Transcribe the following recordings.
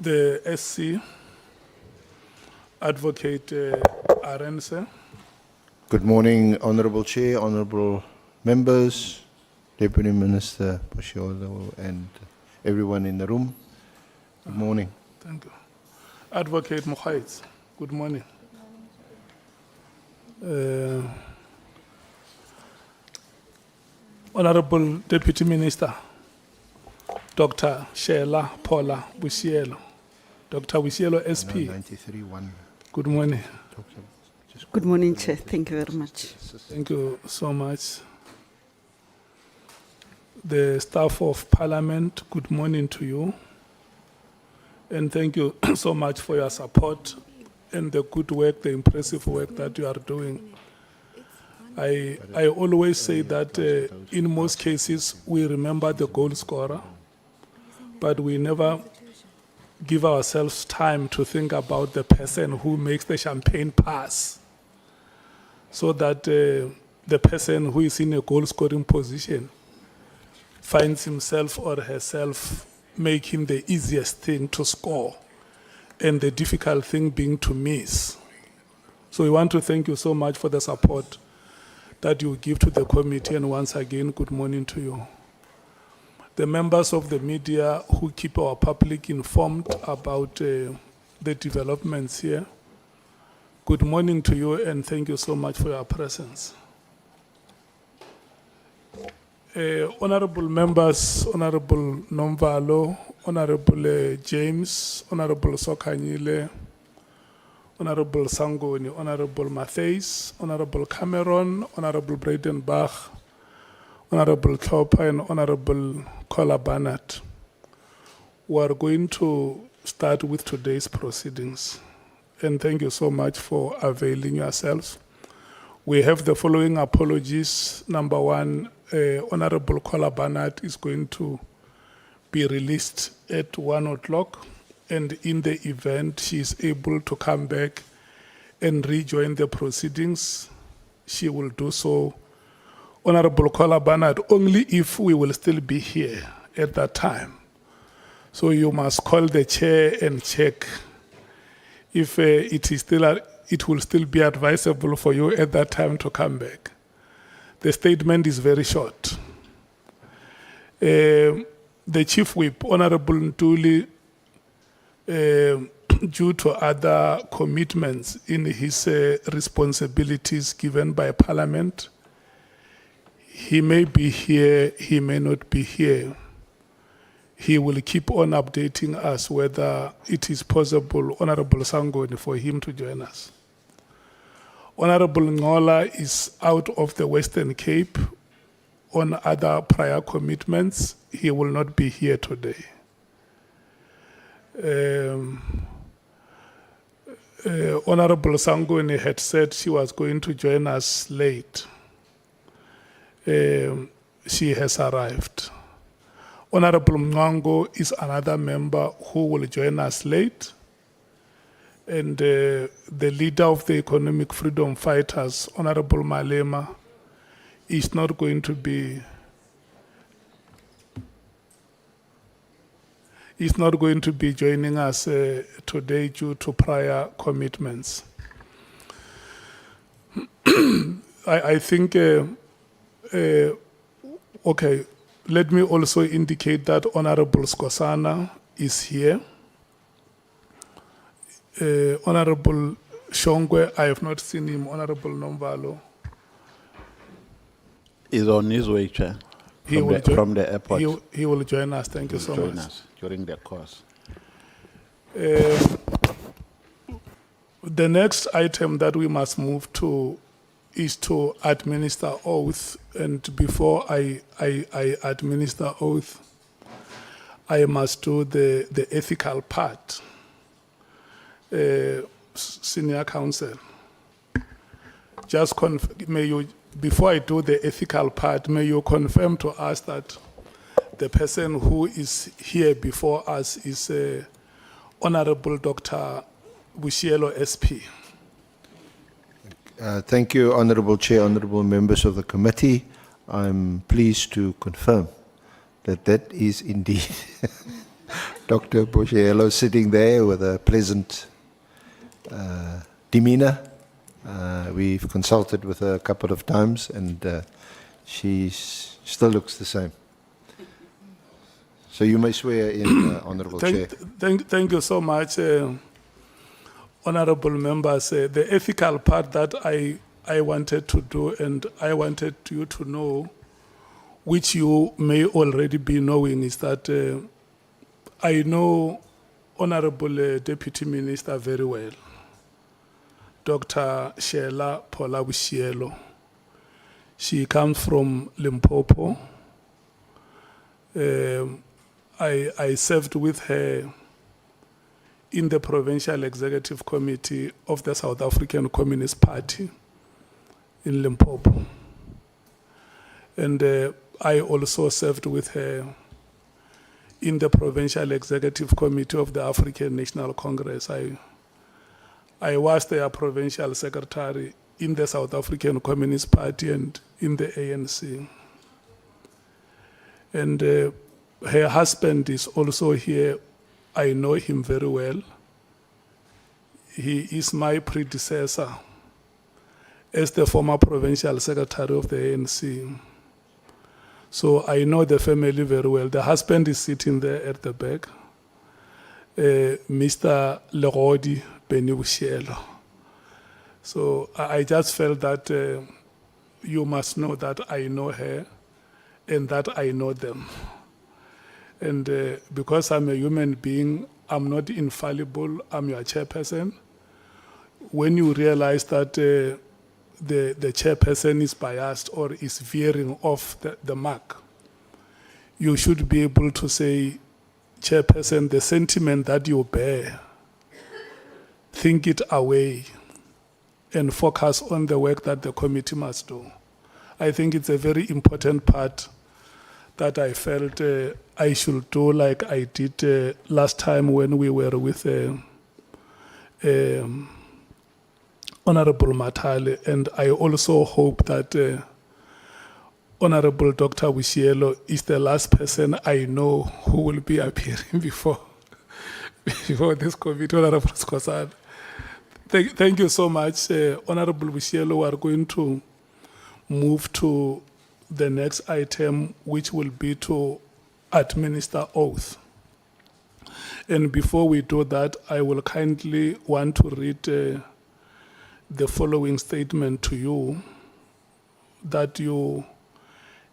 The SC, Advocate Arendse. Good morning, Honorable Chair, Honorable Members, Deputy Minister Boshielo, and everyone in the room. Good morning. Thank you. Advocate Mkhwanazi, good morning. Honorable Deputy Minister, Dr. Sheila Paula Boshielo, Dr. Boshielo SP. 93-1. Good morning. Good morning, Chair. Thank you very much. Thank you so much. The staff of Parliament, good morning to you. And thank you so much for your support and the good work, the impressive work that you are doing. I always say that in most cases we remember the goal scorer, but we never give ourselves time to think about the person who makes the champagne pass, so that the person who is in a goal scoring position finds himself or herself making the easiest thing to score and the difficult thing being to miss. So we want to thank you so much for the support that you give to the committee, and once again, good morning to you. The members of the media who keep our public informed about the developments here, good morning to you and thank you so much for your presence. Honorable members, Honorable Nomvalo, Honorable James, Honorable Sokanyile, Honorable Sangoni, Honorable Mathale, Honorable Cameron, Honorable Bradenbach, Honorable Klopa, and Honorable Kola Barnett. We are going to start with today's proceedings. And thank you so much for availing yourselves. We have the following apologies. Number one, Honorable Kola Barnett is going to be released at 1 o'clock. And in the event she is able to come back and rejoin the proceedings, she will do so. Honorable Kola Barnett, only if we will still be here at that time. So you must call the chair and check if it will still be advisable for you at that time to come back. The statement is very short. The Chief Whip, Honorable Ntuli, due to other commitments in his responsibilities given by Parliament, he may be here, he may not be here. He will keep on updating us whether it is possible, Honorable Sangoni, for him to join us. Honorable Ngola is out of the Western Cape on other prior commitments. He will not be here today. Honorable Sangoni had said she was going to join us late. She has arrived. Honorable Mngango is another member who will join us late. And the leader of the Economic Freedom Fighters, Honorable Malema, is not going to be joining us today due to prior commitments. I think, okay, let me also indicate that Honorable Skosana is here. Honorable Shongwe, I have not seen him. Honorable Nomvalo. Is on his way, Chair. From the airport. He will join us. Thank you so much. Join us during the course. The next item that we must move to is to administer oath. And before I administer oath, I must do the ethical part. Senior Counsel, just may you, before I do the ethical part, may you confirm to us that the person who is here before us is Honorable Dr. Boshielo SP. Thank you, Honorable Chair, Honorable Members of the Committee. I'm pleased to confirm that is indeed Dr. Boshielo sitting there with a pleasant demeanor. We've consulted with her a couple of times, and she still looks the same. So you may swear in, Honourable Chair. Thank you so much, honourable members. The ethical part that I wanted to do, and I wanted you to know, which you may already be knowing, is that I know Honourable Deputy Minister very well, Dr. Sheila Boshielo. She comes from Limpopo. I served with her in the Provincial Executive Committee of the South African Communist Party in Limpopo. And I also served with her in the Provincial Executive Committee of the African National Congress. I was their Provincial Secretary in the South African Communist Party and in the ANC. And her husband is also here. I know him very well. He is my predecessor as the former Provincial Secretary of the ANC. So I know the family very well. The husband is sitting there at the back, Mr. Lerodi Boshielo. So I just felt that you must know that I know her and that I know them. And because I'm a human being, I'm not infallible, I'm your chairperson. When you realize that the chairperson is biased or is veering off the mark, you should be able to say, chairperson, the sentiment that you bear, think it away and focus on the work that the committee must do. I think it's a very important part that I felt I should do, like I did last time when we were with Honourable Mathale, and I also hope that Honourable Dr. Boshielo is the last person I know who will be appearing before this committee. Honourable Skhosana. Thank you so much, Honourable Boshielo. We are going to move to the next item, which will be to administer oath. And before we do that, I will kindly want to read the following statement to you, that you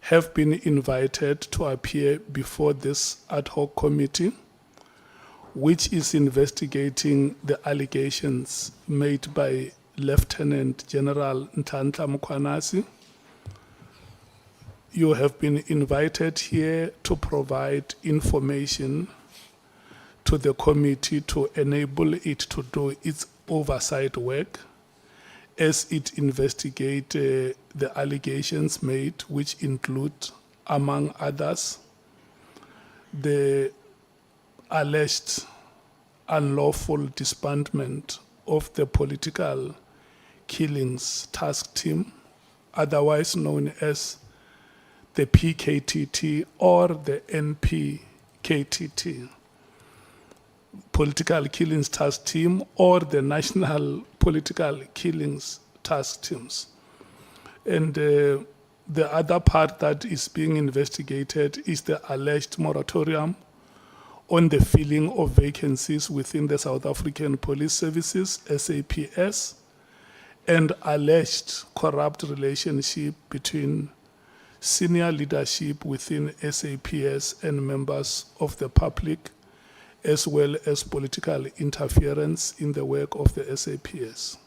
have been invited to appear before this ad hoc committee, which is investigating the allegations made by Lt General Lt Mkhwanazi. You have been invited here to provide information to the committee to enable it to do its oversight work as it investigates the allegations made, which include, among others, the alleged unlawful disbandment of the political killings task team, otherwise known as the PKTT or the NPKTT, Political Killings Task Team, or the National Political Killings Task Teams. And the other part that is being investigated is the alleged moratorium on the filling of vacancies within the South African Police Services, SAPS, and alleged corrupt relationship between senior leadership within SAPS and members of the public, as well as political interference in the work of the SAPS.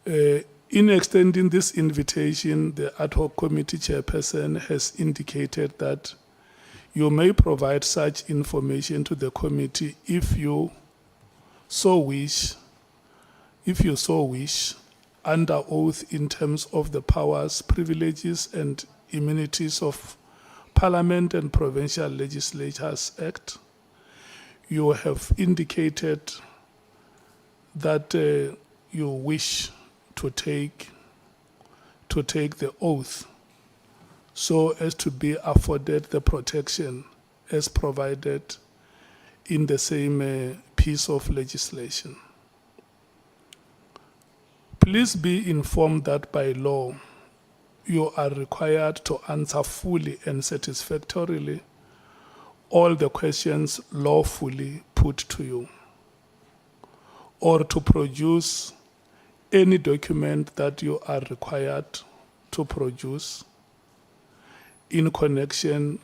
In extending this invitation, the ad hoc committee chairperson has indicated that you may provide such information to the committee if you so wish, under oath in terms of the powers, privileges, and immunities of Parliament and Provincial Legislatures Act. You have indicated that you wish to take the oath so as to be afforded the protection as provided in the same piece of legislation. Please be informed that by law, you are required to answer fully and satisfactorily all the questions lawfully put to you, or to produce any document that you are required to produce in connection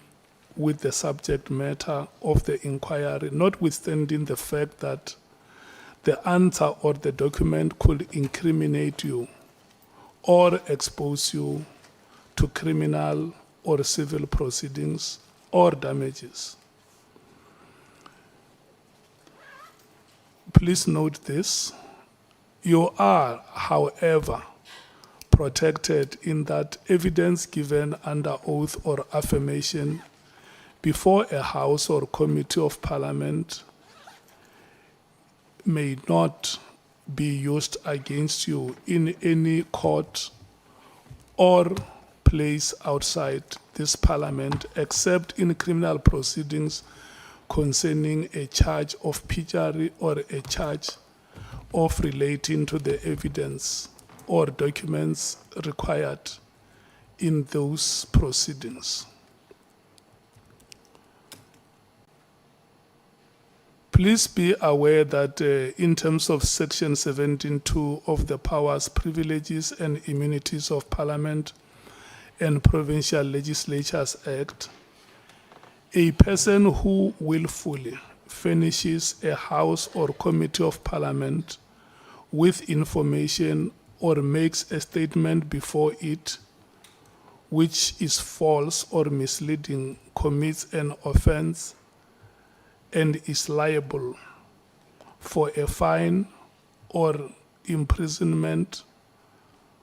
with the subject matter of the inquiry, notwithstanding the fact that the answer or the document could incriminate you or expose you to criminal or civil proceedings or damages. Please note this. You are, however, protected in that evidence given under oath or affirmation before a House or Committee of Parliament may not be used against you in any court or place outside this Parliament, except in criminal proceedings concerning a charge of perjury or a charge of relating to the evidence or documents required in those proceedings. Please be aware that in terms of Section 17(2) of the Powers, Privileges and Immunities of Parliament and Provincial Legislatures Act, a person who willfully furnishes a House or Committee of Parliament with information or makes a statement before it which is false or misleading commits an offense and is liable for a fine or imprisonment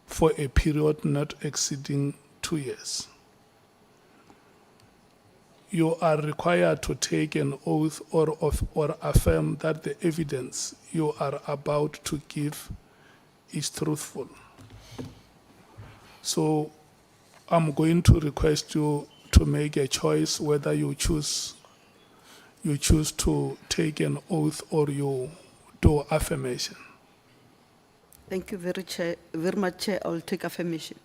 for a period not exceeding 2 years. You are required to take an oath or affirm that the evidence you are about to give is truthful. So I'm going to request you to make a choice whether you choose to take an oath or you do affirmation. Thank you very much, Chair. I'll take affirmation.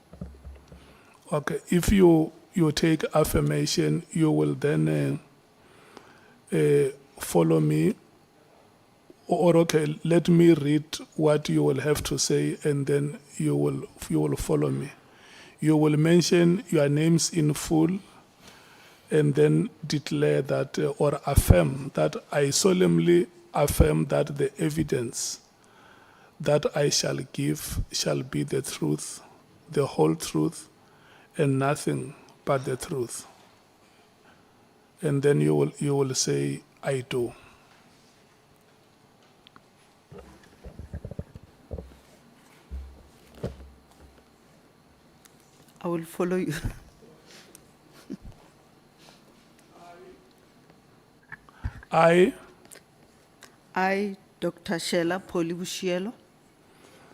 Okay, if you take affirmation, you will then follow me. Or okay, let me read what you will have to say, and then you will follow me. You will mention your names in full, and then declare that or affirm that I solemnly affirm that the evidence that I shall give shall be the truth, the whole truth, and nothing but the truth. And then you will say, I do. I will follow you. I, Dr. Sheila Boshielo,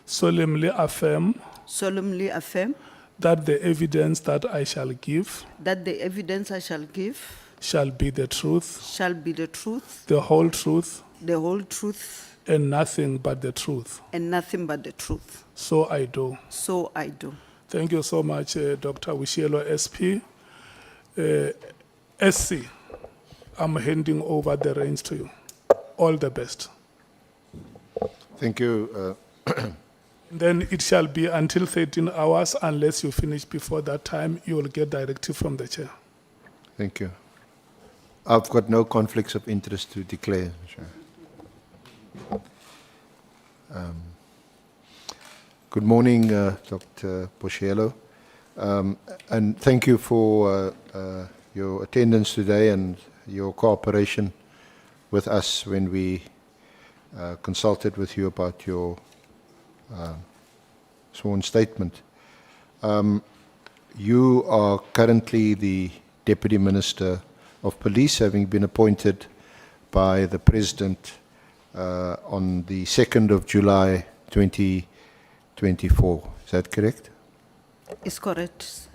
solemnly affirm solemnly affirm that the evidence that I shall give that the evidence I shall give shall be the truth, shall be the truth, the whole truth, and nothing but the truth. nothing but the truth. So I do. So I do. Thank you so much, Dr. Boshielo, SP. SC, I'm handing over the reins to you. All the best. Thank you. Then it shall be until 13 hours. Unless you finish before that time, you will get directive from the chair. Thank you. I've got no conflicts of interest to declare. Good morning, Dr. Boshielo, and thank you for your attendance today and your cooperation with us when we consulted with you about your sworn statement. You are currently the Deputy Minister of Police, having been appointed by the President on the 2nd of July 2024. Is that correct? It's correct.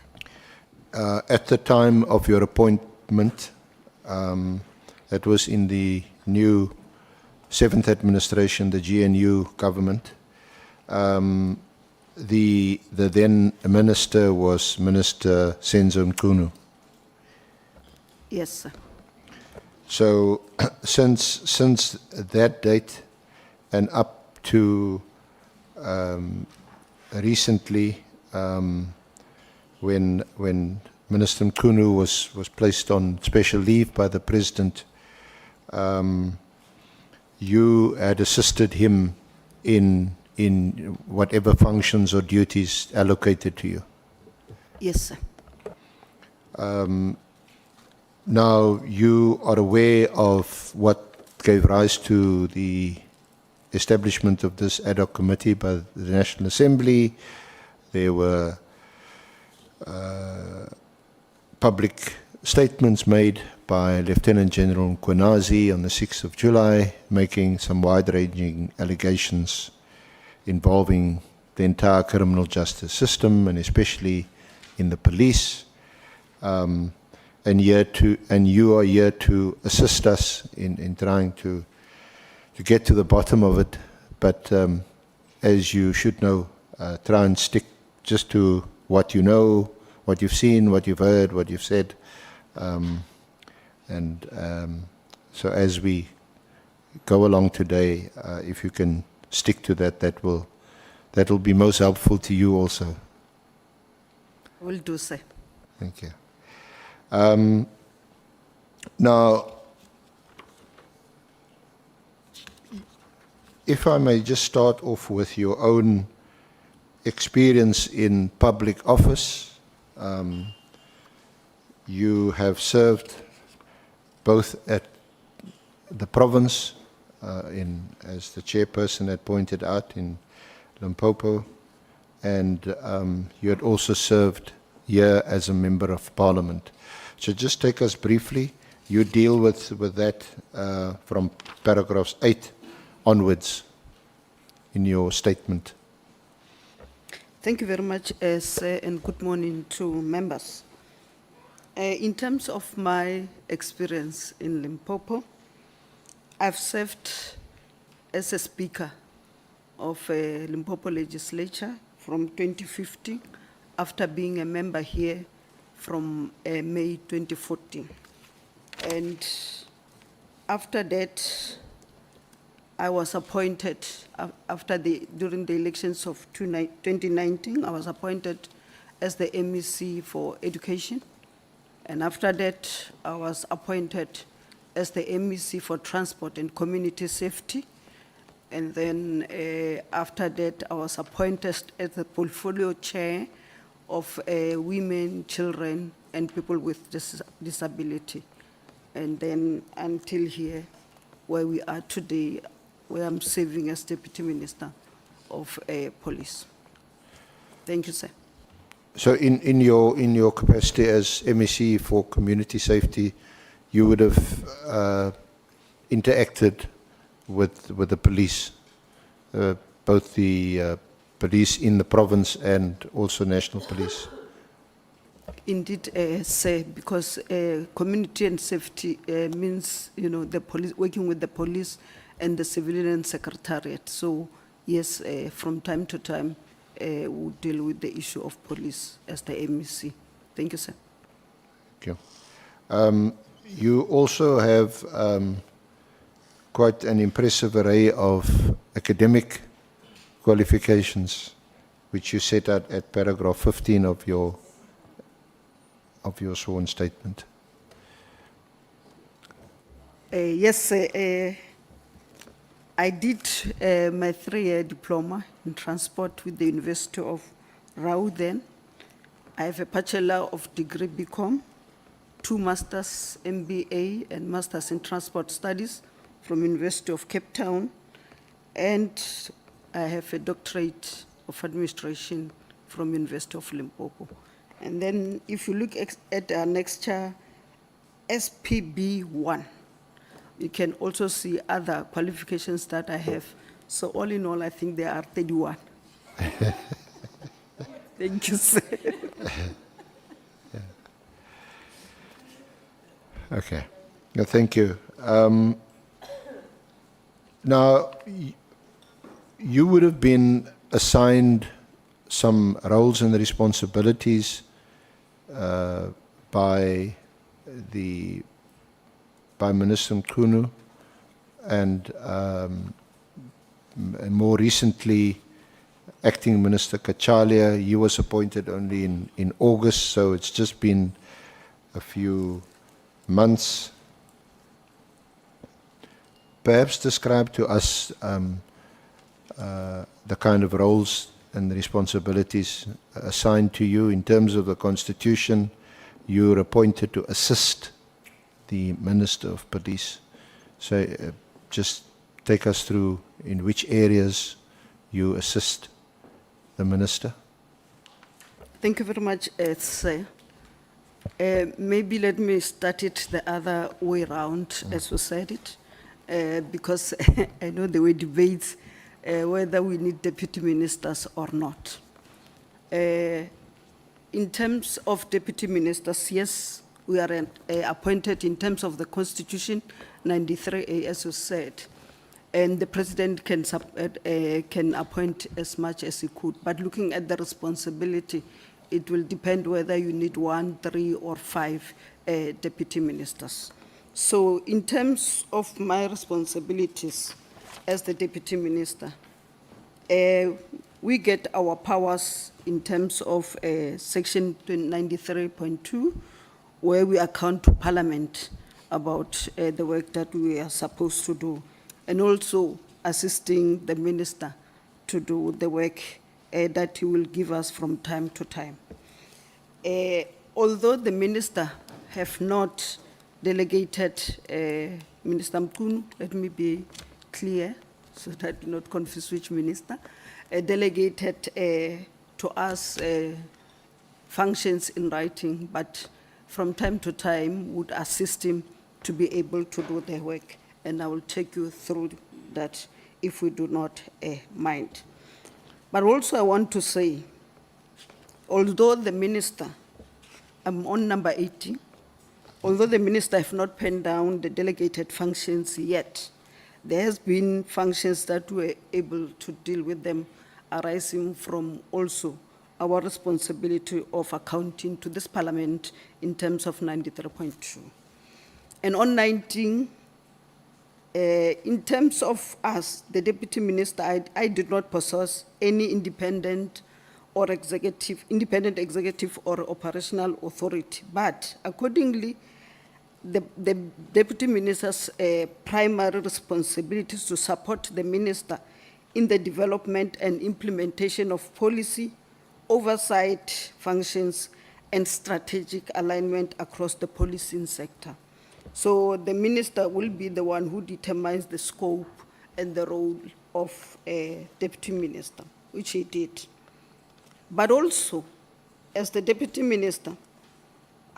At the time of your appointment, that was in the new 7th administration, the GNU government. The then minister was Minister Senzo Mkhunu. Yes, sir. So since that date and up to recently, when Minister Mkhunu was placed on special leave by the President, you had assisted him in whatever functions or duties allocated to you. Yes, sir. Now, you are aware of what gave rise to the establishment of this ad hoc committee by the National Assembly. There were public statements made by Lt Gen Mkhwanazi on the 6th of July, making some wide-ranging allegations involving the entire criminal justice system, and especially in the police. And you are here to assist us in trying to get to the bottom of it. But as you should know, try and stick just to what you know, what you've seen, what you've heard, what you've said. So as we go along today, if you can stick to that, that will be most helpful to you also. Will do, sir. Thank you. Now, if I may just start off with your own experience in public office. You have served both at the province, as the chairperson had pointed out, in Limpopo, and you had also served here as a member of parliament. So just take us briefly. You deal with that from paragraphs 8 onwards in your statement. Thank you very much, sir, and good morning to members. In terms of my experience in Limpopo, I've served as a speaker of Limpopo legislature from 2015, after being a member here from May 2014. And after that, I was appointed, during the elections of 2019, I was appointed as the MEC for education. And after that, I was appointed as the MEC for transport and community safety. And then after that, I was appointed as the portfolio chair of women, children, and people with disability. And then until here, where we are today, where I'm serving as Deputy Minister of Police. Thank you, sir. So in your capacity as MEC for community safety, you would have interacted with the police, both the police in the province and also national police. Indeed, sir, because community and safety means, the police, working with the police and the civilian secretariat. So yes, from time to time, we'll deal with the issue of police as the MEC. Thank you, sir. Thank you. You also have quite an impressive array of academic qualifications, which you set out at paragraph 15 of your sworn statement. Yes, sir. I did my 3-year diploma in transport with the University of Rau then. I have a Bachelor of Degree BCom, 2 Masters MBA and Masters in Transport Studies from University of Cape Town, and I have a Doctorate of Administration from University of Limpopo. And then if you look at our next chart, SPB1, you can also see other qualifications that I have. So all in all, I think there are 31. Thank you, sir. Okay. Yeah, thank you. Now, you would have been assigned some roles and responsibilities by Minister Mkhwanazi and more recently Acting Minister Kachalia. He was appointed only in August, so it's just been a few months. Perhaps describe to us the kind of roles and responsibilities assigned to you in terms of the Constitution. You're appointed to assist the Minister of Police. So just take us through in which areas you assist the Minister. Thank you very much, sir. Maybe let me start it the other way around, as we said it, because I know there were debates whether we need deputy ministers or not. In terms of deputy ministers, yes, we are appointed in terms of the Constitution, 93A, as you said, and the president can appoint as much as he could. But looking at the responsibility, it will depend whether you need 1, 3, or 5 deputy ministers. So in terms of my responsibilities as the deputy minister, we get our powers in terms of section 93.2, where we account to Parliament about the work that we are supposed to do, and also assisting the minister to do the work that he will give us from time to time. Although the minister have not delegated, Minister Mkhwanazi, let me be clear so that I do not confuse which minister, delegated to us functions in writing, but from time to time would assist him to be able to do the work. And I will take you through that if we do not mind. But also I want to say, although the minister, I'm on number 80, although the minister have not penned down the delegated functions yet, there has been functions that we were able to deal with them arising from also our responsibility of accounting to this Parliament in terms of 93.2. And on 19, in terms of us, the deputy minister, I did not possess any independent executive or operational authority, but accordingly, the deputy minister's primary responsibility is to support the minister in the development and implementation of policy, oversight functions, and strategic alignment across the policing sector. So the minister will be the one who determines the scope and the role of a deputy minister, which he did. But also, as the deputy minister,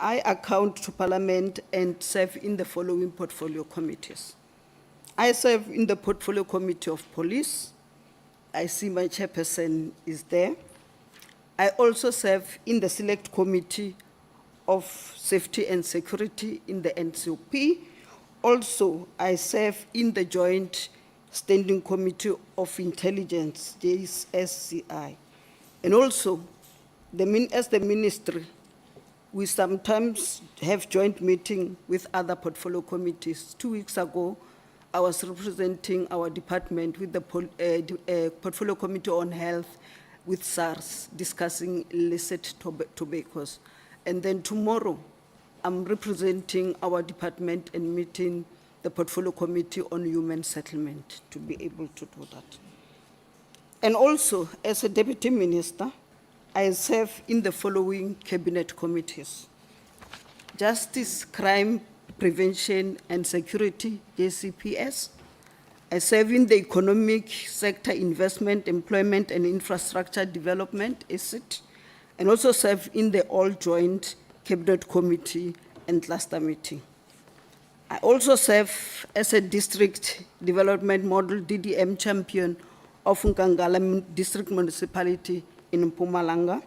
I account to Parliament and serve in the following portfolio committees. I serve in the Portfolio Committee of Police. I see my chairperson is there. I also serve in the Select Committee of Safety and Security in the NCOP. Also, I serve in the Joint Standing Committee of Intelligence, JSCI. And also, as the ministry, we sometimes have joint meeting with other portfolio committees. 2 weeks ago, I was representing our department with the Portfolio Committee on Health with SARS, discussing illicit tobaccos. And then tomorrow, I'm representing our department and meeting the Portfolio Committee on Human Settlement to be able to do that. And also, as a deputy minister, I serve in the following cabinet committees: Justice, Crime, Prevention and Security, JCPS. I serve in the Economic Sector Investment, Employment and Infrastructure Development, ESIT, and also serve in the All Joint Cabinet Committee and Cluster Meeting. I also serve as a District Development Model DDM champion of Nkangala District Municipality in Mpumalanga,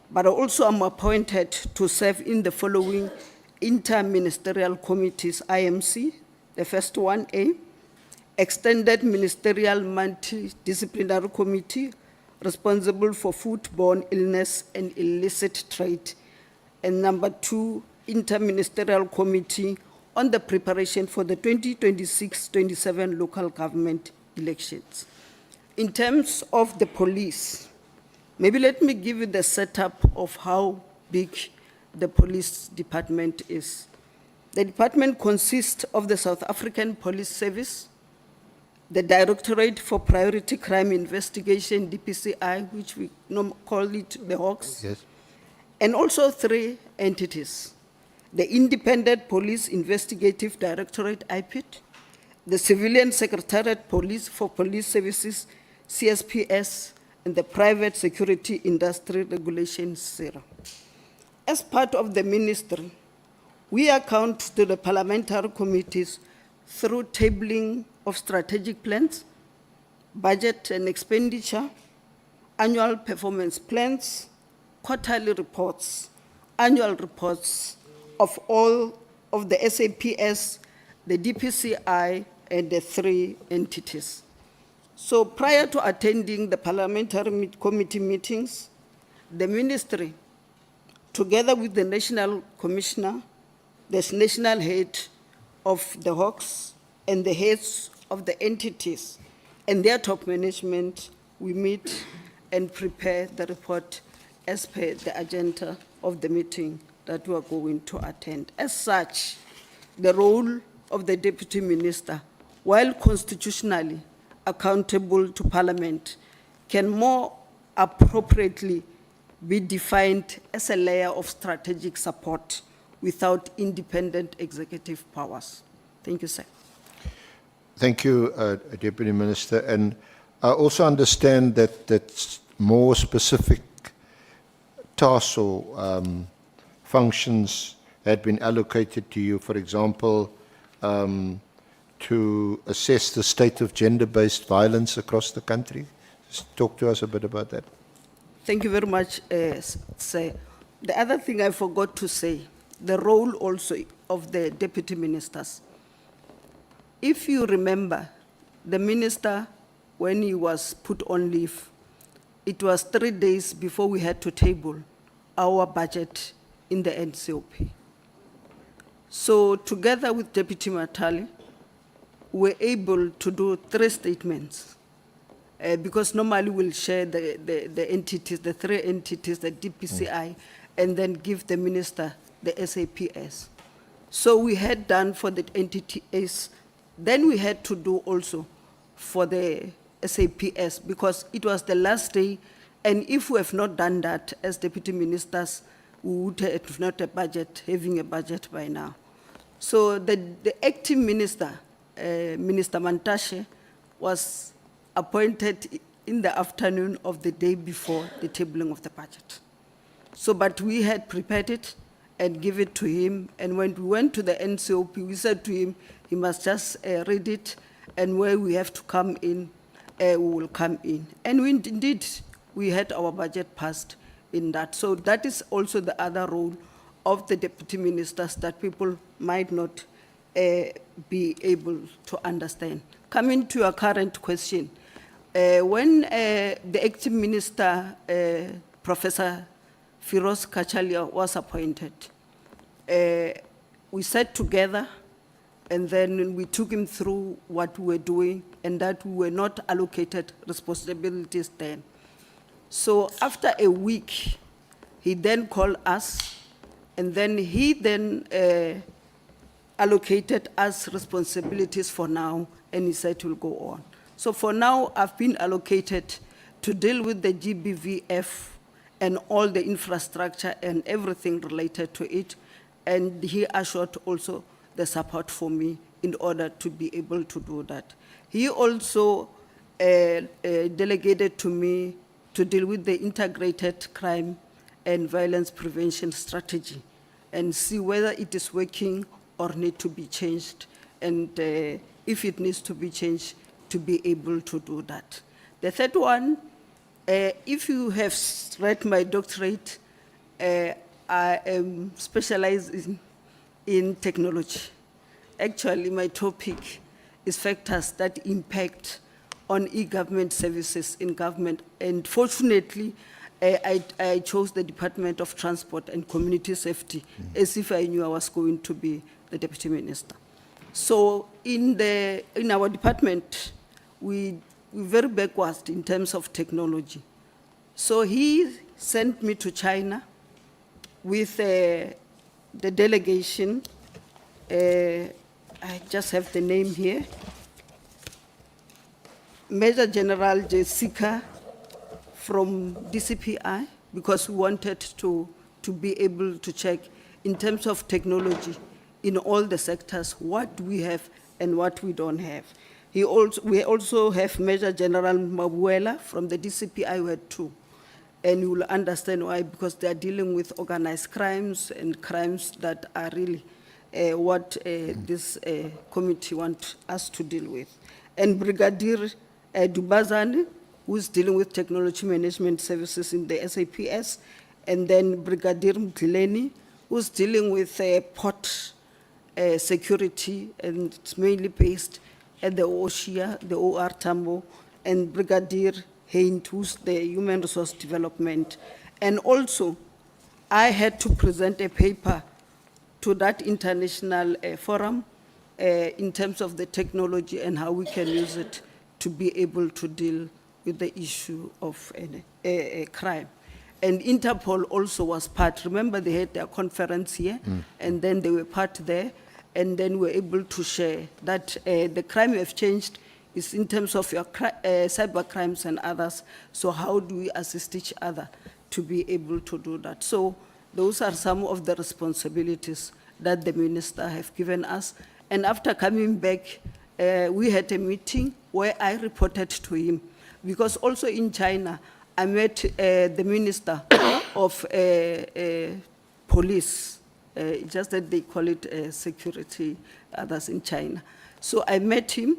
but I also am appointed to serve in the following Inter-Ministerial Committees, IMC, the first one, A. Extended Ministerial Multidisciplinary Committee responsible for foodborne illness and illicit trade. And number 2, Inter-Ministerial Committee on the preparation for the 2026-27 local government elections. In terms of the police, maybe let me give you the setup of how big the police department is. The department consists of the South African Police Service, the Directorate for Priority Crime Investigation, DPCI, which we call it the Hawks, Yes. and also 3 entities: the Independent Police Investigative Directorate, IPID, the Civilian Secretariat Police for Police Services, CSPS, and the Private Security Industry Regulation, CERA. As part of the ministry, we account to the parliamentary committees through tabling of strategic plans, budget and expenditure, annual performance plans, quarterly reports, annual reports of all of the SAPS, the DPCI, and the 3 entities. So prior to attending the parliamentary committee meetings, the ministry, together with the national commissioner, the national head of the Hawks, and the heads of the entities and their top management, we meet and prepare the report as per the agenda of the meeting that we are going to attend. As such, the role of the deputy minister, while constitutionally accountable to Parliament, can more appropriately be defined as a layer of strategic support without independent executive powers. Thank you, sir. Thank you, Deputy Minister. And I also understand that more specific tasks or functions had been allocated to you, for example, to assess the state of gender-based violence across the country. Just talk to us a bit about that. Thank you very much, sir. The other thing I forgot to say, the role also of the deputy ministers. If you remember, the minister, when he was put on leave, it was 3 days before we had to table our budget in the NCOP. So together with Deputy Mathale, we were able to do 3 statements because normally we'll share the entities, the 3 entities, the DPCI, and then give the minister the SAPS. So we had done for the entities, then we had to do also for the SAPS because it was the last day, and if we have not done that as deputy ministers, we would have not having a budget by now. So the acting minister, Minister Mantashe, was appointed in the afternoon of the day before the tabling of the budget. So, but we had prepared it and give it to him, and when we went to the NCOP, we said to him, he must just read it, and where we have to come in, we will come in. And indeed, we had our budget passed in that. So that is also the other role of the deputy ministers that people might not be able to understand. Coming to your current question, when the acting minister, Professor Firoz Kachalia, was appointed, we sat together and then we took him through what we were doing and that we were not allocated responsibilities then. So after a week, he then called us and then he then allocated us responsibilities for now, and he said we'll go on. So for now, I've been allocated to deal with the GBVF and all the infrastructure and everything related to it, and he assured also the support for me in order to be able to do that. He also delegated to me to deal with the integrated crime and violence prevention strategy and see whether it is working or need to be changed, and if it needs to be changed, to be able to do that. The third one, if you have read my doctorate, I am specialized in in technology. Actually, my topic is factors that impact on e-government services in government. And fortunately, I chose the Department of Transport and Community Safety as if I knew I was going to be the Deputy Minister. So in our department, we're very backwards in terms of technology. So he sent me to China with the delegation. I just have the name here. Major General Jessica from DCPI, because we wanted to be able to check in terms of technology in all the sectors, what we have and what we don't have. We also have Major General Mabuela from the DCPI, we had two. And you will understand why, because they are dealing with organized crimes and crimes that are really what this committee wants us to deal with. And Brigadier Dubazane, who's dealing with technology management services in the SAPS, and then Brigadier Mkhwanazi, who's dealing with port security, and it's mainly based at the OSHIA, the OR Tambo, and Brigadier Haint, who's the Human Resource Development. And also, I had to present a paper to that international forum in terms of the technology and how we can use it to be able to deal with the issue of a crime. And Interpol also was part. Remember, they had their conference here, and then they were part there, and then we were able to share that the crime you have changed is in terms of your cyber crimes and others. So how do we assist each other to be able to do that? So those are some of the responsibilities that the minister have given us. And after coming back, we had a meeting where I reported to him, because also in China, I met the minister of police, just that they call it security, others in China. So I met him,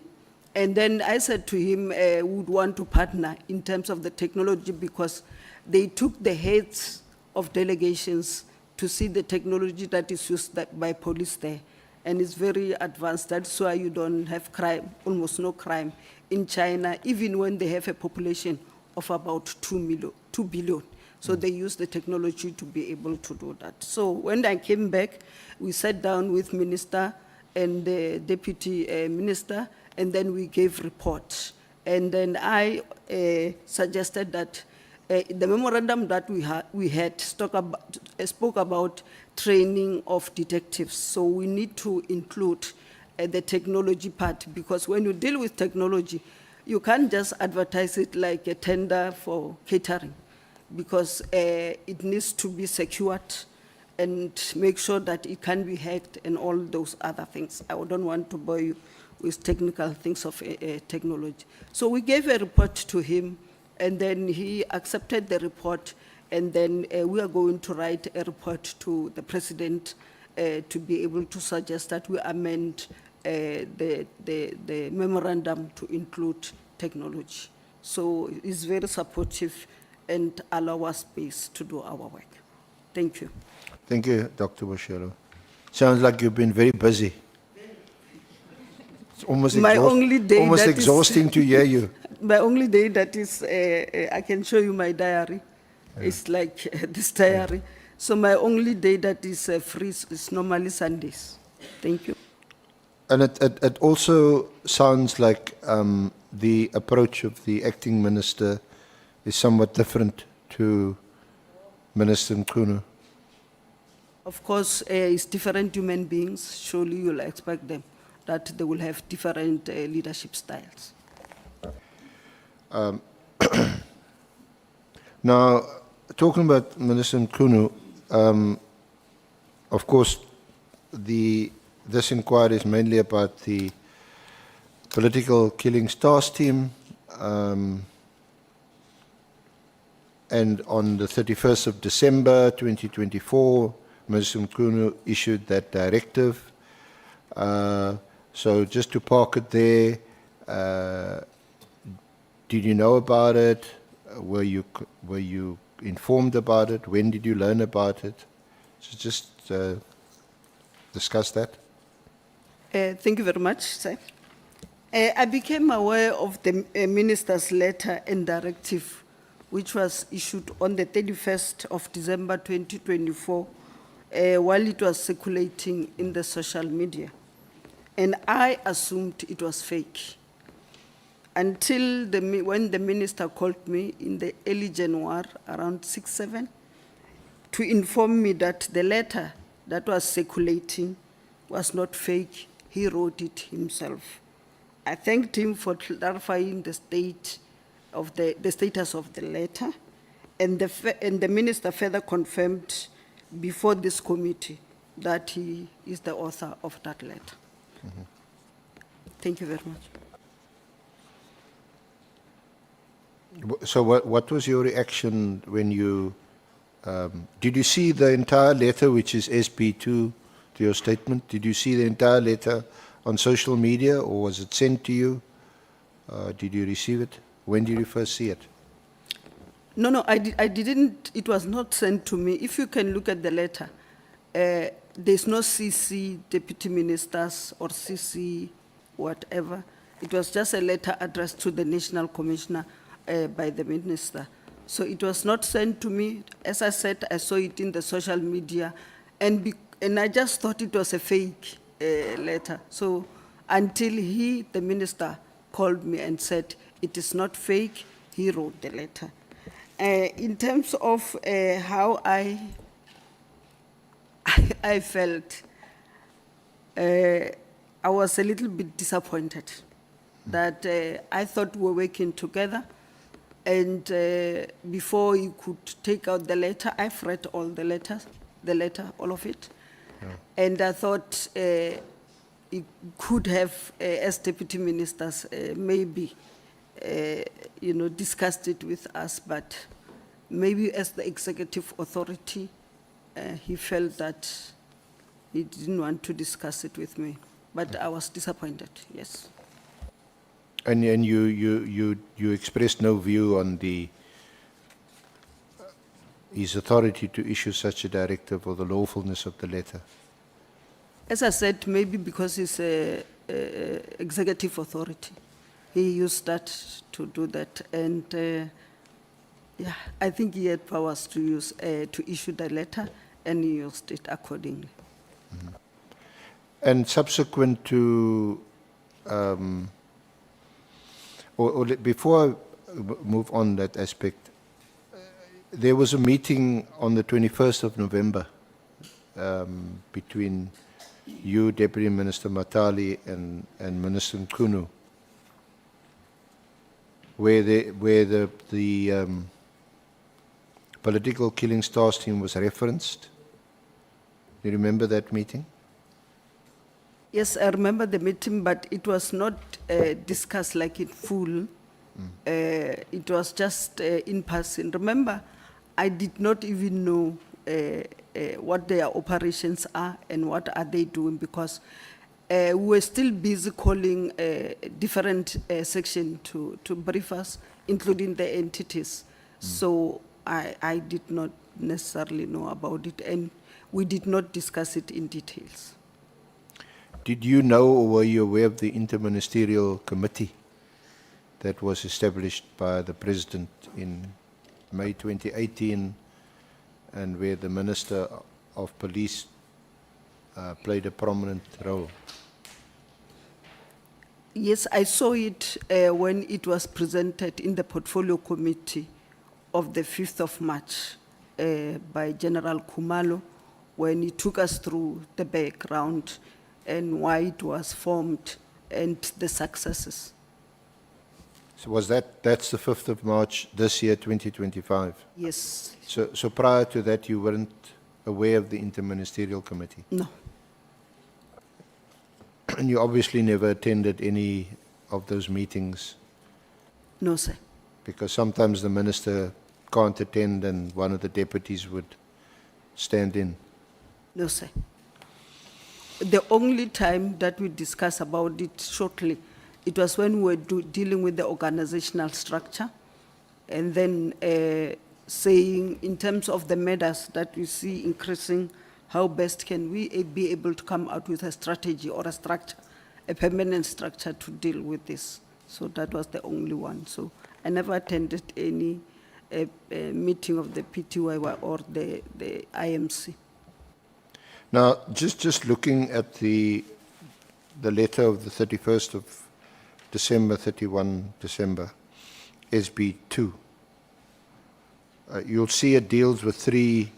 and then I said to him, we would want to partner in terms of the technology, because they took the heads of delegations to see the technology that is used by police there. And it's very advanced. That's why you don't have crime, almost no crime in China, even when they have a population of about 2 billion. So they use the technology to be able to do that. So when I came back, we sat down with minister and the deputy minister, and then we gave reports. And then I suggested that the memorandum that we had spoke about training of detectives. So we need to include the technology part, because when you deal with technology, you can't just advertise it like a tender for catering, because it needs to be secured and make sure that it can be hacked and all those other things. I don't want to bore you with technical things of technology. So we gave a report to him, and then he accepted the report, and then we are going to write a report to the president to be able to suggest that we amend the memorandum to include technology. So it's very supportive and allow us space to do our work. Thank you. Thank you, Dr. Boshielo. Sounds like you've been very busy. It's almost, almost exhausting to hear you. My only day that is, I can show you my diary. Yeah. It's like this diary. So my only day that is free is normally Sundays. Thank you. And it also sounds like the approach of the acting minister is somewhat different to Minister Mkhwanazi. Of course, it's different human beings. Surely you'll expect them that they will have different leadership styles. Now, talking about Minister Mkhwanazi, of course, this inquiry is mainly about the political killings task team, and on the 31st of December 2024, Minister Mkhwanazi issued that directive. So just to park it there, did you know about it? Were you informed about it? When did you learn about it? So just the discuss that? Thank you very much, sir. I became aware of the minister's letter and directive, which was issued on the 31st of December 2024, while it was circulating in the social media. And I assumed it was fake. Until when the minister called me in the early January, around 6-7, to inform me that the letter that was circulating was not fake. He wrote it himself. I thanked him for clarifying the status of the letter, and the minister further confirmed before this committee that he is the author of that letter. Mm-hmm. Thank you very much. So what was your reaction when you, did you see the entire letter, which is SP2 to your statement? Did you see the entire letter on social media, or was it sent to you? Did you receive it? When did you first see it? No, I didn't. It was not sent to me. If you can look at the letter, there's no CC deputy ministers or CC whatever. It was just a letter addressed to the national commissioner by the minister. So it was not sent to me. As I said, I saw it in the social media, and I just thought it was a fake letter. So until the minister called me and said it is not fake, he wrote the letter. In terms of how I felt, I was a little bit disappointed that I thought we were working together, and before he could take out the letter, I've read all the letter, all of it. Yeah. And I thought he could have, as deputy ministers, maybe, discussed it with us, but maybe as the executive authority, he felt that he didn't want to discuss it with me. But I was disappointed, yes. And you expressed no view on his authority to issue such a directive or the lawfulness of the letter? As I said, maybe because he's an executive authority. He used that to do that. And I think he had powers to issue the letter, and he used it accordingly. Mm-hmm. And subsequent to, before I move on that aspect, there was a meeting on the 21st of November between you, Deputy Minister Mathale, and Minister Mkhwanazi, where the political killings task team was referenced. Do you remember that meeting? Yes, I remember the meeting, but it was not discussed like in full. It was just in passing. Remember, I did not even know what their operations are and what are they doing, because we were still busy calling different sections to brief us, including the entities. So I did not necessarily know about it, and we did not discuss it in details. Did you know, or were you aware of the interministerial committee that was established by the President in May 2018, and where the Minister of Police played a prominent role? Yes, I saw it when it was presented in the Portfolio Committee of the 5th of March by General Khumalo, when he took us through the background and why it was formed and the successes. So was that's the 5th of March this year, 2025? Yes. So prior to that, you weren't aware of the Interministerial Committee? No. And you obviously never attended any of those meetings? No, sir. Because sometimes the minister can't attend and one of the deputies would stand in? No, sir. The only time that we discussed about it shortly, it was when we were dealing with the organizational structure, and then saying in terms of the matters that we see increasing how best can we be able to come out with a strategy or a structure, a permanent structure to deal with this. So that was the only one. So I never attended any meeting of the PTY or the IMC. Now, just looking at the letter of the 31st of December, 31 December, SB2, you'll see it deals with 3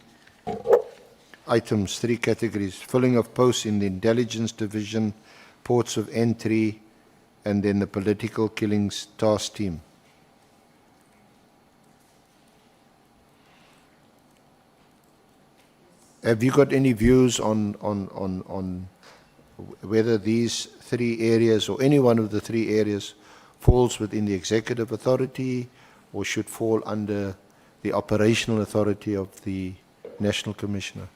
items, 3 categories: filling of posts in the intelligence division, ports of entry, and then the political killings task team. Have you got any views on whether these 3 areas or any one of the 3 areas falls within the executive authority or should fall under the operational authority of the National Commissioner?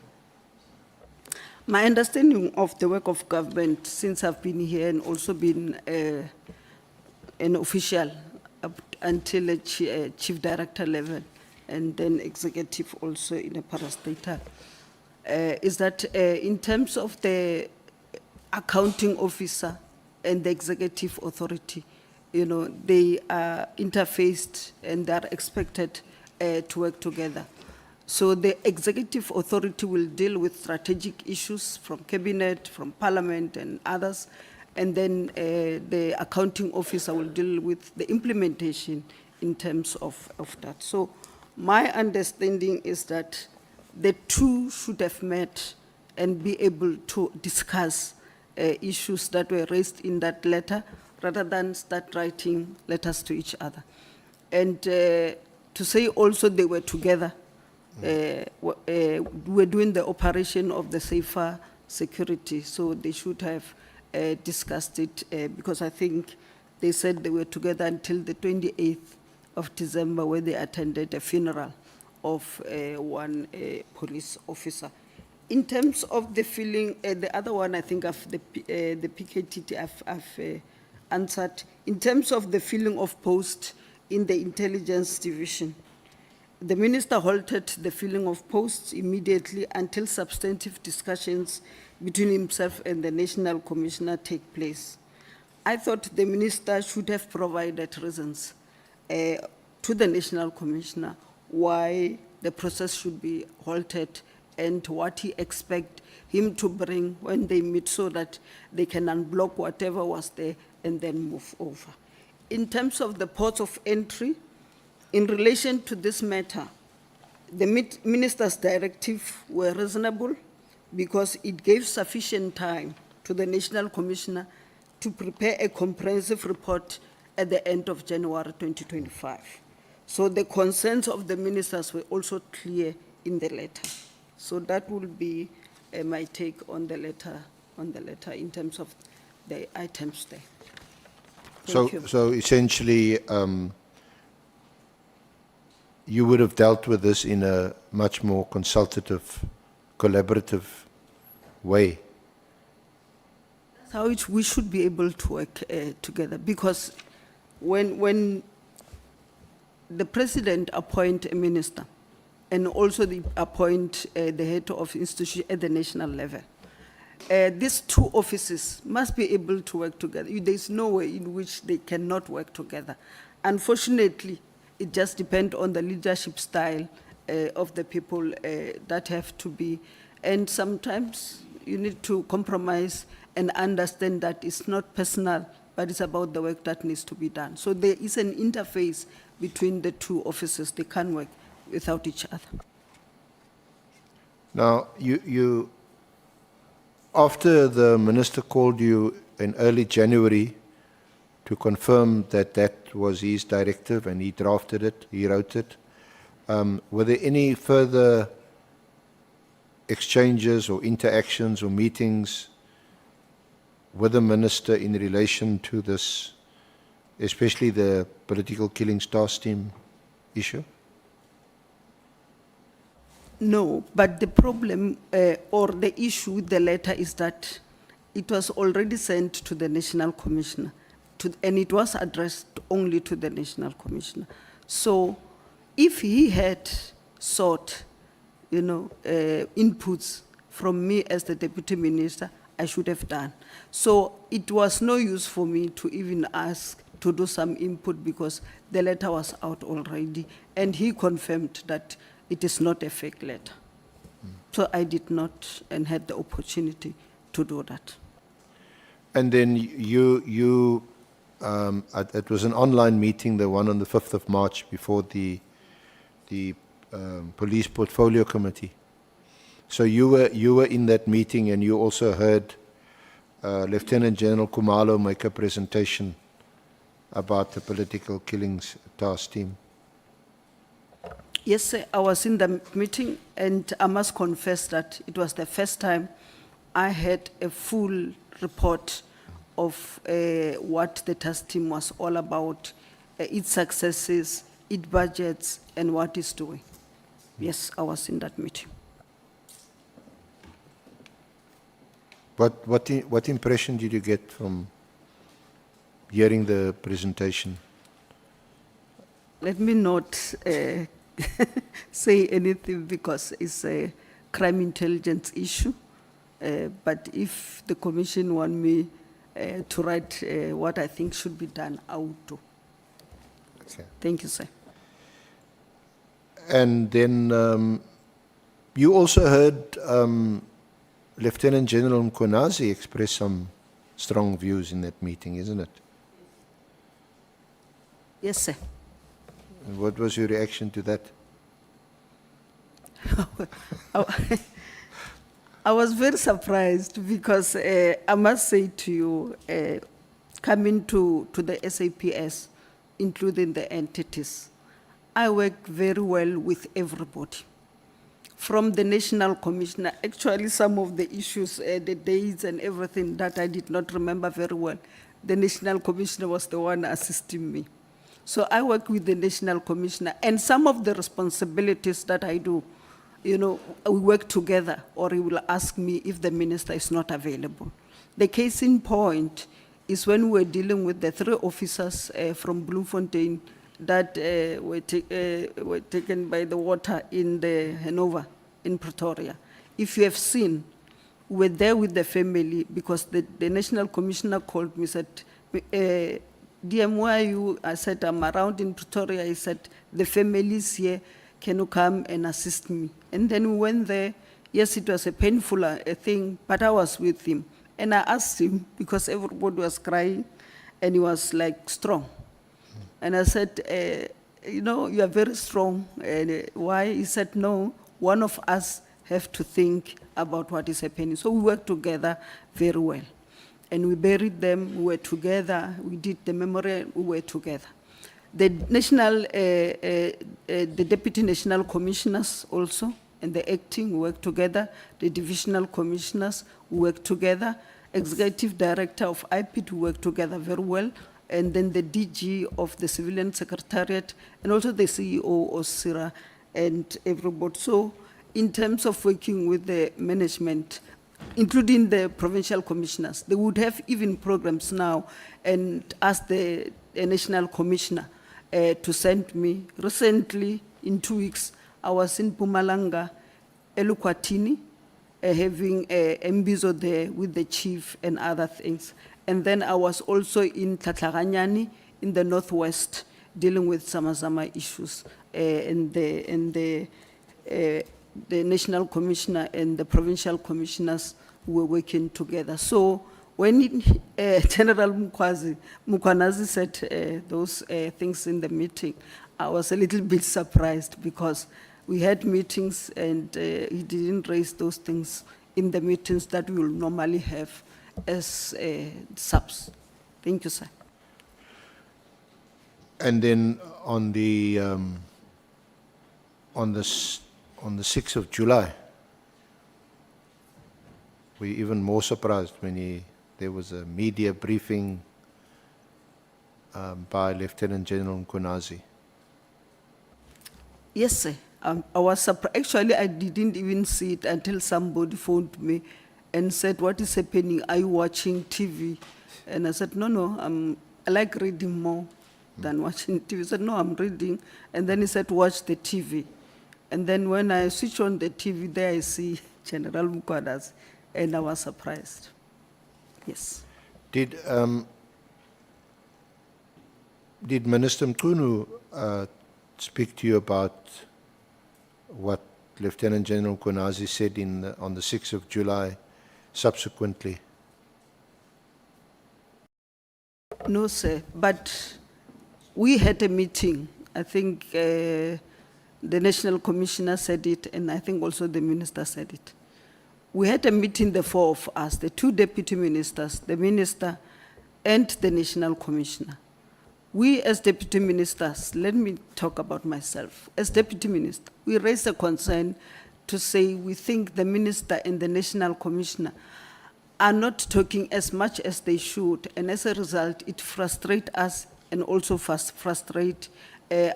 My understanding of the work of government, since I've been here and also been an official up until a chief director level and then executive also in a parastatal, is that in terms of the accounting officer and the executive authority, you know, they are interfaced and they are expected to work together. So the executive authority will deal with strategic issues from cabinet, from parliament and others, and then the accounting officer will deal with the implementation in terms of that. So my understanding is that the 2 should have met and be able to discuss issues that were raised in that letter rather than start writing letters to each other. And to say also they were together, we're doing the operation of the safer security, so they should have discussed it because I think they said they were together until the 28th of December when they attended a funeral of one police officer. In terms of the filling, the other one I think of the PKTT I've answered. In terms of the filling of posts in the intelligence division, the minister halted the filling of posts immediately until substantive discussions between himself and the National Commissioner take place. I thought the minister should have provided reasons to the National Commissioner why the process should be halted and what he expects him to bring when they meet so that they can unblock whatever was there and then move over. In terms of the ports of entry, in relation to this matter, the minister's directive were reasonable because it gave sufficient time to the National Commissioner to prepare a comprehensive report at the end of January 2025. So the concerns of the ministers were also clear in the letter. So that will be my take on the letter in terms of the items there. Thank you. So essentially, you would have dealt with this in a much more consultative, collaborative way. That's how we should be able to work together, because when the president appoint a minister and also appoint the head of institution at the national level, these 2 offices must be able to work together. There's no way in which they cannot work together. Unfortunately, it just depends on the leadership style of the people that have to be. And sometimes you need to compromise and understand that it's not personal, but it's about the work that needs to be done. So there is an interface between the 2 offices. They can't work without each other. Now, you after the minister called you in early January to confirm that that was his directive and he drafted it, he wrote it, were there any further exchanges or interactions or meetings with the minister in relation to this, especially the political killings task team issue? No, but the problem or the issue with the letter is that it was already sent to the National Commissioner, and it was addressed only to the National Commissioner. So if he had sought, inputs from me as the deputy minister, I should have done. So it was no use for me to even ask to do some input because the letter was out already, and he confirmed that it is not a fake letter. So I did not and had the opportunity to do that. And then it was an online meeting, the one on the 5th of March before the Police Portfolio Committee. So you were in that meeting, and you also heard Lieutenant General Khumalo make a presentation about the political killings task team. Yes, sir, I was in the meeting, and I must confess that it was the first time I had a full report of what the task team was all about, its successes, its budgets, and what it's doing. Yes, I was in that meeting. What impression did you get from hearing the presentation? Let me not say anything because it's a crime intelligence issue. But if the commission want me to write what I think should be done, I would do. Okay. Thank you, sir. And then you also heard Lieutenant General Mkhwanazi express some strong views in that meeting, isn't it? Yes, sir. And what was your reaction to that? I was very surprised because I must say to you, coming to the SAPS, including the entities, I work very well with everybody. From the National Commissioner, actually some of the issues, the dates and everything that I did not remember very well, the National Commissioner was the one assisting me. So I work with the National Commissioner, and some of the responsibilities that I do, you know, we work together, or he will ask me if the minister is not available. The case in point is when we were dealing with the 3 officers from Bloemfontein that were taken by the water in the Hanover, in Pretoria. If you have seen, we were there with the family because the National Commissioner called me, said, DM, where are you? I said, I'm around in Pretoria. He said, the family is here. Can you come and assist me? And then we went there. Yes, it was a painful thing, but I was with him. And I asked him, because everybody was crying, and he was like strong. And I said, you know, you are very strong. And why? He said, no, one of us have to think about what is happening. So we worked together very well. And we buried them, we were together, we did the memorial, we were together. The Deputy National Commissioners also, and the acting, we work together. The Divisional Commissioners, we work together. Executive Director of IPIT, we work together very well. And then the DG of the Civilian Secretariat, and also the CEO of CIRA and everybody. So in terms of working with the management, including the provincial commissioners, they would have even programs now and ask the National Commissioner to send me. Recently, in 2 weeks, I was in Mpumalanga, Elukwatini, having a Mbizo there with the chief and other things. And then I was also in Tlatlaganyani in the northwest, dealing with Samazama issues, and the National Commissioner and the provincial commissioners were working together. So when General Mkhwanazi said those things in the meeting, I was a little bit surprised because we had meetings and he didn't raise those things in the meetings that we will normally have as SAPS. Thank you, sir. And then on the 6th of July, we were even more surprised when there was a media briefing by Lieutenant General Mkhwanazi. Yes, sir. I was surprised. Actually, I didn't even see it until somebody phoned me and said, what is happening? Are you watching TV? And I said, no, I like reading more than watching TV. He said, no, I'm reading. And then he said, watch the TV. And then when I switch on the TV, there I see General Mkhwanazi, and I was surprised. Yes. Did Minister Mkhunu speak to you about what Lieutenant General Mkhwanazi said on the 6th of July subsequently? No, sir, but we had a meeting. I think the National Commissioner said it, and I think also the Minister said it. We had a meeting, the four of us, the two Deputy Ministers, the Minister, and the National Commissioner. We as Deputy Ministers, let me talk about myself. As Deputy Minister, we raised a concern to say we think the Minister and the National Commissioner are not talking as much as they should, and as a result, it frustrates us and also frustrate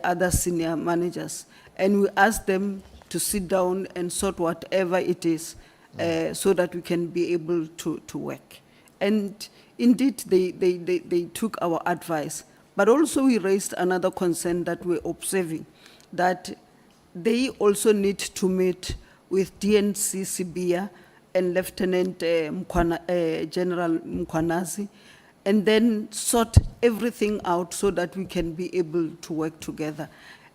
other senior managers. And we ask them to sit down and sort whatever it is so that we can be able to work. And indeed, they took our advice. But also we raised another concern that we're observing, that they also need to meet with DNC Sibia and Lieutenant General Mkhwanazi, and then sort everything out so that we can be able to work together.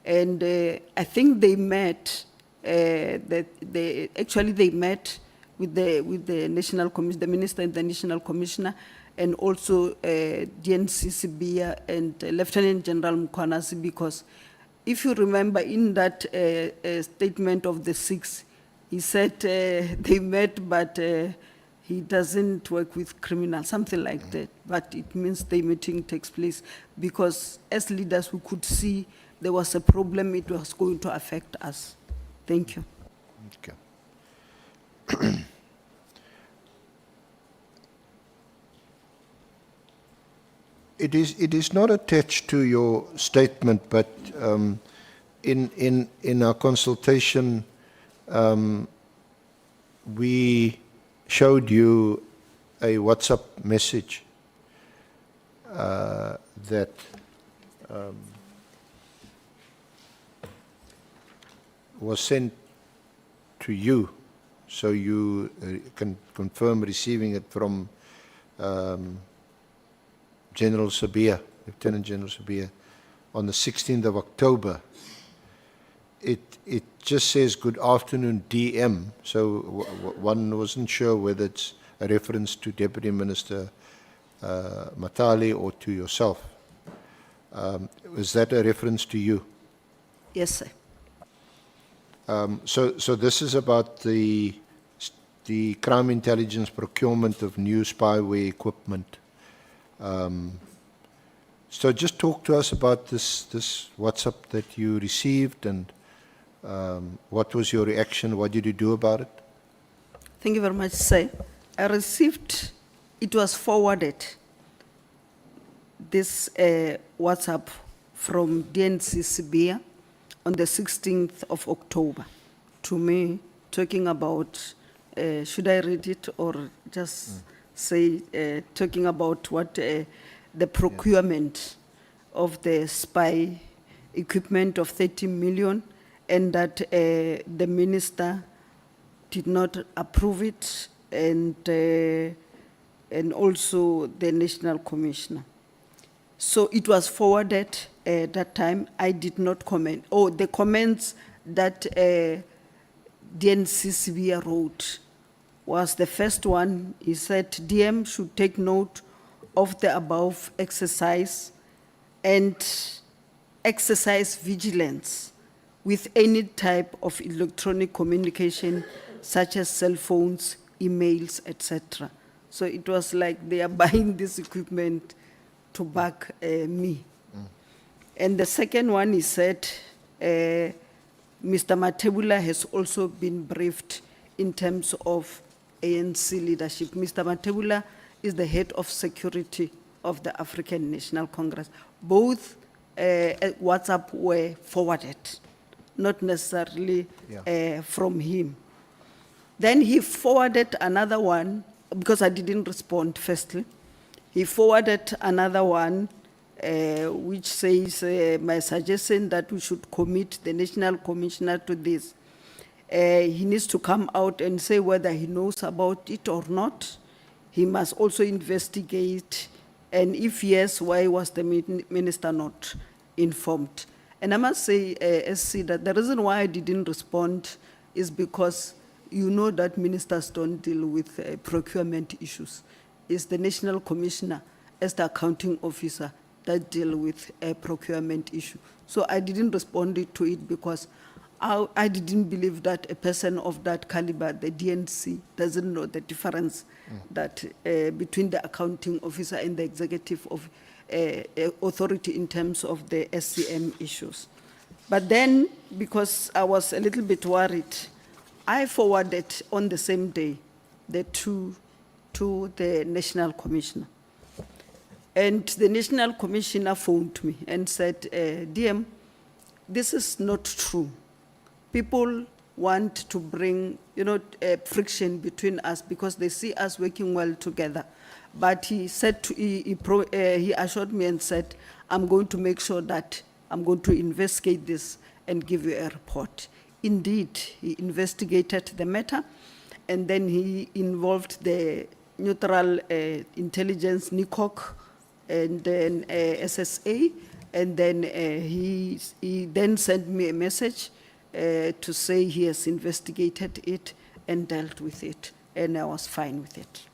And I think they met, actually they met with the National Commission, the Minister and the National Commissioner, and also DNC Sibia and Lieutenant General Mkhwanazi, because if you remember in that statement of the 6th, he said they met, but he doesn't work with criminals, something like that. But it means the meeting takes place because as leaders, we could see there was a problem, it was going to affect us. Thank you. Okay. It is not attached to your statement, but in our consultation, we showed you a WhatsApp message that was sent to you, so you can confirm receiving it from General Sibia, Lieutenant General Sibia, on the 16th of October. It just says, "Good afternoon, DM." So one wasn't sure whether it's a reference to Deputy Minister Mathale or to yourself. Was that a reference to you? Yes, sir. So this is about the crime intelligence procurement of new spyware equipment. So just talk to us about this WhatsApp that you received, and what was your reaction? What did you do about it? Thank you very much, sir. I received, it was forwarded, this WhatsApp from DNC Sibia on the 16th of October to me, talking about, should I read it or just say, talking about what the procurement of the spy equipment of 30 million, and that the minister did not approve it, and also the National Commissioner. So it was forwarded at that time. I did not comment. Oh, the comments that DNC Sibia wrote was the first one. He said, DM should take note of the above exercise and exercise vigilance with any type of electronic communication, such as cell phones, emails, etc. So it was like they are buying this equipment to back me. And the second one, he said, Mr. Mathebula has also been briefed in terms of ANC leadership. Mr. Mathebula is the head of security of the African National Congress. Both WhatsApp were forwarded, not necessarily from him. Then he forwarded another one, because I didn't respond firstly. He forwarded another one which says, my suggestion that we should commit the National Commissioner to this. He needs to come out and say whether he knows about it or not. He must also investigate, and if yes, why was the minister not informed? And I must say, SC, that the reason why I didn't respond is because you know that ministers don't deal with procurement issues. It's the National Commissioner as the accounting officer that deal with a procurement issue. So I didn't respond to it because I didn't believe that a person of that caliber, the DNC, doesn't know the difference that between the accounting officer and the executive of authority in terms of the SCM issues. But then, because I was a little bit worried, I forwarded on the same day the two to the National Commissioner. And the National Commissioner phoned me and said, DM, this is not true. People want to bring, friction between us because they see us working well together. But he said, he assured me and said, I'm going to make sure that I'm going to investigate this and give you a report. Indeed, he investigated the matter, and then he involved the neutral intelligence, NICOC, and then SSA, and then he then sent me a message to say he has investigated it and dealt with it, and I was fine with it.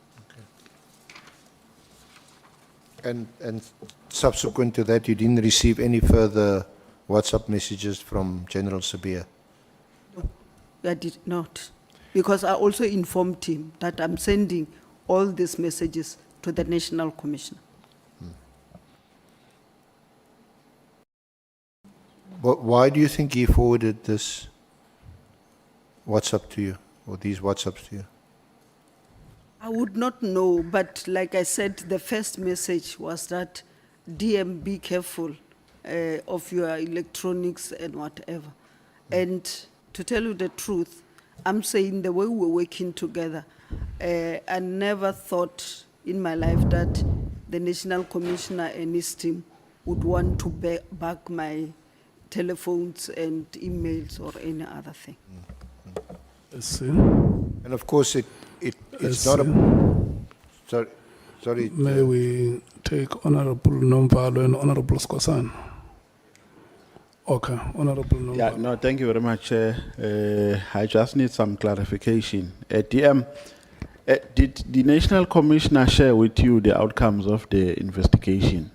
Okay. And subsequent to that, you didn't receive any further WhatsApp messages from General Sabia? No, I did not, because I also informed him that I'm sending all these messages to the National Commissioner. But why do you think he forwarded this WhatsApp to you, or these WhatsApps to you? I would not know, but like I said, the first message was that DM, be careful of your electronics and whatever. And to tell you the truth, I'm saying the way we're working together, I never thought in my life that the National Commissioner and his team would want to back my telephones and emails or any other thing. And of course, it's not a... Sorry. May we take Honorable Nomvalo and Honorable Skosan? Okay, Honorable Nomvalo. Yeah, no, thank you very much. I just need some clarification. DM, did the National Commissioner share with you the outcomes of the investigation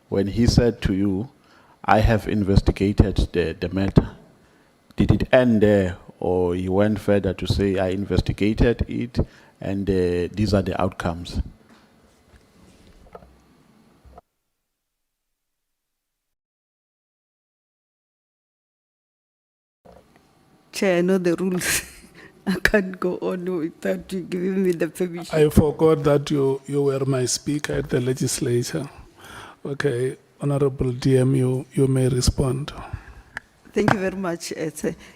when he said to you, I have investigated the matter? Did it end there, or he went further to say, I investigated it and these are the outcomes? Chair, I know the rules. I can't go on without you giving me the permission. I forgot that you were my speaker at the legislature. Okay, Honorable DM, you may respond. Thank you very much.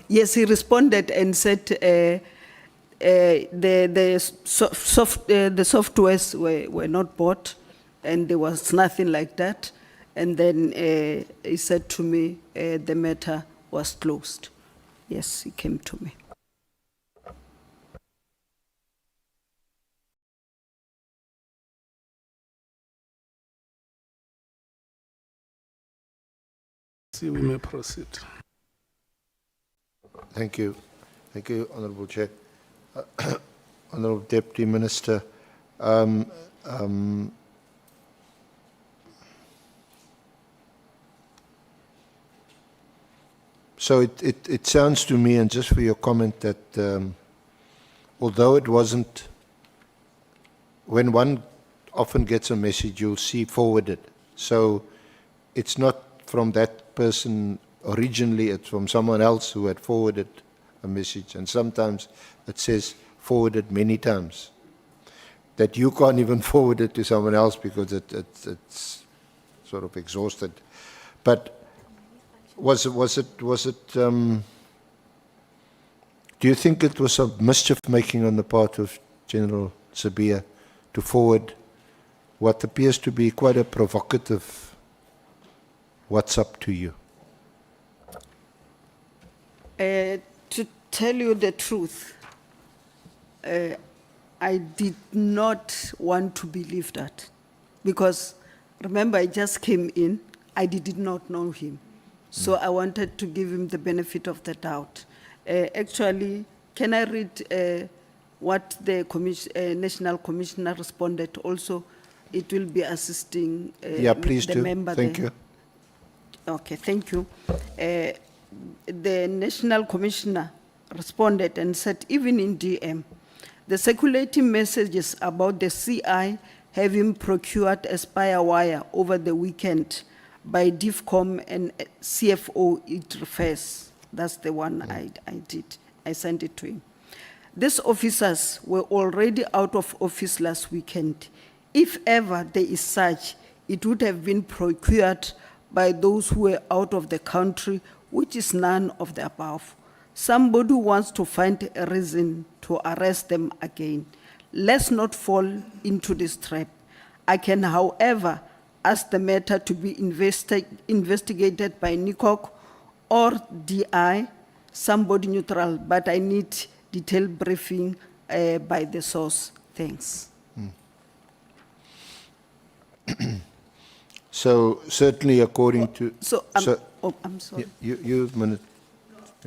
Yes, he responded and said the softwares were not bought, and there was nothing like that. And then he said to me the matter was closed. Yes, he came to me. See, we may proceed. Thank you. Thank you, Honourable Chair. Honourable Deputy Minister, so it sounds to me, and just for your comment, that although it wasn't, when one often gets a message, you'll see forwarded. So it's not from that person originally, it's from someone else who had forwarded a message. And sometimes it says forwarded many times, that you can't even forward it to someone else because it's sort of exhausted. But was it do you think it was a mischief making on the part of General Sabia to forward what appears to be quite a provocative WhatsApp to you? tell you the truth, I did not want to believe that. Because remember, I just came in, I did not know him. So I wanted to give him the benefit of the doubt. Actually, can I read what the National Commissioner responded? Also, it will be assisting Yeah, please the do. member Thank there. you. Okay, thank you. The National Commissioner responded and said, even in DM, the circulating messages about the CI having procured a spy wire over the weekend by DIFCOM and CFO, it refers. That's the one I did. I sent it to him. These officers were already out of office last weekend. If ever there is such, it would have been procured by those who were out of the country, which is none of the above. Somebody wants to find a reason to arrest them again. Let's not fall into this trap. I can, however, ask the matter to be investigated by NICOC or DI, somebody neutral, but I need detailed briefing by the source. Thanks. So certainly according to... So, I'm sorry. You minute.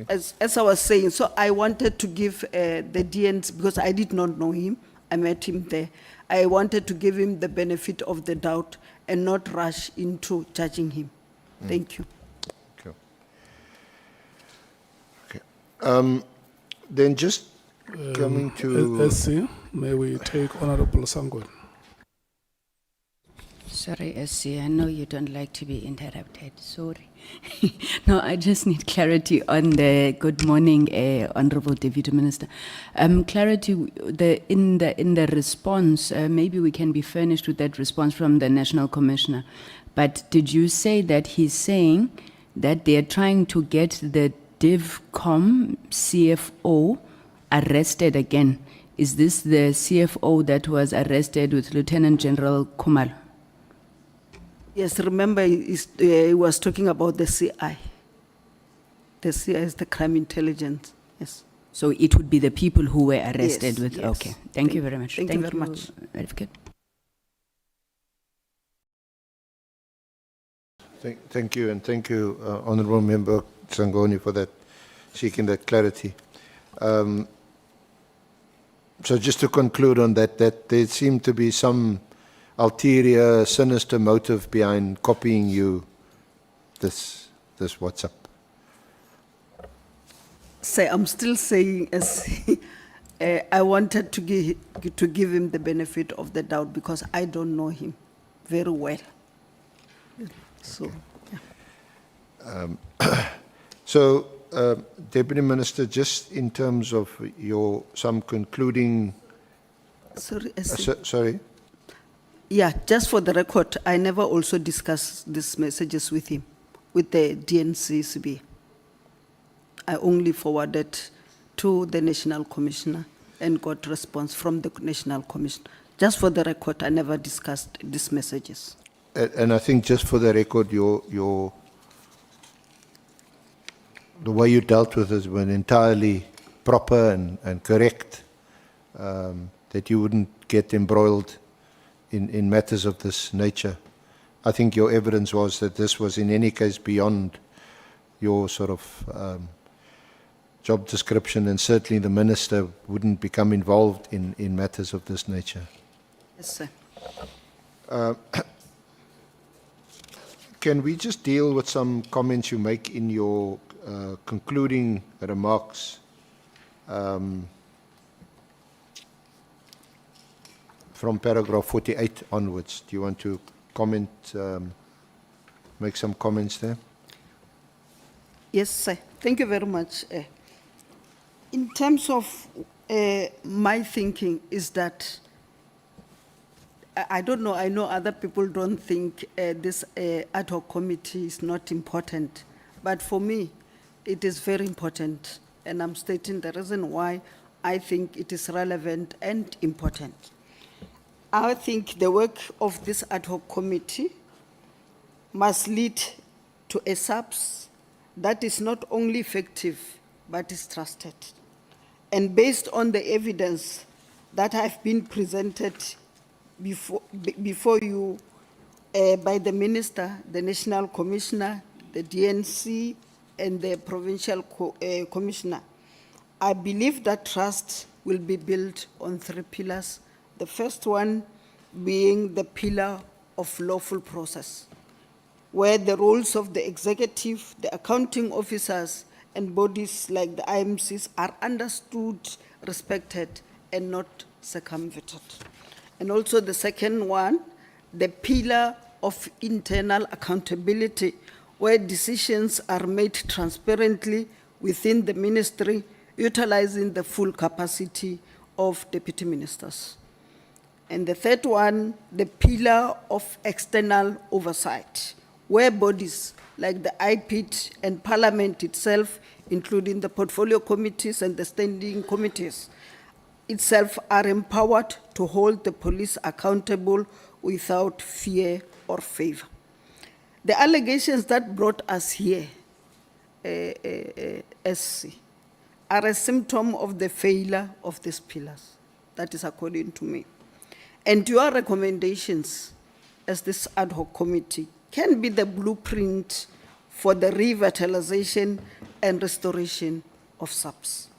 As I was saying, so I wanted to give the DNs, because I did not know him, I met him there. I wanted to give him the benefit of the doubt and not rush into judging him. Thank you. Okay. Then just coming to... SC, may we take Honorable Sangweni? Sorry, SC, I know you don't like to be interrupted. Sorry. No, I just need clarity on the good morning, Honorable Deputy Minister. Clarity in the response. Maybe we can be furnished with that response from the National Commissioner. But did you say that he's saying that they are trying to get the DivCom CFO arrested again? Is this the CFO that was arrested with Lieutenant General Kumalo? Yes, remember he was talking about the CI. The CI is the crime intelligence, yes. So it would be the people who were arrested Yes, with, yes. okay. Thank you very much. Thank you very much. Advocate. Thank you, and thank you, Honourable Member Sangoni, for that, seeking that clarity. So just to conclude on that there seemed to be some ulterior, sinister motive behind copying you this WhatsApp. So I'm still saying, as I wanted to give him the benefit of the doubt because I don't know him very well. So, yeah. So, Deputy Minister, just in terms of some concluding... Sorry, sorry? Yeah, just for the record, I never also discussed these messages with him, with the DNCCB. I only forwarded to the National Commissioner and got response from the National Commissioner. Just for the record, I never discussed these messages. And I think just for the record, the way you dealt with it was entirely proper and correct, that you wouldn't get embroiled in matters of this nature. I think your evidence was that this was in any case beyond your sort of job description, and certainly the minister wouldn't become involved in matters of this nature. Yes, sir. Can we just deal with some comments you make in your concluding remarks? From paragraph 48 onwards, do you want to comment, make some comments there? Yes, sir. Thank you very much. In terms of my thinking is that, I don't know, I know other people don't think this ad hoc committee is not important, but for me, it is very important, and I'm stating the reason why I think it is relevant and important. I think the work of this ad hoc committee must lead to a SAPS that is not only effective, but is trusted. And based on the evidence that have been presented before you by the Minister, the National Commissioner, the DNC, and the Provincial Commissioner, I believe that trust will be built on 3 pillars. The first one being the pillar of lawful process, where the roles of the executive, the accounting officers, and bodies like the IMCs are understood, respected, and not circumvented. And also the second one, the pillar of internal accountability, where decisions are made transparently within the ministry, utilizing the full capacity of deputy ministers. And the third one, the pillar of external oversight, where bodies like the IPIT and Parliament itself, including the portfolio committees and the standing committees itself, are empowered to hold the police accountable without fear or favor. The allegations that brought us here, SC, are a symptom of the failure of these pillars. That is according to me. And your recommendations as this ad hoc committee can be the blueprint for the revitalization and restoration of SAPS.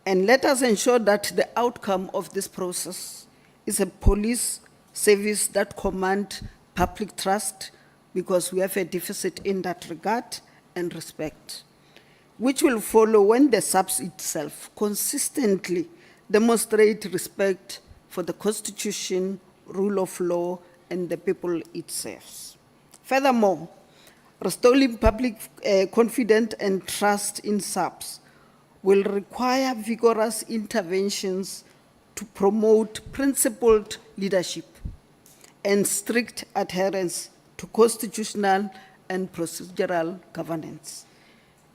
And let us ensure that the outcome of this process is a police service that commands public trust, because we have a deficit in that regard, and respect, which will follow when the SAPS itself consistently demonstrate respect for the Constitution, rule of law, and the people it serves. Furthermore, restoring public confidence and trust in SAPS will require vigorous interventions to promote principled leadership and strict adherence to constitutional and procedural governance.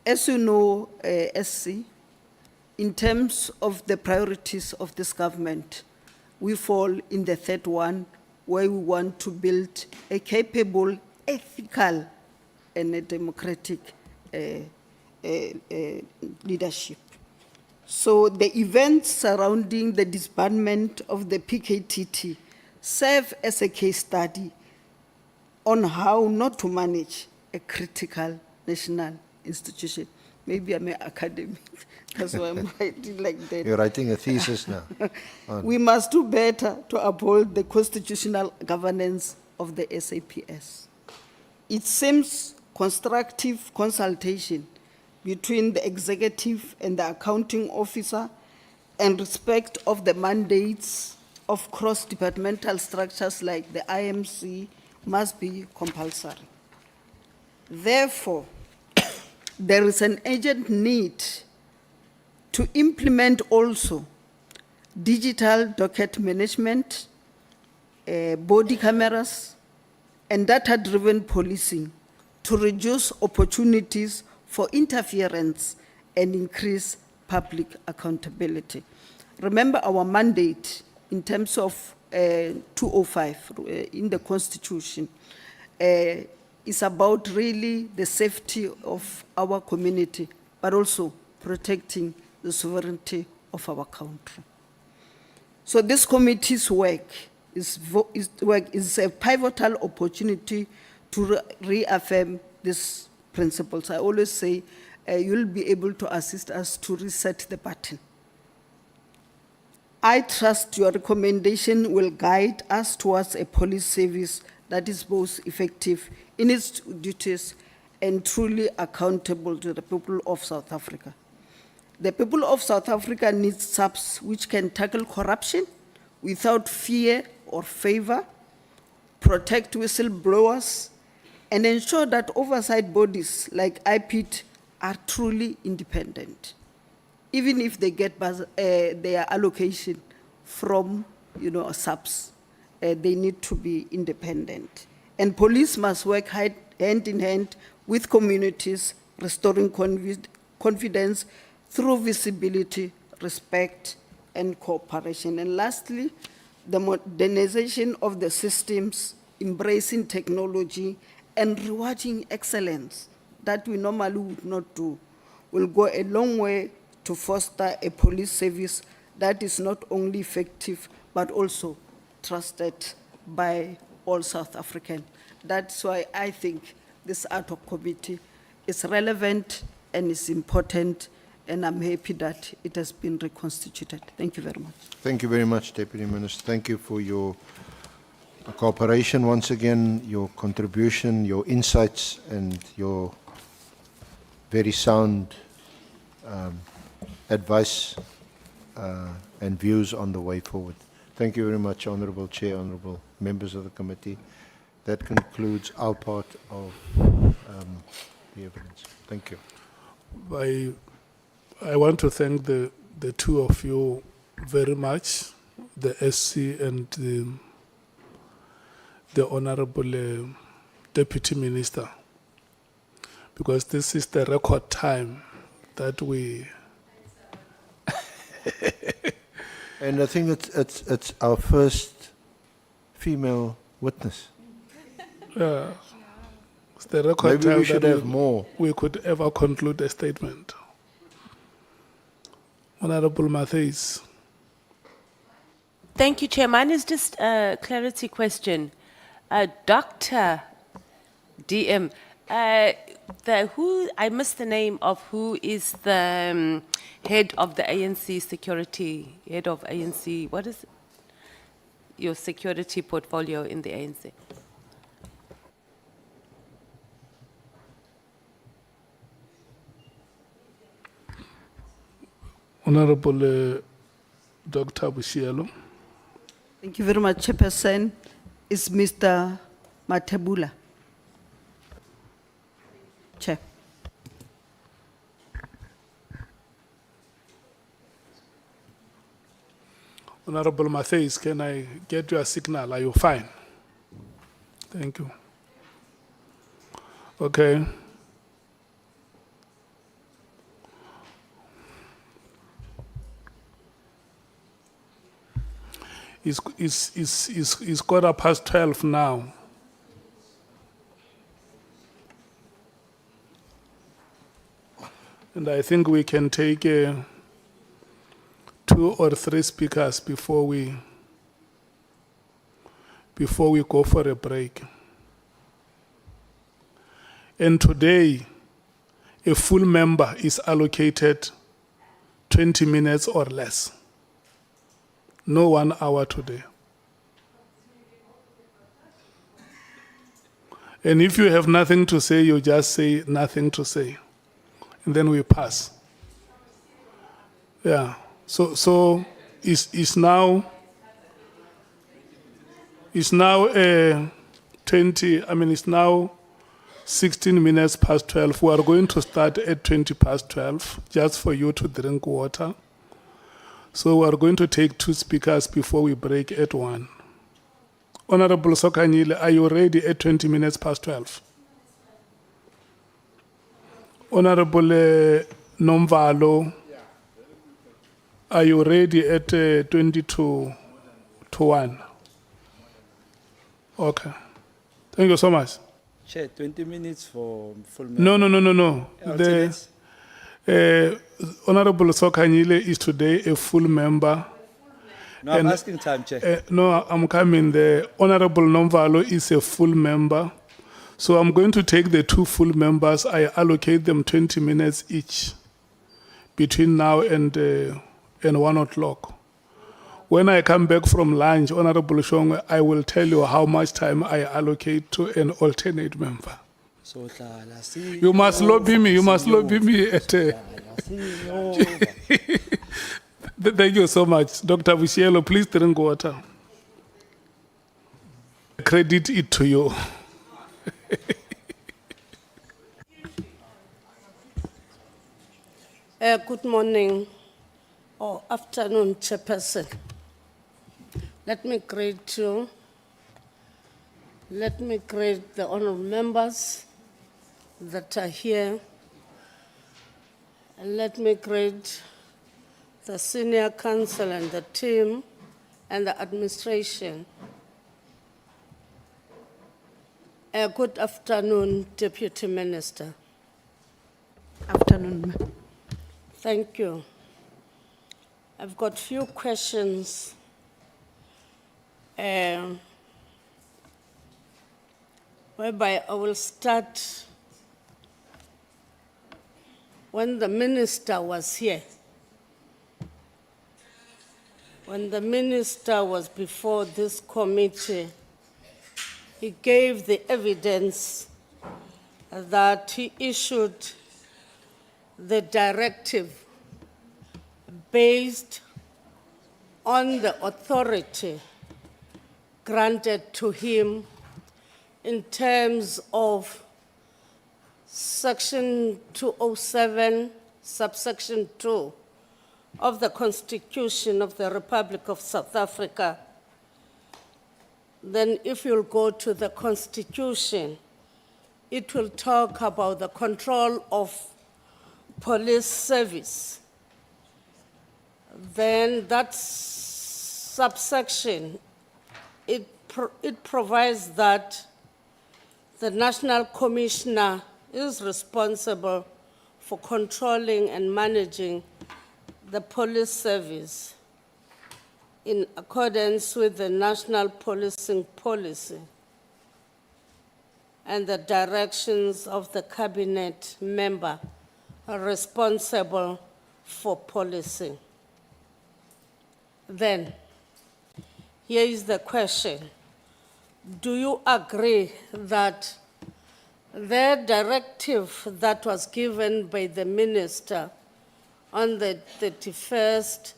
As you know, SC, in terms of the priorities of this government, we fall in the third one, where we want to build a capable, ethical, and a democratic leadership. So the events surrounding the disbandment of the PKTT serve as a case study on how not to manage a critical national institution. Maybe I'm an academic, that's why I'm writing like that. You're writing a thesis now. We must do better to uphold the constitutional governance of the SAPS. It seems constructive consultation between the executive and the accounting officer and respect of the mandates of cross-departmental structures like the IMC must be compulsory. Therefore, there is an urgent need to implement also digital docket management, body cameras, and data-driven policing to reduce opportunities for interference and increase public accountability. Remember our mandate in terms of 205 in the Constitution is about really the safety of our community, but also protecting the sovereignty of our country. So this committee's work is a pivotal opportunity to reaffirm these principles. I always say you'll be able to assist us to reset the button. I trust your recommendation will guide us towards a police service that is both effective in its duties and truly accountable to the people of South Africa. The people of South Africa need SAPS which can tackle corruption without fear or favor, protect whistleblowers, and ensure that oversight bodies like IPIT are truly independent. Even if they get their allocation from, SAPS, they need to be independent. And police must work hand in hand with communities, restoring confidence through visibility, respect, and cooperation. And lastly, the modernization of the systems, embracing technology, and rewarding excellence that we normally would not do, will go a long way to foster a police service that is not only effective, but also trusted by all South Africans. That's why I think this ad hoc committee is relevant and is important, and I'm happy that it has been reconstituted. Thank you very much. Thank you very much, Deputy Minister. Thank you for your cooperation once again, your contribution, your insights, and your very sound advice and views on the way forward. Thank you very much, Honourable Chair, Honourable members of the committee. That concludes our part of the evidence. Thank you. I want to thank the two of you very much, the SC and the Honourable Deputy Minister, because this is the record time that we... And I think it's our first female witness. It's the record Maybe time we should that have more. we could ever conclude a statement. Honourable Mathale. Thank you, Chair. Mine is just a clarity question. Dr. DM, I missed the name of who is the head of the ANC security, head of ANC, what is your security portfolio in the ANC? Honourable Dr. Boshielo. Thank you very much, Chairperson. Is Mr. Mathebula. Chair. Honourable Mathale, can I get your signal? Are you fine? Thank you. Okay. It's 12:15 now. And I think we can take 2 or 3 speakers before we go for a break. And today, a full member is allocated 20 minutes or less. No 1 hour today. And if you have nothing to say, you just say nothing to say. And then we pass. Yeah. So it's now 20, I mean it's now 16 minutes past 12. We are going to start at 20 past 12, just for you to drink water. So we are going to take 2 speakers before we break at 1. Honourable Sokanyile, are you ready at 20 minutes past 12? Honourable Nomvalo, are you ready at 20 to 1? Okay. Thank you so much. Chair, 20 minutes for full member. No. Alternates? Honourable Sokanyile is today a full member. No, I'm asking time, Chair. No, I'm coming. The Honourable Nomvalo is a full member. So I'm going to take the 2 full members. I allocate them 20 minutes each between now and 1 o'clock. When I come back from lunch, Honourable Shongwe, I will tell you how much time I allocate to an alternate member. So, see You must lobby me. You must lobby me at. Thank you so much, Dr. Boshielo. Please drink water. Credit it to you. Good morning or afternoon, Chairperson. Let me greet you. Let me greet the honourable members that are here. And let me greet the senior council and the team and the administration. Good afternoon, Deputy Minister. Afternoon, ma'am. Thank you. I've got few questions. Whereby I will start when the minister was here. When the minister was before this committee, he gave the evidence that he issued the directive based on the authority granted to him in terms of Section 207, subsection 2 of the Constitution of the Republic of South Africa. Then if you'll go to the Constitution, it will talk about the control of police service. Then that subsection, it provides that the National Commissioner is responsible for controlling and managing the police service in accordance with the National Policing Policy and the directions of the cabinet member responsible for policing. Then, here is the question. Do you agree that the directive that was given by the minister on the 31st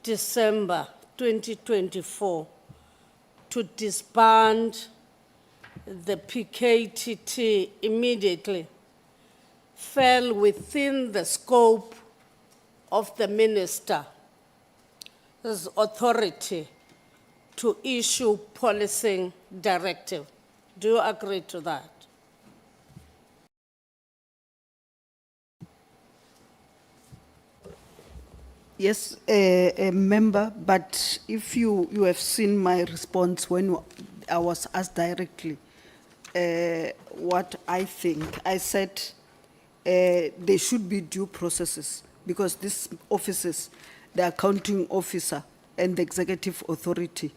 December 2024 to disband the PKTT immediately fell within the scope of the minister's authority to issue policing directive? Do you agree to that? Yes, member, but if you have seen my response when I was asked directly what I think, I said there should be due processes because these offices, the accounting officer and the executive authority,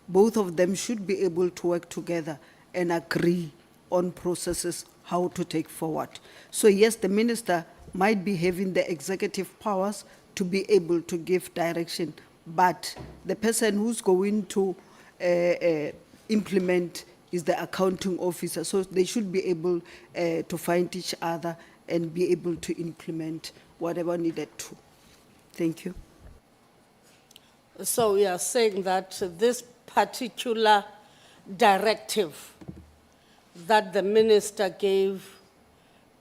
both of them should be able to work together and agree on processes, how to take forward. So yes, the minister might be having the executive powers to be able to give direction, but the person who's going to implement is the accounting officer. So they should be able to find each other and be able to implement whatever needed to. Thank you. So we are saying that this particular directive that the minister gave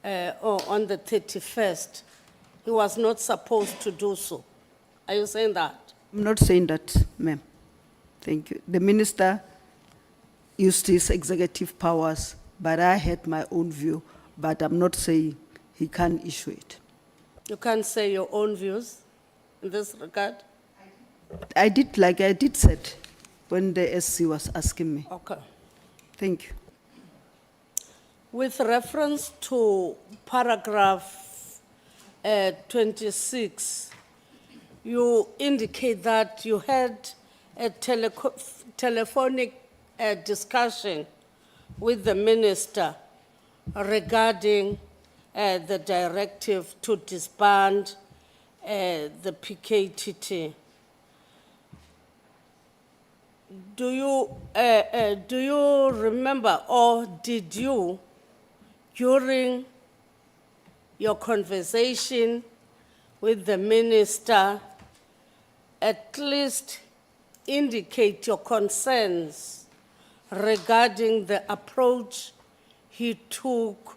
on the 31st, he was not supposed to do so. Are you saying that? I'm not saying that, ma'am. Thank you. The minister used his executive powers, but I had my own view, but I'm not saying he can't issue it. You can't say your own views in this regard? I did, like I did said when the SC was asking me. Okay. Thank you. With reference to paragraph 26, you indicate that you had a telephonic discussion with the minister regarding the directive to disband the PKTT. Do you remember, or did you, during your conversation with the minister, at least indicate your concerns regarding the approach he took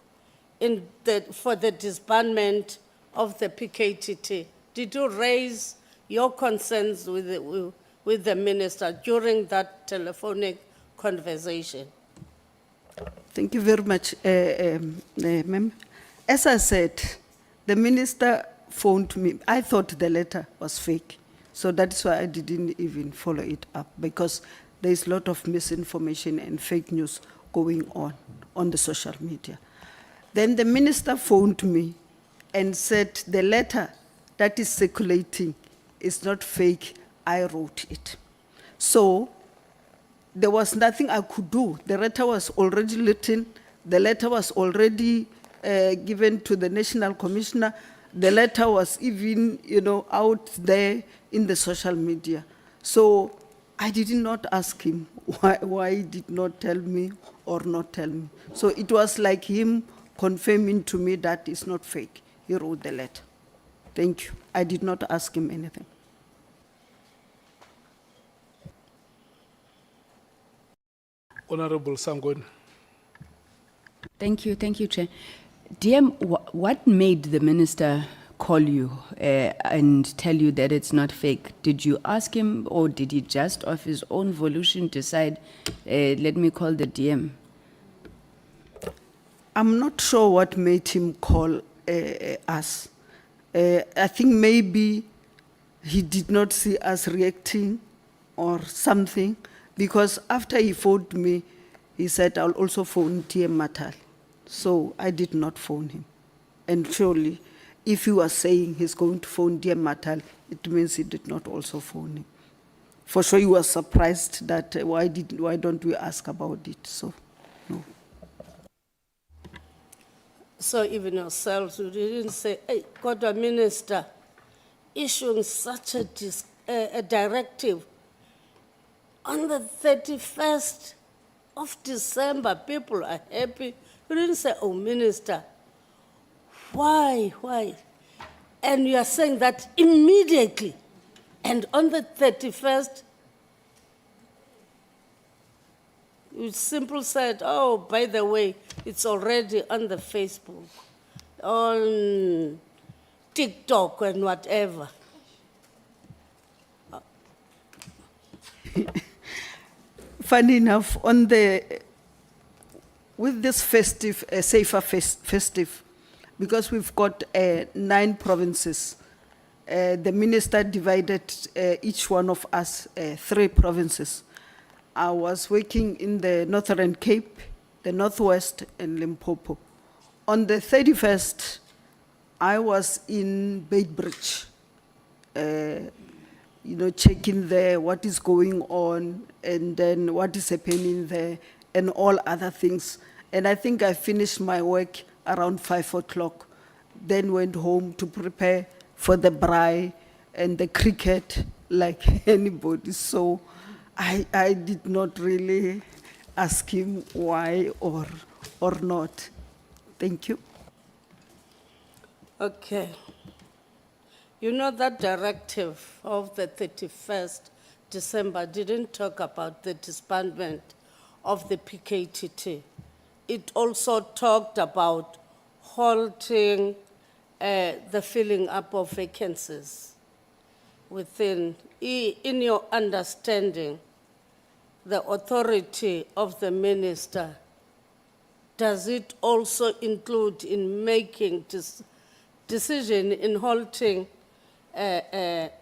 for the disbandment of the PKTT? Did you raise your concerns with the minister during that telephonic conversation? Thank you very much, ma'am. As I said, the minister phoned me. I thought the letter was fake. So that's why I didn't even follow it up, because there is a lot of misinformation and fake news going on the social media. Then the minister phoned me and said the letter that is circulating is not fake, I wrote it. So there was nothing I could do. The letter was already written. The letter was already given to the National Commissioner. The letter was even, out there in the social media. So I did not ask him why he did not tell me or not tell me. So it was like him confirming to me that it's not fake. He wrote the letter. Thank you. I did not ask him anything. Honorable Sangoni. Thank you, Chair. DM, what made the minister call you and tell you that it's not fake? Did you ask him, or did he just of his own volition decide, let me call the DM? I'm not sure what made him call us. I think maybe he did not see us reacting or something, because after he phoned me, he said, I'll also phone Lt Gen Mkhwanazi. So I did not phone him. And surely, if he was saying he's going to phone Lt Gen Mkhwanazi, it means he did not also phone him. For sure, he was surprised that why don't we ask about it? So, no. So even yourselves, you didn't say, hey, got a minister issuing such a directive on the 31st of December, people are happy. You didn't say, oh, minister, why? And you are saying that immediately, and on the 31st, you simply said, oh, by the way, it's already on the Facebook, on TikTok and whatever. Funny enough, with this festive, safer festive, because we've got 9 provinces, the minister divided each one of us 3 provinces. I was working in the Northern Cape, the Northwest, and Limpopo. On the 31st, I was in Beitbridge, checking there what is going on and then what is happening there and all other things. And I think I finished my work around 5 o'clock, then went home to prepare for the braai and the cricket like anybody. So I did not really ask him why or not. Thank you. Okay. You know that directive of the 31st December didn't talk about the disbandment of the PKTT. It also talked about halting the filling up of vacancies within. In your understanding, the authority of the minister, does it also include in making decision in halting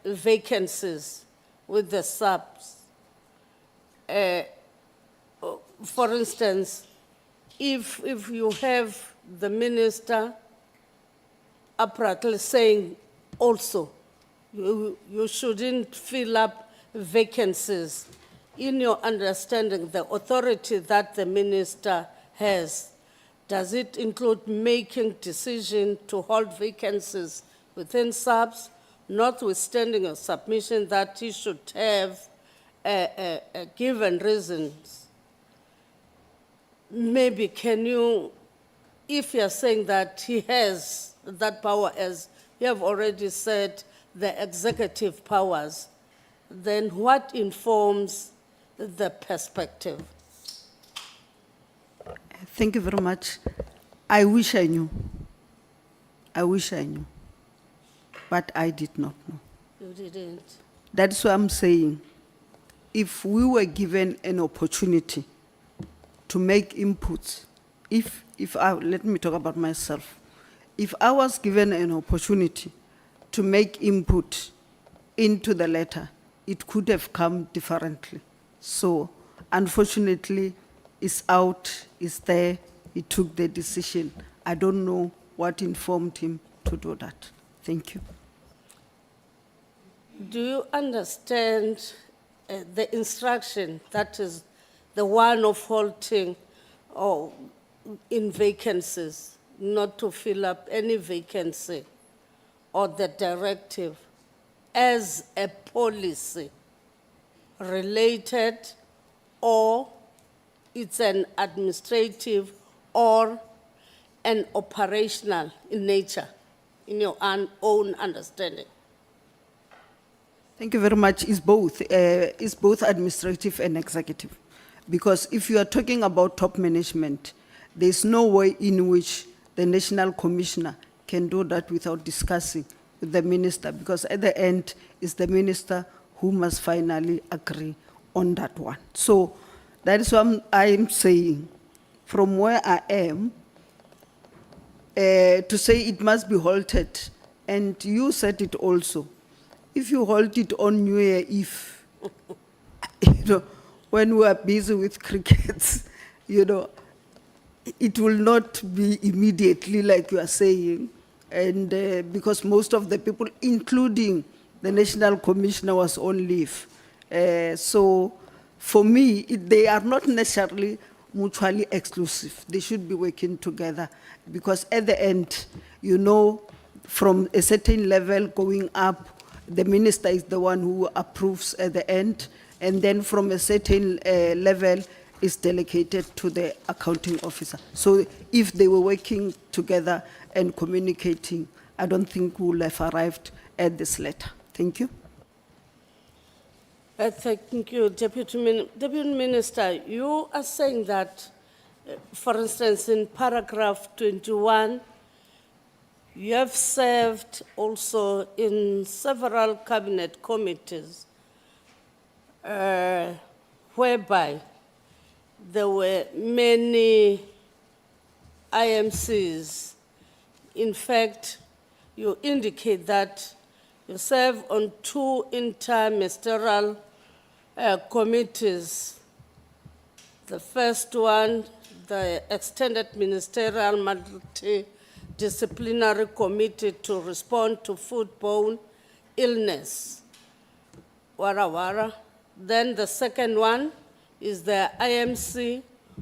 vacancies with the SAPS? For instance, if you have the minister Oratile saying also you shouldn't fill up vacancies, in your understanding, the authority that the minister has, does it include making decision to hold vacancies within SAPS, notwithstanding a submission that he should have given reasons? Maybe can you, if you're saying that he has that power, as you have already said, the executive powers, then what informs the perspective? Thank you very much. I wish I knew. I wish I knew. But I did not know. You didn't. That's what I'm saying. If we were given an opportunity to make inputs, let me talk about myself. If I was given an opportunity to make input into the letter, it could have come differently. So, unfortunately, it's out, it's there, he took the decision. I don't know what informed him to to do that. Thank you. Do you understand the instruction, that is the one of halting or in vacancies, not to fill up any vacancy, or the directive as a policy related, or it's an administrative or an operational in nature, in your own understanding? Thank you very much. It's both administrative and executive. Because if you are talking about top management, there's no way in which the National Commissioner can do that without discussing with the minister, because at the end, it's the minister who must finally agree on that one. So that is what I'm saying. From where I am, to say it must be halted, and you said it also, if you halt it on New Year Eve, when we are busy with crickets, it will not be immediately like you are saying, and because most of the people, including the National Commissioner, was on leave. So for me, they are not necessarily mutually exclusive. They should be working together, because at the end, from a certain level going up, the minister is the one who approves at the end, and then from a certain level is delegated to the accounting officer. So if they were working together and communicating, I don't think we would have arrived at this letter. Thank you. Thank you, Deputy Minister. You are saying that, for instance, in paragraph 21, you have served also in several cabinet committees whereby there were many IMCs. In fact, you indicate that you serve on 2 interministerial committees. The first one, the Extended Ministerial Multidisciplinary Committee to respond to foodborne illness, Wara Wara. Then the second one is the IMC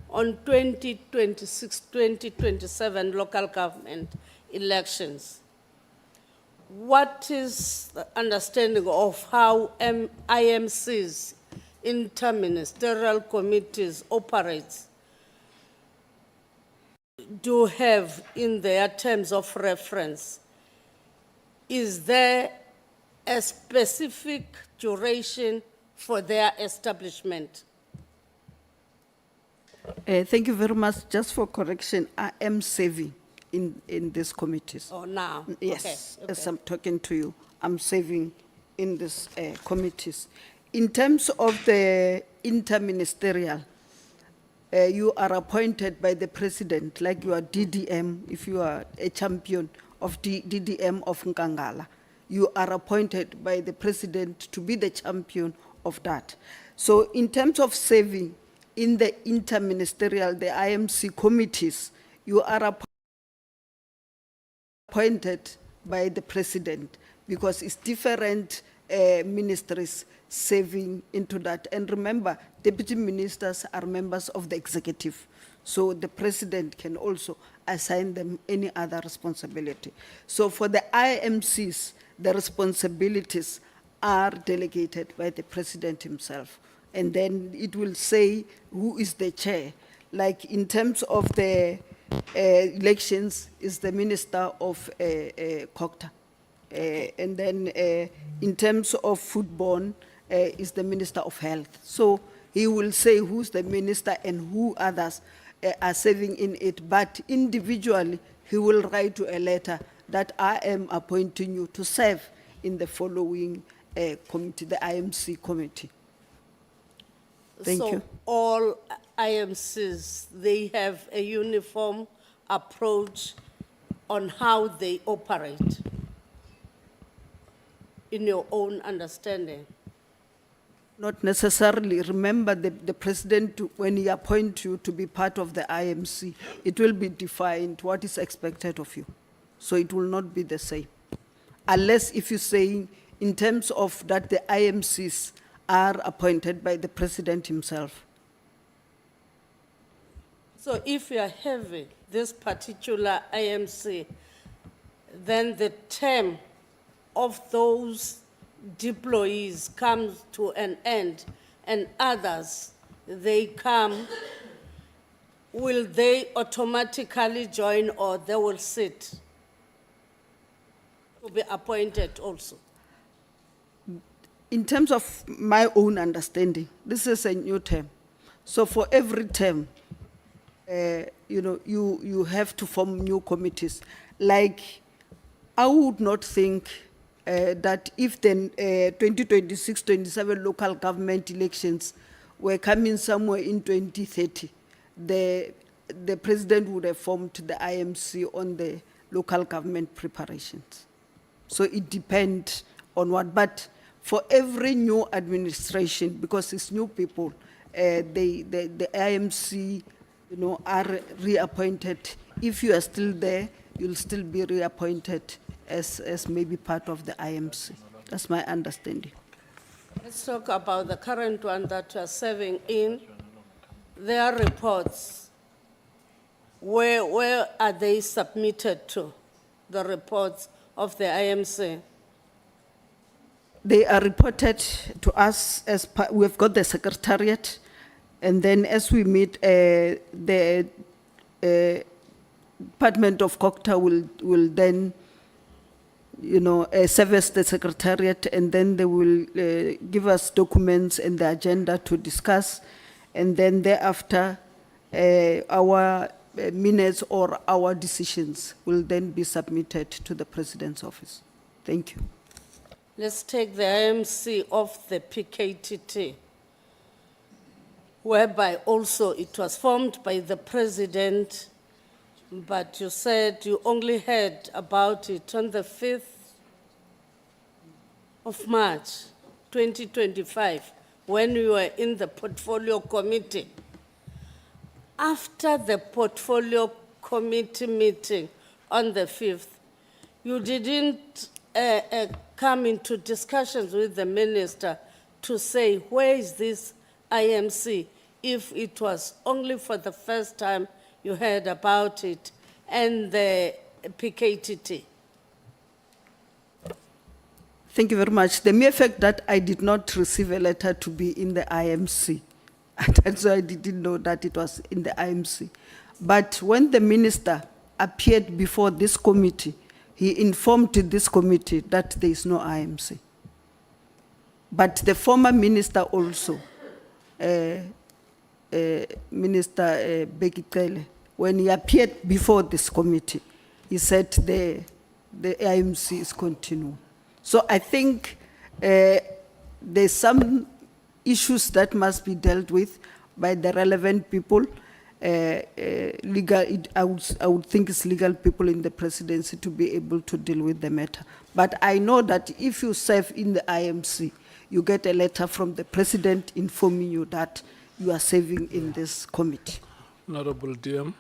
on 2026-2027 local government elections. What is the understanding of how IMCs, interministerial committees, operates? Do have in their terms of reference? Is there a specific duration for their establishment? Thank you very much. Just for correction, I am serving in these committees. Oh, now? Yes, Okay, as I'm talking to you, I'm serving in these committees. In terms of the interministerial, you are appointed by the president, like you are DDM, if you are a champion of DDM of Nkangala. You are appointed by the president to be the champion of that. So in terms of serving in the interministerial, the IMC committees, you are appointed by the president, because it's different ministries serving into that. And remember, deputy ministers are members of the executive, so the president can also assign them any other responsibility. So for the IMCs, the responsibilities are delegated by the president himself. And then it will say who is the chair. Like in terms of the elections, is the minister of COCTA. And then in terms of foodborne, is the minister of health. So he will say who's the minister and who others are serving in it. But individually, he will write to a letter that I am appointing you to serve in the following committee, the IMC committee. Thank you. So all IMCs, they have a uniform approach on how they operate, in your own understanding? Not necessarily. Remember, the president, when he appoints you to be part of the IMC, it will be defined what is expected of you. So it will not be the same. Unless if you're saying in terms of that the IMCs are appointed by the president himself. So if you are having this particular IMC, then the term of those deployees comes to an end, and others, they come, will they automatically join, or they will sit to be appointed also? In terms of my own understanding, this is a new term. So for every term, you have to form new committees. Like, I would not think that if the 2026-27 local government elections were coming somewhere in 2030, the president would have formed the IMC on the local government preparations. So it depends on what, but for every new administration, because it's new people, the IMC, are reappointed. If you are still there, you'll still be reappointed as maybe part of the IMC. That's my understanding. Let's talk about the current one that you are serving in. Their reports, where are they submitted to, the reports of the IMC? They are reported to us as we've got the secretariat, and then as we meet, the Department of COCTA will then, service the secretariat, and then they will give us documents and the agenda to discuss, and then thereafter, our minutes or our decisions will then be submitted to the President's office. Thank you. Let's take the IMC of the PKTT, whereby also it was formed by the president, but you said you only heard about it on the 5th of March, 2025, when we were in the portfolio committee. After the portfolio committee meeting on the 5th, you didn't come into discussions with the minister to say, where is this IMC, if it was only for the first time you heard about it, and the PKTT? Thank you very much. The mere fact that I did not receive a letter to be in the IMC, that's why I didn't know that it was in the IMC. But when the minister appeared before this committee, he informed this committee that there is no IMC. But the former minister also, Minister Bekele, when he appeared before this committee, he said the IMC is continuing. So I think there's some issues that must be dealt with by the relevant people. I would think it's legal people in the presidency to be able to deal with the matter. But I know that if you serve in the IMC, you get a letter from the president informing you that you are serving in this committee. Honorable DM,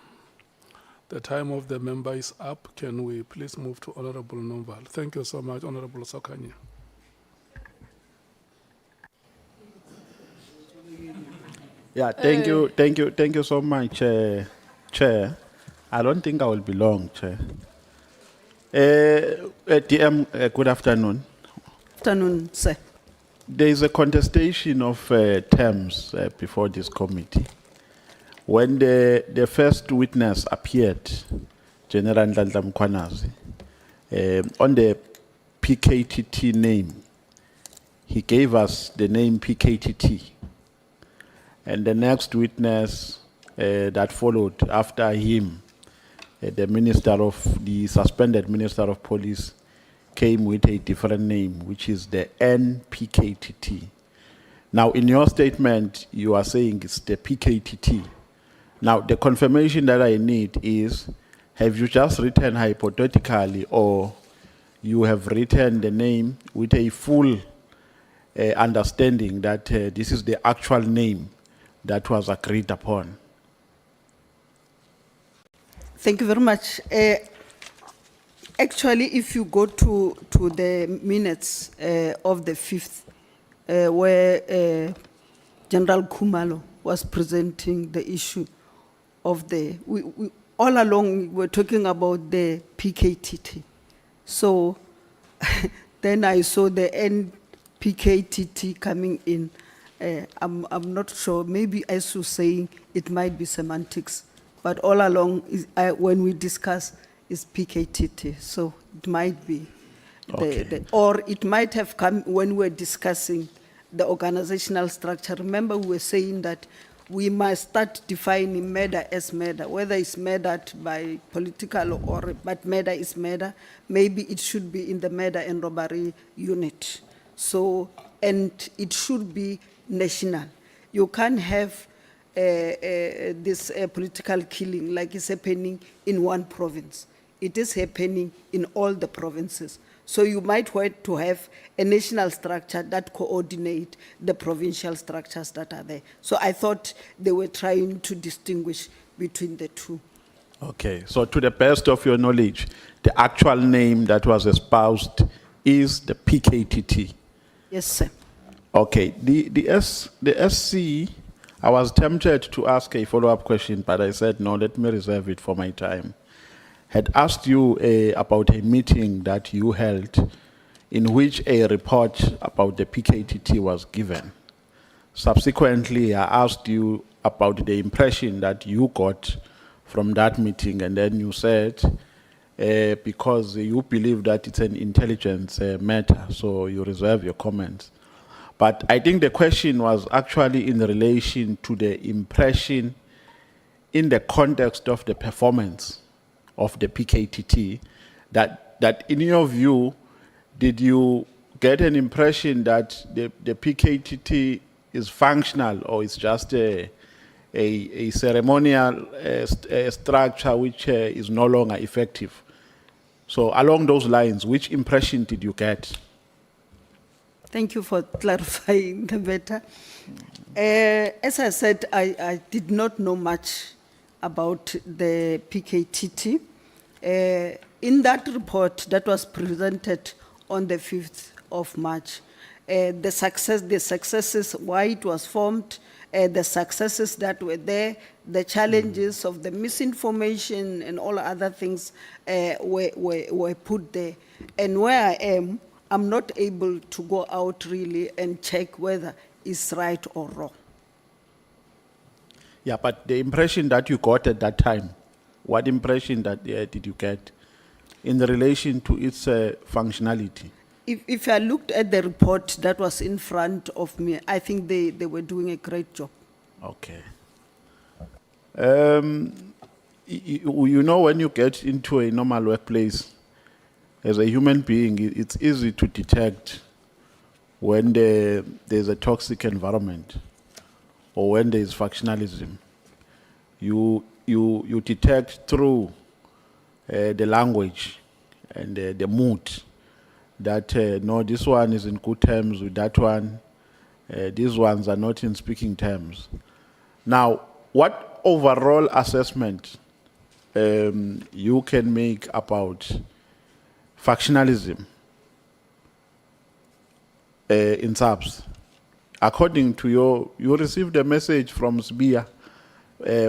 the time of the member is up. Can we please move to Honorable Nomval? Thank you so much, Honorable Sokanya. Yeah, thank you so much, Chair. I don't think I will be long, Chair. DM, good afternoon. Afternoon, sir. There is a contestation of terms before this committee. When the first witness appeared, General Lt Mkhwanazi, on the PKTT name, he gave us the name PKTT. And the next witness that followed after him, the suspended Minister of Police, came with a different name, which is the NPKTT. Now, in your statement, you are saying it's the PKTT. Now, the confirmation that I need is, have you just written hypothetically, or you have written the name with a full understanding that this is the actual name that was agreed upon? Thank you very much. Actually, if you go to the minutes of the 5th, where General Khumalo was presenting the issue of all along we're talking about the PKTT. So then I saw the PKTT coming in. I'm not sure, maybe as you're saying, it might be semantics, but all along, when we discuss, is PKTT, so it might be, or it might have come when we're discussing the organizational structure. Remember, we were saying that we must start defining murder as murder, whether it's murdered by political but murder is murder. Maybe it should be in the murder and robbery unit. So, and it should be national. You can't have this political killing like it's happening in one province. It is happening in all the provinces. So you might want to have a national structure that coordinate the provincial structures that are there. So I thought they were trying to distinguish between the two. Okay, so to the best of your knowledge, the actual name that was espoused is the PKTT. Yes, sir. Okay, the SC, I was tempted to ask a follow-up question, but I said, no, let me reserve it for my time. Had asked you about a meeting that you held in which a report about the PKTT was given. Subsequently, I asked you about the impression that you got from that meeting, and then you said, because you believe that it's an intelligence matter, so you reserve your comments. But I think the question was actually in relation to the impression in the context of the performance of the PKTT, that in your view, did you get an impression that the PKTT is functional, or it's just a ceremonial structure which is no longer effective? So along those lines, which impression did you get? Thank you for clarifying the matter. As I said, I did not know much about the PKTT. In that report that was presented on the 5th of March, the successes, why it was formed, the successes that were there, the challenges of the misinformation and all other things were put there. And where I am, I'm not able to go out really and check whether it's right or wrong. Yeah, but the impression that you got at that time, what impression that did you get in relation to its functionality? If I looked at the report that was in front of me, I think they were doing a great job. Okay. You know, when you get into a normal workplace, as a human being, it's easy to detect when there's a toxic environment or when there's factionalism. You detect through the language and the mood that, no, this one is in good terms with that one, these ones are not in speaking terms. Now, what overall assessment you can make about factionalism in SAPS? According to you received a message from Sbia,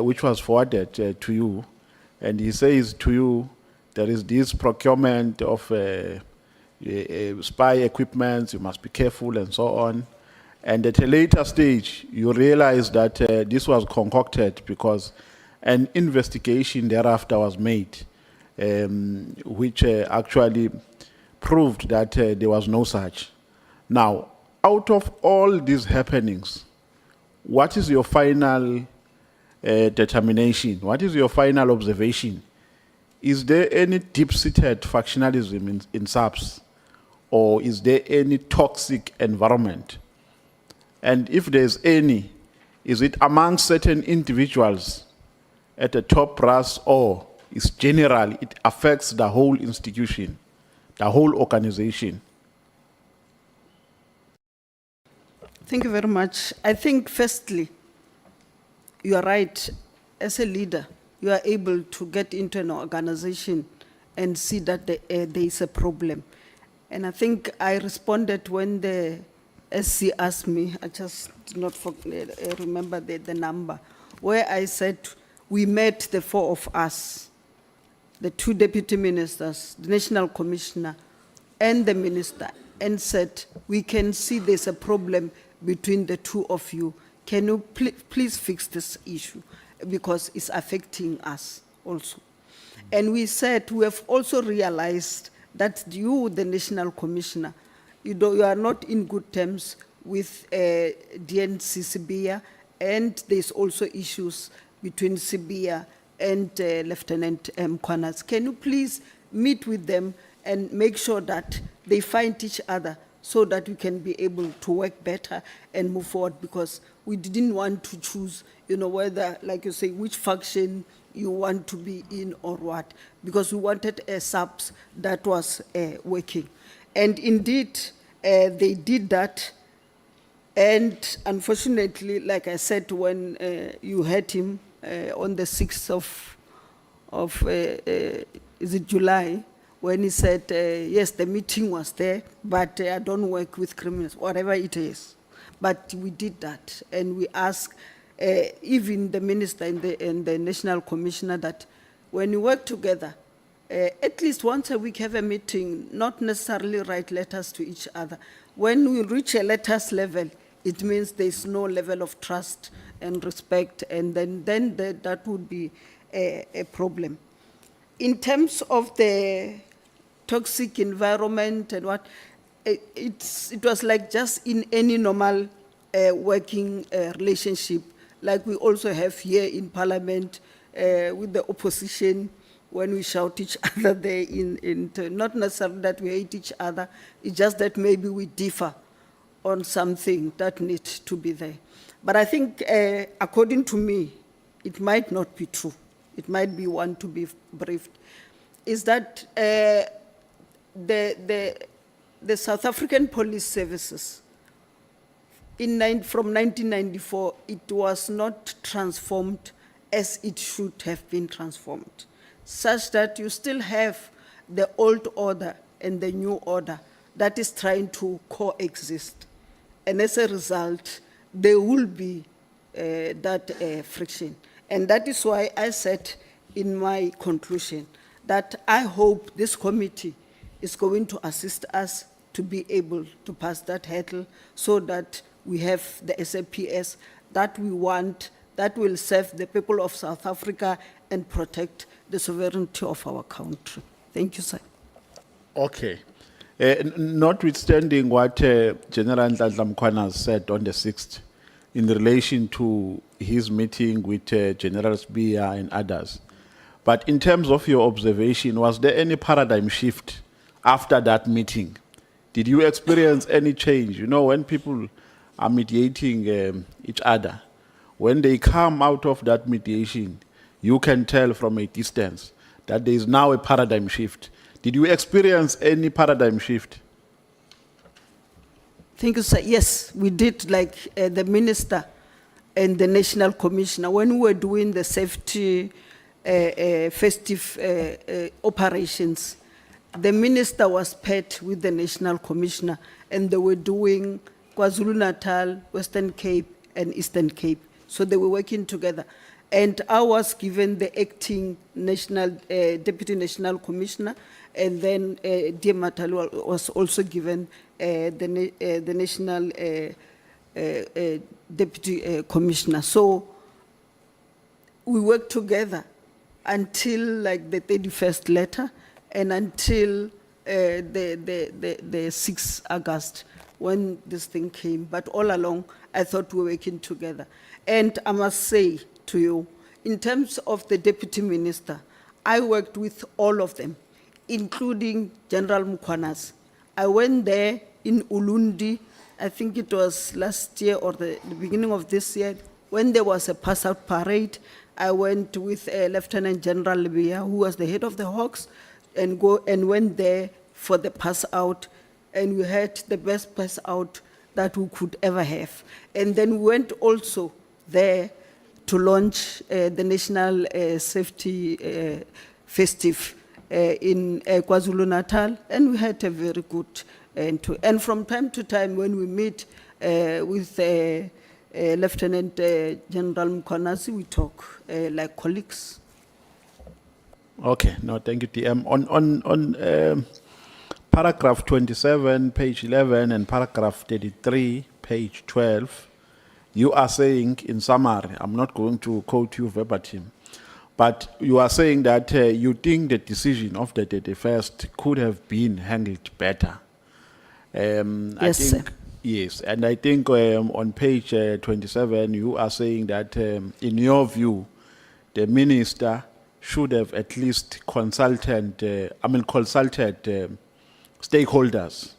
which was forwarded to you, and he says to you, there is this procurement of spy equipment, you must be careful and so on. And at a later stage, you realize that this was concocted because an investigation thereafter was made, which actually proved that there was no such. Now, out of all these happenings, what is your final determination? What is your final observation? Is there any deep-seated factionalism in SAPS, or is there any toxic environment? And if there's any, is it among certain individuals at the top brass, or is general, it affects the whole institution, the whole organization? Thank you very much. I think firstly, you are right. As a leader, you are able to get into an organization and see that there is a problem. And I think I responded when the SC asked me, I just did not remember the number, where I said we met, the four of us, the two deputy ministers, the national commissioner, and the minister, and said, we can see there's a problem between the two of you. Can you please fix this issue? Because it's affecting us also. And we said, we have also realized that you, the national commissioner, you are not in good terms with DNC Sibia, and there's also issues between Sibia and Lieutenant Mkhwanazi. Can you please meet with them and make sure that they find each other so that we can be able to work better and move forward? Because we didn't want to choose, whether, like you say, which faction you want to be in or what, because we wanted a SAPS that was working. And indeed, they did that. And unfortunately, like I said, when you had him on the 6th of is it July, when he said, yes, the meeting was there, but I don't work with criminals, whatever it is. But we did that, and we asked even the minister and the national commissioner that when you work together, at least once a week have a meeting, not necessarily write letters to each other. When we reach a letters level, it means there's no level of trust and respect, and then that would be a problem. In terms of the toxic environment and what, it was like just in any normal working relationship, like we also have here in Parliament with the opposition, when we shout each other there, not necessarily that we hate each other, it's just that maybe we differ on something that needs to be there. But I think, according to me, it might not be true. It might be one to be briefed, is that the South African police services, from 1994, it was not transformed as it should have been transformed, such that you still have the old order and the new order that is trying to coexist. And as a result, there will be that friction. And that is why I said in my conclusion that I hope this committee is going to assist us to be able to pass that hurdle so that we have the SAPS that we want, that will serve the people of South Africa and protect the sovereignty of our country. Thank you, sir. Okay. Notwithstanding what General Lt Mkhwanazi said on the 6th in relation to his meeting with General Sibia and others, but in terms of your observation, was there any paradigm shift after that meeting? Did you experience any change? When people are mediating each other, when they come out of that mediation, you can tell from a distance that there is now a paradigm shift. Did you experience any paradigm shift? Thank you, sir. Yes, we did, like the minister and the national commissioner, when we were doing the safety festive operations, the minister was paired with the national commissioner, and they were doing KwaZulu-Natal, Western Cape, and Eastern Cape. So they were working together. And I was given the acting deputy national commissioner, and then Lt Mathale was also given the national deputy commissioner. So we worked together until like the 31st letter, and until the 6th August when this thing came. But all along, I thought we were working together. And I must say to you, in terms of the deputy minister, I worked with all of them, including General Mkhwanazi. I went there in Ulundi, I think it was last year or the beginning of this year, when there was a pass-out parade. I went with Lieutenant General Libya, who was the head of the Hawks, and went there for the pass-out, and we had the best pass-out that we could ever have. And then we went also there to launch the National Safety Festive in KwaZulu-Natal, and we had a very good and from time to time when we meet with Lieutenant General Mkhwanazi, we talk like colleagues. Okay, no, thank you, TM. On paragraph 27, page 11, and paragraph 33, page 12, you are saying, in summary, I'm not going to quote you verbatim, but you are saying that you think the decision of the 31st could have been handled better. Yes, sir. Yes, and I think on page 27, you are saying that, in your view, the minister should have at least consulted stakeholders.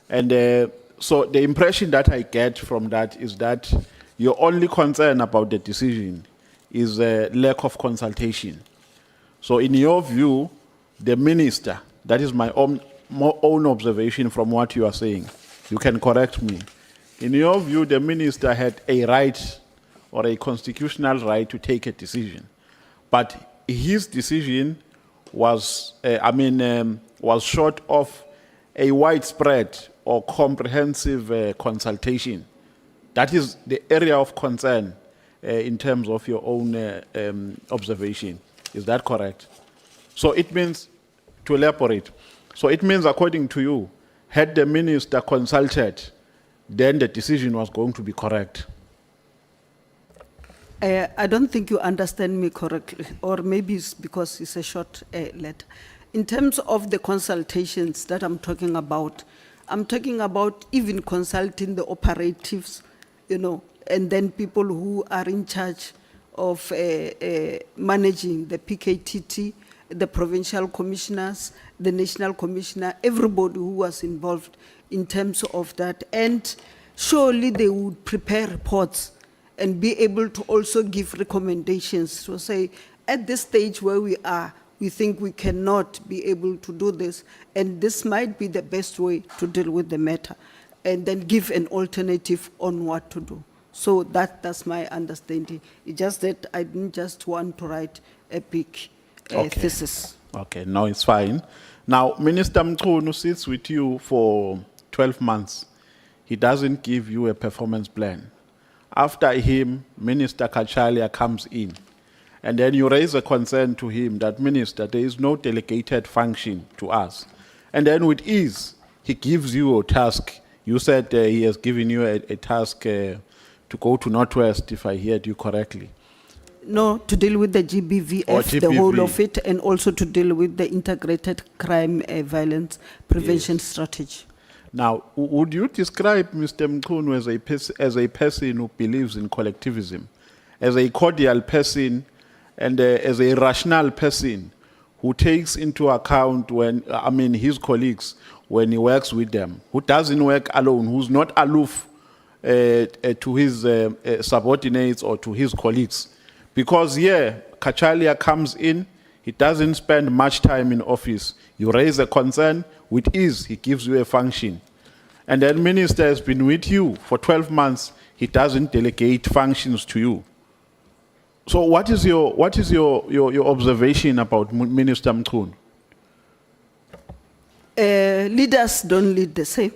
And so the impression that I get from that is that your only concern about the decision is a lack of consultation. So in your view, the minister, that is my own observation from what you are saying, you can correct me. In your view, the minister had a right or a constitutional right to take a decision, but his decision was, was short of a widespread or comprehensive consultation. That is the area of concern in terms of your own observation. Is that correct? So it means, to elaborate, so it means, according to you, had the minister consulted, then the decision was going to be correct. I don't think you understand me correctly, or maybe it's because it's a short letter. In terms of the consultations that I'm talking about even consulting the operatives, you know, and then people who are in charge of managing the PKTT, the provincial commissioners, the national commissioner, everybody who was involved in terms of that. And surely they would prepare reports and be able to also give recommendations to say, at this stage where we are, we think we cannot be able to do this, and this might be the best way to deal with the matter, and then give an alternative on what to do. So that's my understanding. It's just that I didn't just want to write a big thesis. Okay, no, it's fine. Now, Minister Mkhwanazi sits with you for 12 months. He doesn't give you a performance plan. After him, Minister Kachalia comes in. And then you raise a concern to him that, Minister, there is no delegated function to us. And then with ease, he gives you a task. You said he has given you a task to go to Northwest, if I heard you correctly. No, to deal with the GBVF, the whole of it, and also to deal with the integrated crime violence prevention strategy. Now, would you describe Mr. Mkhwanazi as a person who believes in collectivism, as a cordial person, and as a rational person who takes into account his colleagues when he works with them, who doesn't work alone, who's not aloof to his subordinates or to his colleagues? Because Kachalia comes in, he doesn't spend much time in office. You raise a concern, with ease, he gives you a function. And the minister has been with you for 12 months, he doesn't delegate functions to you. So what is your observation about Minister Mkhwanazi? Leaders don't lead the same,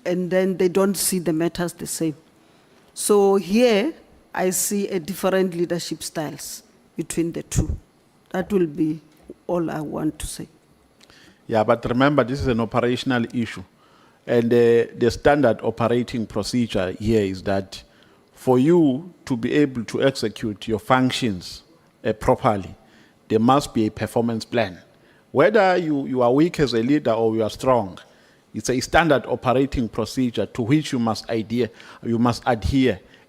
and then they don't see the matters the same. So here, I see a different leadership styles between the two. That will be all I want to say. Yeah, but remember, this is an operational issue. And the standard operating procedure here is that for you to be able to execute your functions properly, there must be a performance plan. Whether you are weak as a leader or you are strong, it's a standard operating procedure to which you must adhere.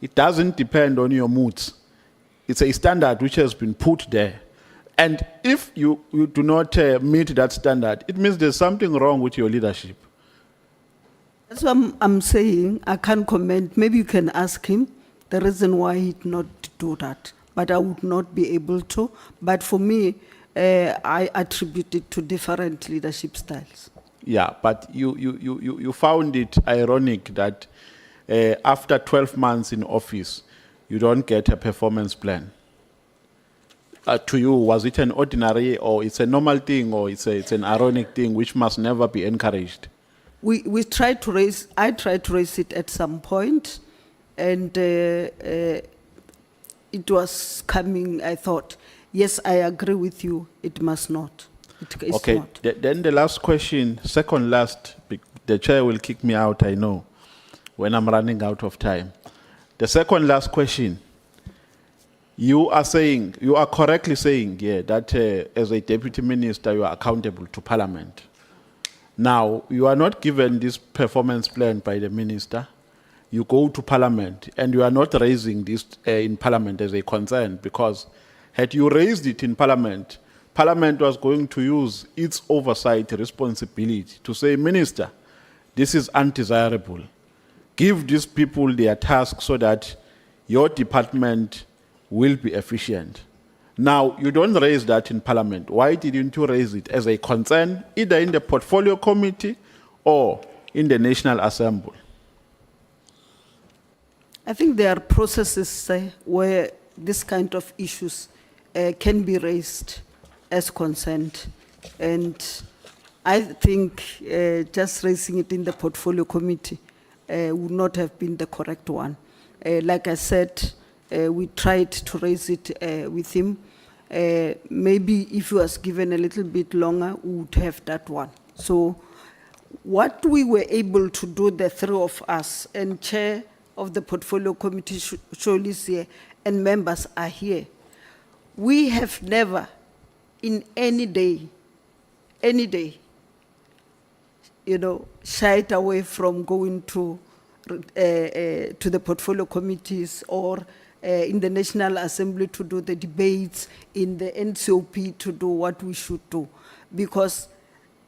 It doesn't depend on your moods. It's a standard which has been put there. And if you do not meet that standard, it means there's something wrong with your leadership. That's what I'm saying. I can't comment. Maybe you can ask him the reason why he did not do that. But I would not be able to. But for me, I attribute it to different leadership styles. Yeah, but you found it ironic that after 12 months in office, you don't get a performance plan. to you? Was it an ordinary, or it's a normal thing, or it's an ironic thing which must never be encouraged? We tried to raise, I tried to raise it at some point, and it was coming, I thought, yes, I agree with you, it must not. It's Okay, not. then the last question, second last, the chair will kick me out, I know, when I'm running out of time. The second last question, you are correctly saying, yeah, that as a deputy minister, you are accountable to Parliament. Now, you are not given this performance plan by the minister. You go to Parliament, and you are not raising this in Parliament as a concern, because had you raised it in Parliament, Parliament was going to use its oversight responsibility to say, Minister, this is undesirable. Give these people their task so that your department will be efficient. Now, you don't raise that in Parliament. Why didn't you raise it as a concern, either in the Portfolio Committee or in the National Assembly? I think there are processes where this kind of issues can be raised as consent. And I think just raising it in the Portfolio Committee would not have been the correct one. Like I said, we tried to raise it with him. Maybe if he was given a little bit longer, we would have that one. So what we were able to do, the three of us, and chair of the Portfolio Committee, Shirley is here, and members are here, we have never, in any day, shied away from going to the Portfolio Committees or in the National Assembly to do the debates, in the NCOP to do what we should do. Because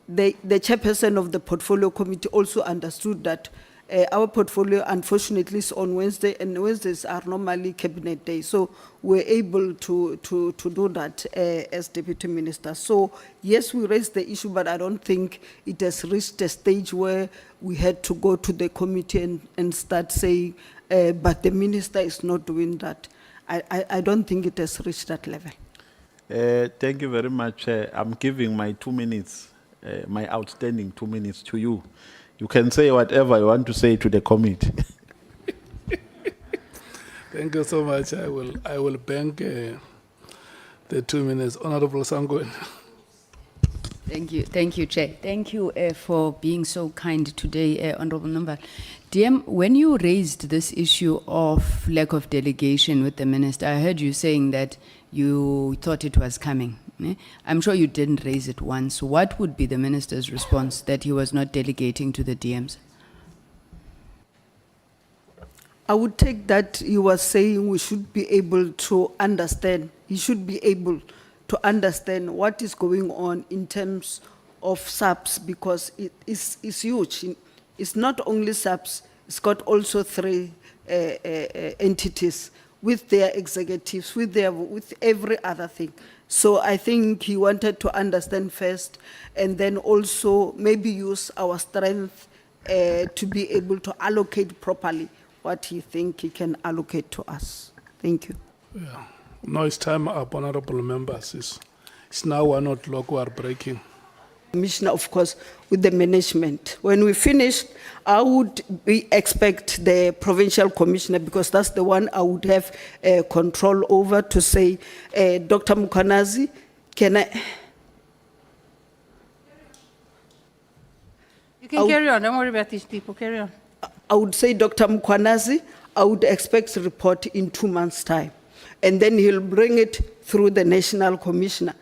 the chairperson of the Portfolio Committee also understood that our portfolio, unfortunately, is on Wednesday, and Wednesdays are normally cabinet days. So we're able to do that as deputy minister. So yes, we raised the issue, but I don't think it has reached a stage where we had to go to the committee and start saying, but the minister is not doing that. I don't think it has reached that level. Thank you very much. I'm giving my 2 minutes, my outstanding 2 minutes to you. You can say whatever you want to say to the committee. Thank you so much. I will bank the 2 minutes. Honorable Sangweni. Thank you, Chair. Thank you for being so kind today, Honorable Nomaan. DM, when you raised this issue of lack of delegation with the minister, I heard you saying that you thought it was coming. I'm sure you didn't raise it once. What would be the minister's response that he was not delegating to the DMs? I would take that he was saying we should be able to understand. He should be able to understand what is going on in terms of SAPS, because it is huge. It's not only SAPS, it's got also 3 entities with their executives, with every other thing. So I think he wanted to understand first, and then also maybe use our strength to be able to allocate properly what he think he can allocate to us. Thank you. Yeah. No, it's time up, honorable members. It's now 1 o'clock, we are breaking. Commissioner, of course, with the management. When we finish, I would expect the provincial commissioner, because that's the one I would have control over, to say, Dr. Mkhwanazi, can I... You can carry on, don't worry about these people, carry on. I would say, Dr. Mkhwanazi, I would expect a report in 2 months' time. And then he'll bring it through the national commissioner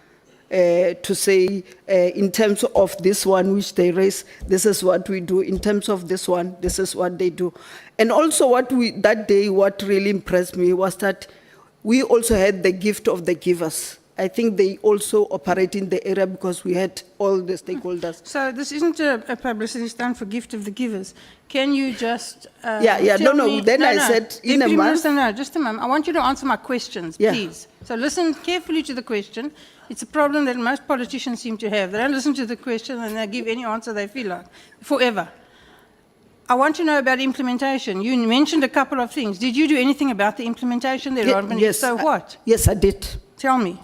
to say, in terms of this one which they raise, this is what we do. In terms of this one, this is what they do. And also that day, what really impressed me was that we also had the gift of the givers. I think they also operate in the area because we had all the stakeholders. So this isn't a publicity stunt for gift of the givers. Can you just said in a month. Minister, no, just a moment. I want you to answer my questions, please. So listen carefully to the question. It's a problem that most politicians seem to have. They don't listen to the question and they give any answer they feel like, forever. I want to know about implementation. You mentioned a couple of things. Did you do anything about the implementation there, Rahman? Yes. So what? Yes, I did. Tell me.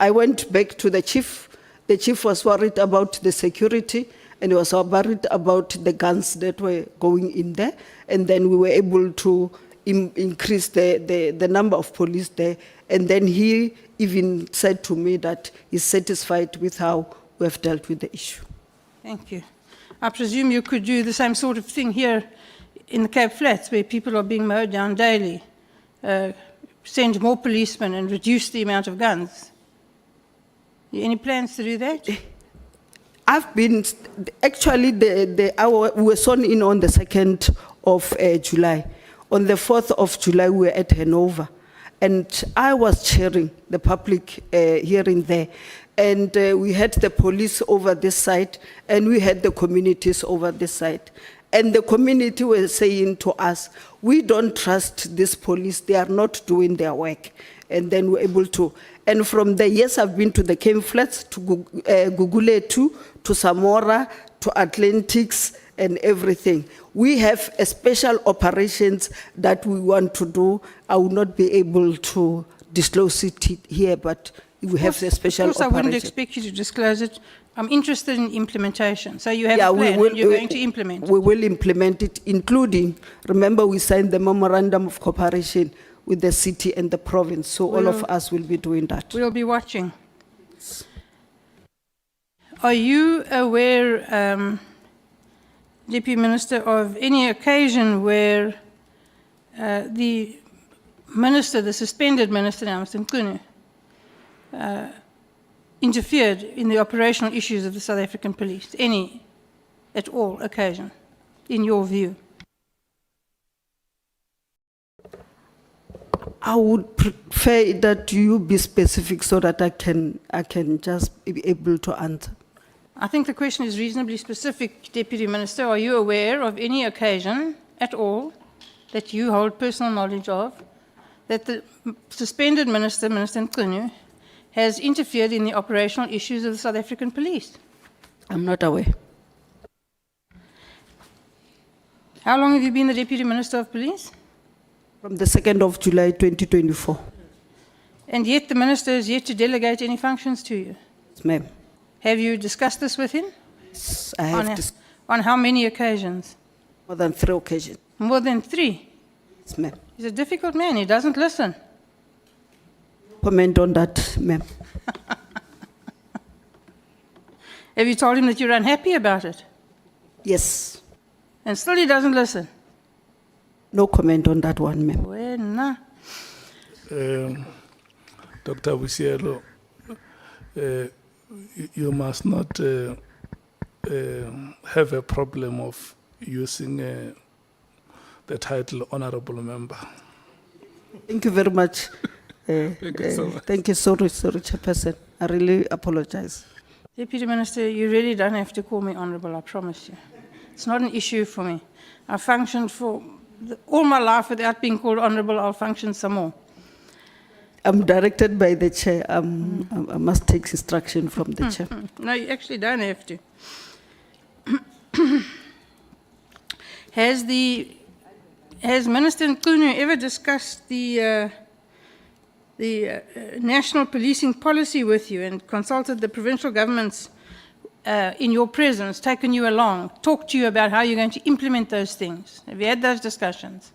I went back to the chief. The chief was worried about the security, and he was worried about the guns that were going in there. And then we were able to increase the number of police there. And then he even said to me that he's satisfied with how we have dealt with the issue. Thank you. I presume you could do the same sort of thing here in the Cape Flats, where people are being mowed down daily. Send more policemen and reduce the amount of guns. Any plans to do that? I've been, actually, we were sworn in on the 2nd of July. On the 4th of July, we were at Hanover. And I was chairing the public hearing there. And we had the police over this side, and we had the communities over this side. And the community were saying to us, we don't trust this police, they are not doing their work. And then we're able to, and from there, yes, I've been to the Cape Flats, to Guguletu, to Samora, to Atlantics, and everything. We have a special operations that we want to do. I will not be able to disclose it here, but we have a special operation. Of course, I wouldn't expect you to disclose it. I'm interested in implementation. So you have a plan and you're going to implement it. We will implement it, including, remember we signed the memorandum of cooperation with the city and the province, so all of us will be doing that. We'll be watching. Are you aware, Deputy Minister, of any occasion where the minister, the suspended minister now, Mr. Mkhwanazi, interfered in the operational issues of the South African police? Any at all occasion, in your view? I would prefer that you be specific so that I can just be able to answer. I think the question is reasonably specific, Deputy Minister. Are you aware of any occasion at all that you hold personal knowledge of that the suspended minister, Minister Mkhwanazi, has interfered in the operational issues of the South African police? I'm not aware. How long have you been the Deputy Minister of Police? From the 2nd of July 2024. And yet the minister is yet to delegate any functions to you? Yes, ma'am. Have you discussed this with him? Yes, I have. On how many occasions? More than 3 occasions. More than 3? Yes, ma'am. He's a difficult man. He doesn't listen. Comment on that, ma'am. Have you told him that you're unhappy about it? Yes. And still he doesn't listen? No comment on that one, ma'am. Well, nah. Dr. Boshielo, you must not have a problem of using the title honorable member. Thank you very much. Thank you so much. Thank you, sorry, Chairperson. I really apologize. Deputy Minister, you really don't have to call me honorable, I promise you. It's not an issue for me. I functioned for all my life without being called honorable. I'll function some more. I'm directed by the chair. I must take instruction from the chair. No, you actually don't have to. Has Minister Mkhwanazi ever discussed the national policing policy with you and consulted the provincial governments in your presence, taken you along, talked to you about how you're going to implement those things? Have you had those discussions?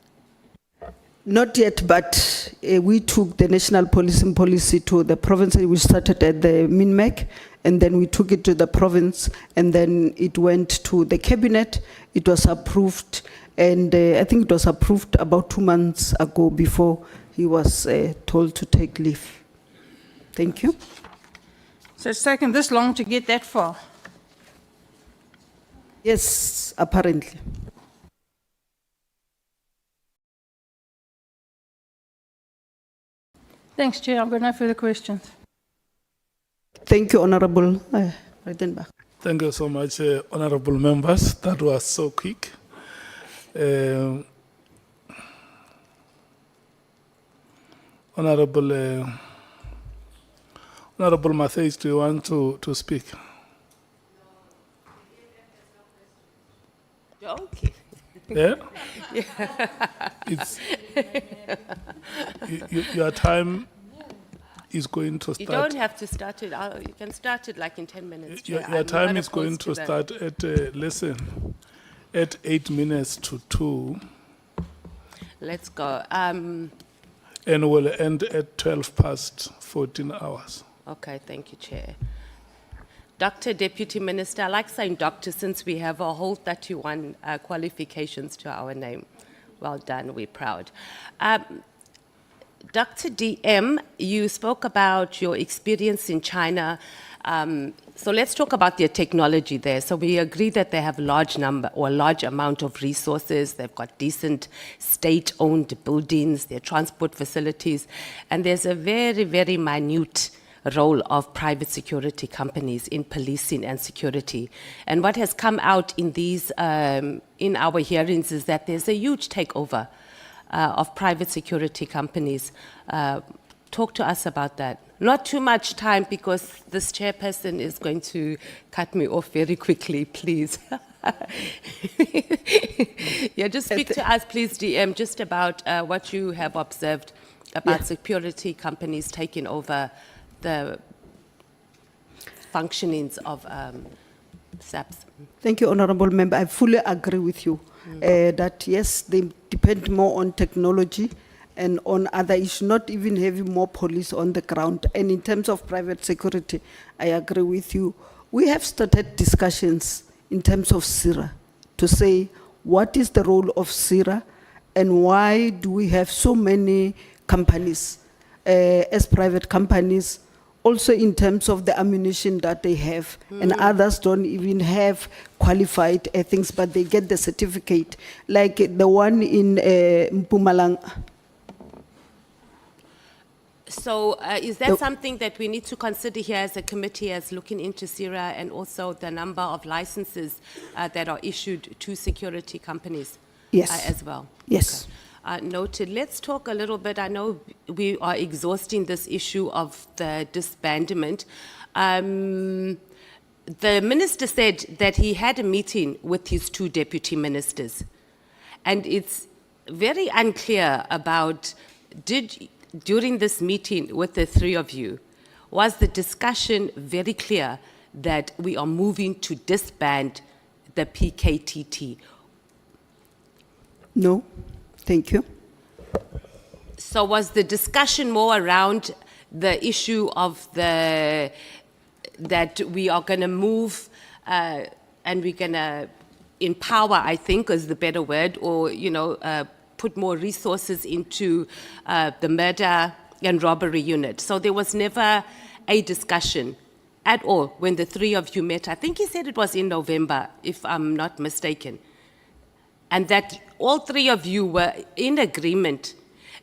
Not yet, but we took the national policing policy to the province. We started at the MINMEC, and then we took it to the province, and then it went to the cabinet. It was approved, and I think it was approved about 2 months ago before he was told to take leave. Thank you. So it's taken this long to get that far? Yes, apparently. Thanks, Chair. I've got no further questions. Thank you, Honorable Redenbach. Thank you so much, honorable members. That was so quick. Honorable Mathale, do you want to speak? Okay. Yeah? It's, your time is going to You start. don't have to start it, you can start it like in 10 minutes. Your, Chair. your I'm time not is going opposed to that. start at, listen, at 8 minutes to 2, Let's go. and will end at 12 past 14 hours. Okay, thank you, Chair. Dr. Deputy Minister, I like saying doctor since we have a whole 31 qualifications to our name. Well done, we're proud. Dr. DM, you spoke about your experience in China. So let's talk about their technology there. So we agree that they have a large number or a large amount of resources. They've got decent state-owned buildings, their transport facilities, and there's a very, very minute role of private security companies in policing and security. And what has come out in these, in our hearings is that there's a huge takeover of private security companies. Talk to us about that. Not too much time because this chairperson is going to cut me off very quickly, please. Yeah, just speak to us, please, DM, just about what you have observed about security companies taking over the functionings of SAPS. Thank you, Honorable Member. I fully agree with you that yes, they depend more on technology and on other issues, not even having more police on the ground. And in terms of private security, I agree with you. We have started discussions in terms of SIRA to say what is the role of SIRA and why do we have so many companies as private companies, also in terms of the ammunition that they have, and others don't even have qualified things, but they get the certificate, like the one in Mpumalanga. So is that something that we need to consider here as a committee as looking into SIRA and also the number of licenses that are issued to security companies as well? Yes. Okay. Noted. Let's talk a little bit. I know we are exhausting this issue of the disbandment. The minister said that he had a meeting with his 2 deputy ministers. And it's very unclear about, during this meeting with the 3 of you, was the discussion very clear that we are moving to disband the PKTT? No. Thank you. So was the discussion more around the issue of that we are going to move and we're going to empower, I think is the better word, or, put more resources into the murder and robbery unit. So there was never a discussion at all when the 3 of you met. I think he said it was in November, if I'm not mistaken. And that all 3 of you were in agreement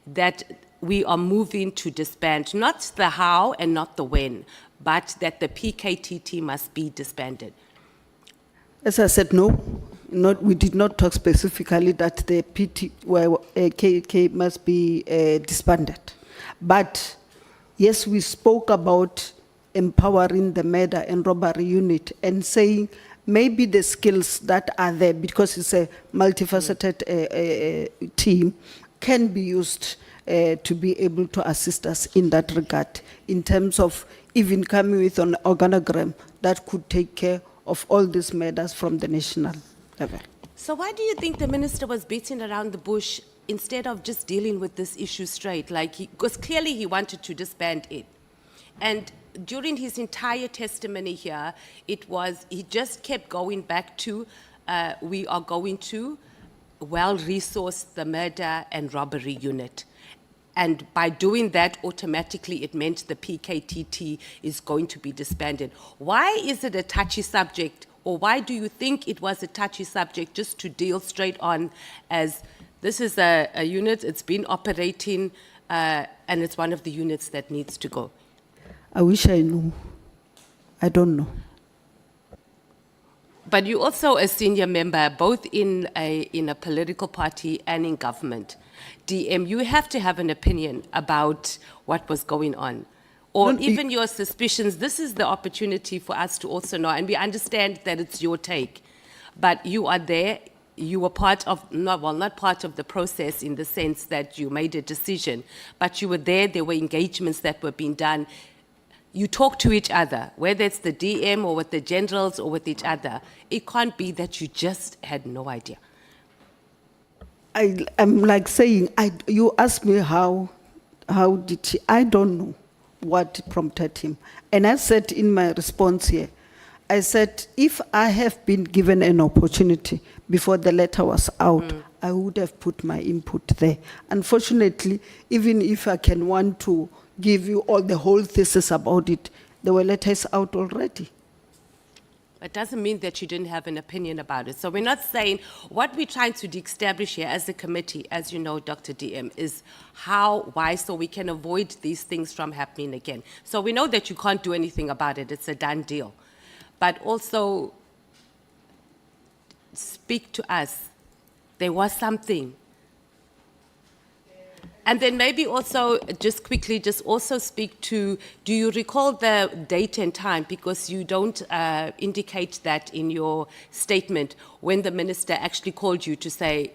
that we are moving to disband, not the how and not the when, but that the PKTT must be disbanded. As I said, no. We did not talk specifically that the KK must be disbanded. But yes, we spoke about empowering the murder and robbery unit and saying maybe the skills that are there, because it's a multifaceted team, can be used to be able to assist us in that regard, in terms of even coming with an organogram that could take care of all these matters from the national level. So why do you think the minister was beating around the bush instead of just dealing with this issue straight? Because clearly he wanted to disband it. And during his entire testimony here, he just kept going back to, we are going to well-resource the murder and robbery unit. And by doing that, automatically it meant the PKTT is going to be disbanded. Why is it a touchy subject, or why do you think it was a touchy subject just to deal straight on as this is a unit, it's been operating, and it's one of the units that needs to go? I wish I knew. I don't know. But you're also a senior member, both in a political party and in government. DM, you have to have an opinion about what was going on. Or even your suspicions. This is the opportunity for us to also know. And we understand that it's your take. But you are there you were part of, not part of the process in the sense that you made a decision, but you were there were engagements that were being done. You talk to each other, whether it's the DM or with the generals or with each other. It can't be that you just had no idea. I'm like saying, you asked me how did he, I don't know what prompted him. And I said in my response here, I said, if I have been given an opportunity before the letter was out, I would have put my input there. Unfortunately, even if I can want to give you all the whole thesis about it, there were letters out already. It doesn't mean that you didn't have an opinion about it. So we're not saying, what we're trying to establish here as a committee, as you know, Dr. DM, is why, so we can avoid these things from happening again. So we know that you can't do anything about it, it's a done deal. But also, speak to us. There was something. And then maybe also, just quickly, just also speak to, do you recall the date and time? Because you don't indicate that in your statement when the minister actually called you to say,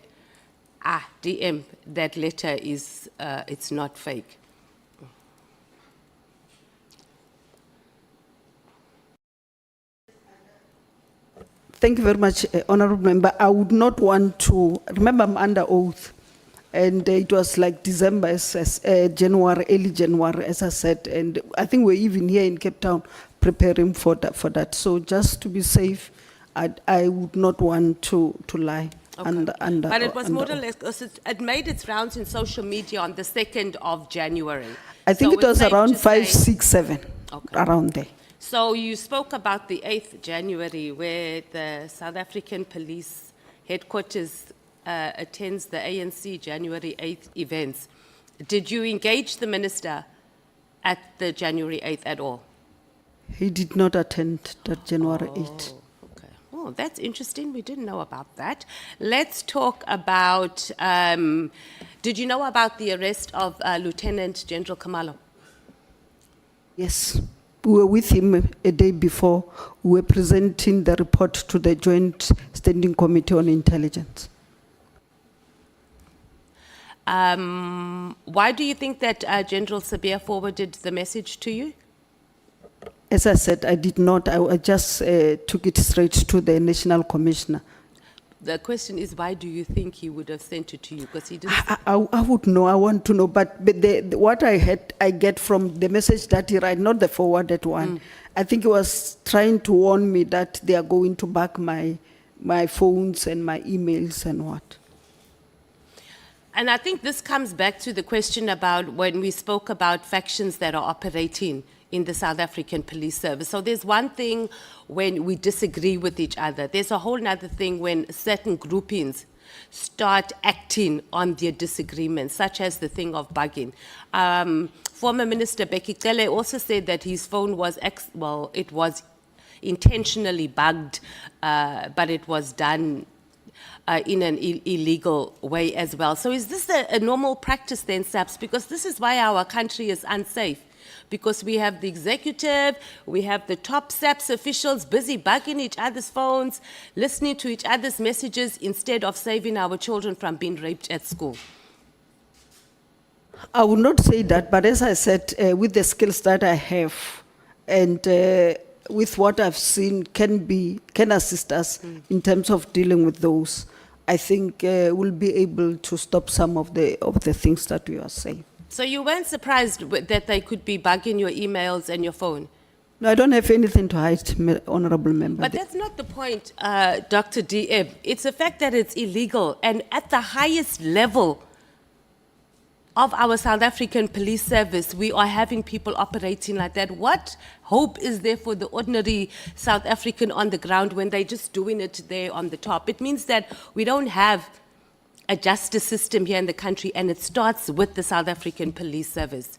DM, that letter is, it's not fake. Thank you very much, Honorable Member. I would not want to, remember I'm under oath. And it was like December, January, early January, as I said. And I think we're even here in Cape Town preparing for that. So just to be safe, I would not want to lie. Okay. But it was more or less, it made its rounds in social media on the 2nd of January. I think So it was safe around to 5, say- 6, 7, Okay. around there. So you spoke about the 8th January, where the South African Police Headquarters attends the ANC January 8th events. Did you engage the minister at the January 8th at all? He did not attend that January 8th. Okay. Oh, that's interesting. We didn't know about that. Let's talk about, did you know about the arrest of Lieutenant General Khumalo? Yes. We were with him a day before. We were presenting the report to the Joint Standing Committee on Intelligence. Why do you think that General Sabia forwarded the message to you? As I said, I did not. I just took it straight to the National Commissioner. The question is, why do you think he would have sent it to you? Because he didn't. I would know. I want to know. But what I get from the message that he wrote, not the forwarded one, I think he was trying to warn me that they are going to back my phones and my emails and what. And I think this comes back to the question about when we spoke about factions that are operating in the South African Police Service. So there's one thing when we disagree with each other. There's a whole other thing when certain groupings start acting on their disagreements, such as the thing of bugging. Former Minister Becky Cele also said that his phone was, it was intentionally bugged, but it was done in an illegal way as well. So is this a normal practice then, SAPS? Because this is why our country is unsafe. Because we have the executive, we have the top SAPS officials busy bugging each other's phones, listening to each other's messages instead of saving our children from being raped at school. I would not say that, but as I said, with the skills that I have and with what I've seen can assist us in terms of dealing with those, I think we'll be able to stop some of the things that you are saying. So you weren't surprised that they could be bugging your emails and your phone? No, I don't have anything to hide, Honorable Member. But that's not the point, Dr. DM. It's the fact that it's illegal, and at the highest level of our South African Police Service, we are having people operating like that. What hope is there for the ordinary South African on the ground when they're just doing it there on the top? It means that we don't have a justice system here in the country, and it starts with the South African Police Service.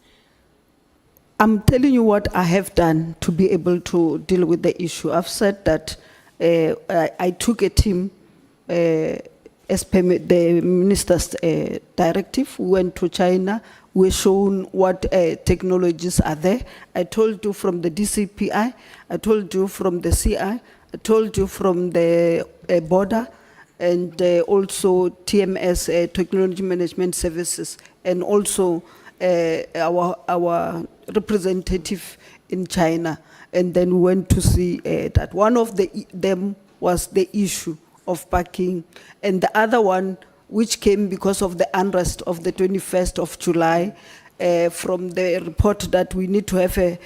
I'm telling you what I have done to be able to deal with the issue. I've said that I took a team as per the minister's directive. We went to China. We were shown what technologies are there. I told you from the DCPI. I told you from the CI. I told you from the border. and also TMS, Technology Management Services, and also our representative in China. And then we went to see that one of them was the issue of parking, and the other one, which came because of the unrest of the 21st of July, from the report that we need to have a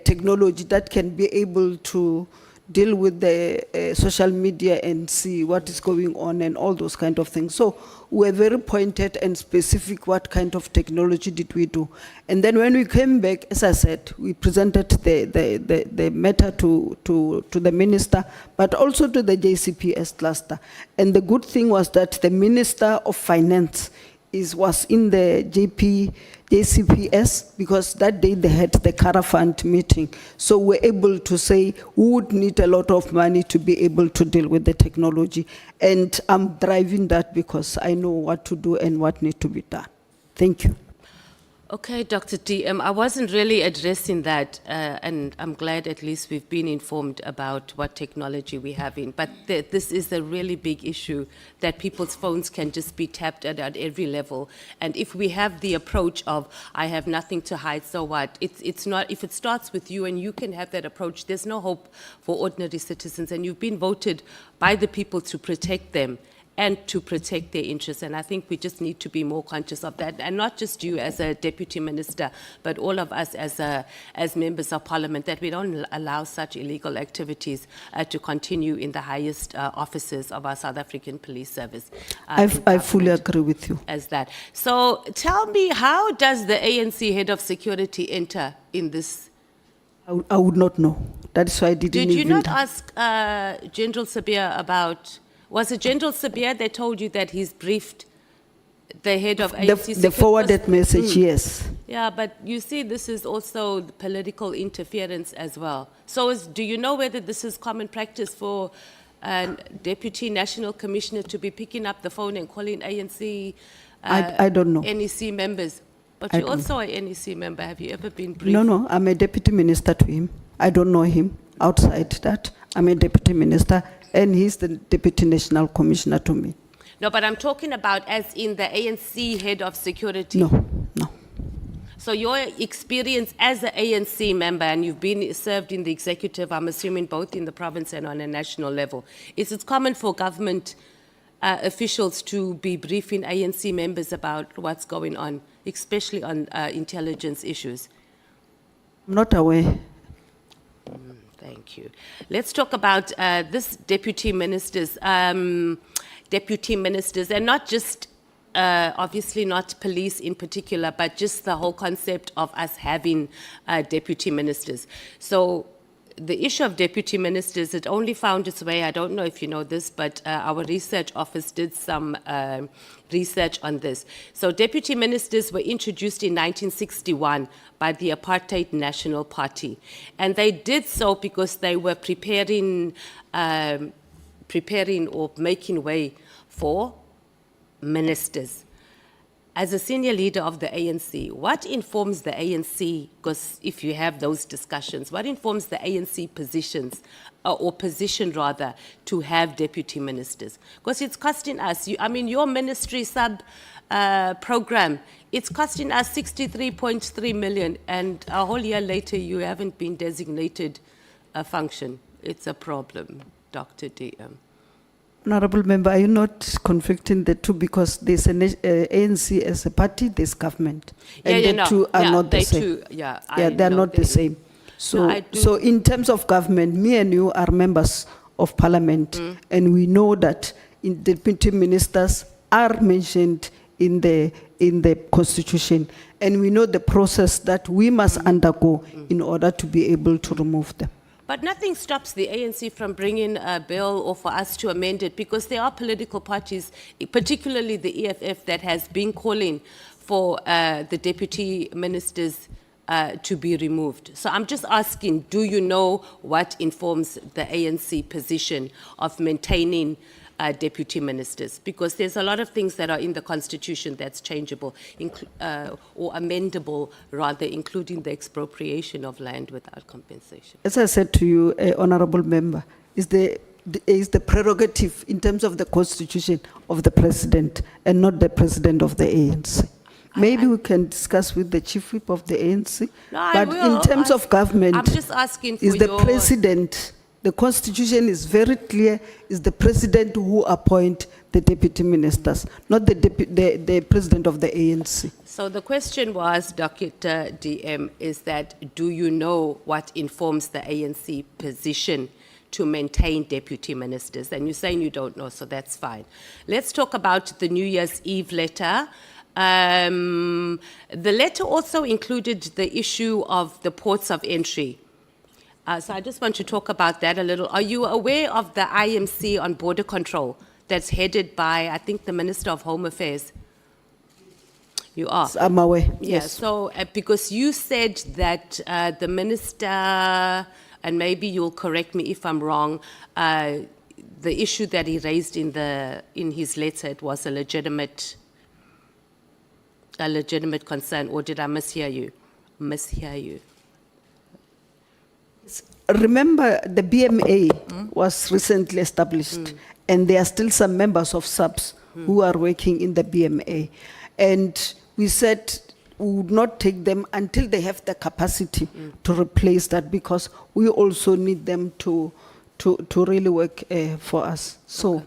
technology that can be able to deal with the social media and see what is going on and all those kind of things. So we're very pointed and specific what kind of technology did we do. And then when we came back, as I said, we presented the matter to the minister, but also to the JCPS cluster. And the good thing was that the Minister of Finance was in the JCPS, because that day they had the caravan meeting. So we're able to say we would need a lot of money to be able to deal with the technology. And I'm driving that because I know what to do and what needs to be done. Thank you. Okay, Dr. DM, I wasn't really addressing that, and I'm glad at least we've been informed about what technology we have in. But this is a really big issue, that people's phones can just be tapped at every level. And if we have the approach of, I have nothing to hide, so what? It's not, if it starts with you and you can have that approach, there's no hope for ordinary citizens. And you've been voted by the people to protect them and to protect their interests. And I think we just need to be more conscious of that. And not just you as a deputy minister, but all of us as members of parliament, that we don't allow such illegal activities to continue in the highest offices of our South African police service. I fully agree with you. As that. So tell me, how does the ANC head of security enter in this? I would not know. That's why I didn't Did you even not ask General Sabia about, was it General Sabia that told you that he's briefed the head of ANC? the forwarded message, yes. Yeah, but you see, this is also political interference as well. So do you know whether this is common practice for a Deputy National Commissioner to be picking up the phone and calling ANC I don't know. NEC members? But I you're don't also an NEC member. Have you ever been briefed? No, I'm a deputy minister to him. I don't know him. Outside that, I'm a deputy minister, and he's the deputy national commissioner to me. No, but I'm talking about as in the ANC head of security. No. So your experience as an ANC member, and you've been served in the executive, I'm assuming both in the province and on a national level, is it common for government officials to be briefing ANC members about what's going on, especially on intelligence issues? I'm not aware. Thank you. Let's talk about this deputy ministers, and not just, obviously not police in particular, but just the whole concept of us having deputy ministers. So the issue of deputy ministers, it only found its way, I don't know if you know this, but our research office did some research on this. So deputy ministers were introduced in 1961 by the Apartheid National Party. And they did so because they were preparing or making way for ministers. As a senior leader of the ANC, what informs the ANC, because if you have those discussions, what informs the ANC positions, or position rather, to have deputy ministers? Because it's costing us, your ministry program, it's costing us 63.3 million, and a whole year later you haven't been designated a function. It's a problem, Dr. DM. Honorable Member, are you not conflicting the two, because there's an ANC as a party, there's government, and the two are not the same. They're not the same. So, so in terms of government, me and you are members of parliament, and we know that deputy ministers are mentioned in the constitution, and we know the process that we must undergo in order to be able to remove them. But nothing stops the ANC from bringing a bill or for us to amend it, because there are political parties, particularly the EFF, that has been calling for the deputy ministers to be removed. So I'm just asking, do you know what informs the ANC position of maintaining deputy ministers? Because there's a lot of things that are in the constitution that's changeable, or amendable rather, including the expropriation of land without compensation. As I said to you, honorable member, is the is the prerogative in terms of the constitution of the president and not the president of the ANC. Maybe we can discuss with the chief whip of the ANC. No, I but will. in terms of government, I'm just asking for is the your- president, the constitution is very clear, is the president who appoint the deputy ministers, not the president of the ANC. So the question was, Dr. DM, is that do you know what informs the ANC position to maintain deputy ministers? And you're saying you don't know, so that's fine. Let's talk about the New Year's Eve letter. The letter also included the issue of the ports of entry. So I just want to talk about that a little. Are you aware of the IMC on border control that's headed by, I think, the Minister of Home Affairs? You are? I'm aware, Yeah, yes. so because you said that the minister, and maybe you'll correct me if I'm wrong, the issue that he raised in his letter, it was a legitimate concern, or did I mishear you? Remember, the BMA was recently established, and there are still some members of SAPS who are working in the BMA. And we said we would not take them until they have the capacity to replace that, because we also need them to really work for us. So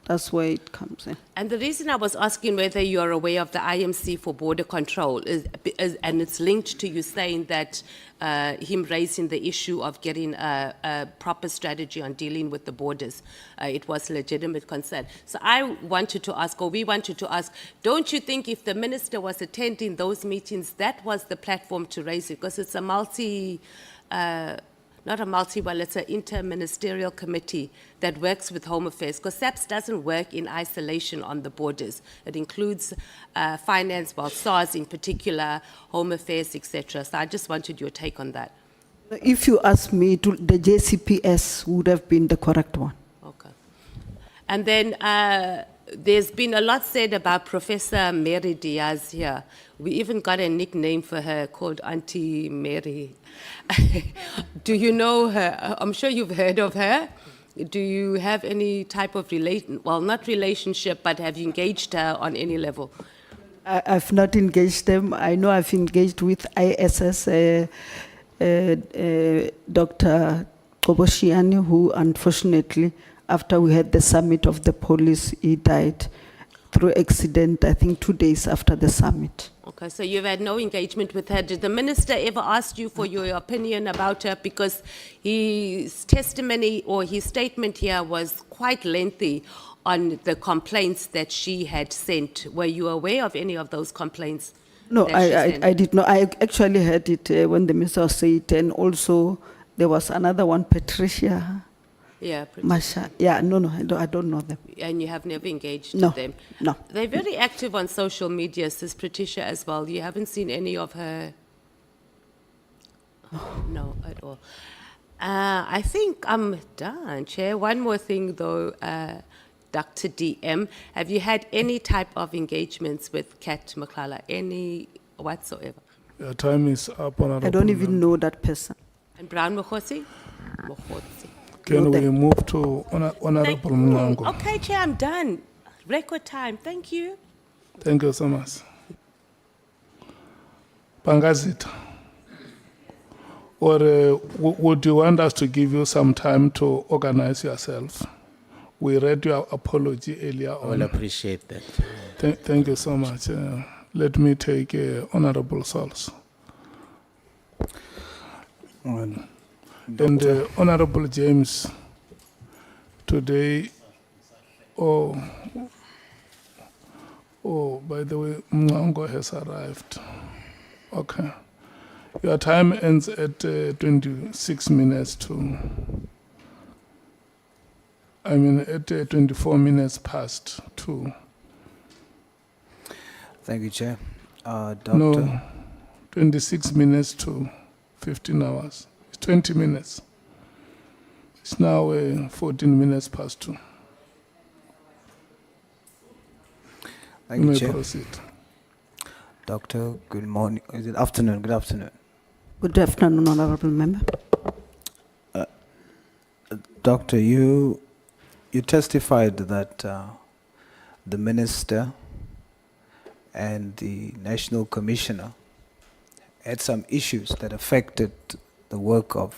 that's where it comes in. And the reason I was asking whether you're aware of the IMC for border control is and it's linked to you saying that him raising the issue of getting a proper strategy on dealing with the borders. It was a legitimate concern. So I wanted to ask, or we wanted to ask, don't you think if the minister was attending those meetings, that was the platform to raise it? Because it's a it's an inter-ministerial committee that works with Home Affairs, because SAPS doesn't work in isolation on the borders. It includes finance, well, SARS in particular, Home Affairs, etc. So I just wanted your take on that. If you ask me, the JCPS would have been the correct one. Okay. And then there's been a lot said about Professor Mary Diaz here. We even got a nickname for her called Auntie Mary. Do you know her? I'm sure you've heard of her. Do you have any type of not relationship, but have you engaged her on any level? I've not engaged them. I know I've engaged with ISS, Dr. Boshielo, who unfortunately, after we had the summit of the police, he died through accident, I think 2 days after the summit. Okay, so you've had no engagement with her. Did the minister ever ask you for your opinion about her? Because his testimony or his statement here was quite lengthy on the complaints that she had sent. Were you aware of any of those complaints? No, that she sent? I did not. I actually heard it when the minister said it, and also there was another one, Patricia. Yeah, Masha. Yeah, no, I don't know them. and you have never engaged No, with them? no. They're very active on social media, Sis Patricia as well. You haven't seen any of her? No, at all. I think I'm done, Chair. One more thing though, Dr. DM. Have you had any type of engagements with Kat Mkhwanazi, any whatsoever? Your time is up, Honorable I don't even Member. know that person. And Brown Mokhosi? Mokhosi. Can No, we them. move to Honorable Mnango? Okay, Chair, I'm done. Record time. Thank you. Thank you so much. Pangazita. Or would you want us to give you some time to organize yourself? We read your apology earlier I will on. appreciate that. Thank you so much. Let me take Honorable Sauls. And Honorable James, today, by the way, Mnango has arrived. Okay. Your time ends at 26 minutes to, at 24 minutes past 2. Thank you, Chair. Doctor. No, 26 minutes to 15 hours. It's 20 minutes. It's now 14 minutes past 2. Thank You you, may Chair. proceed. Doctor, good morning. Is it afternoon? Good afternoon. Good afternoon, Honorable Member. Doctor, you you testified that the minister and the national commissioner had some issues that affected the work of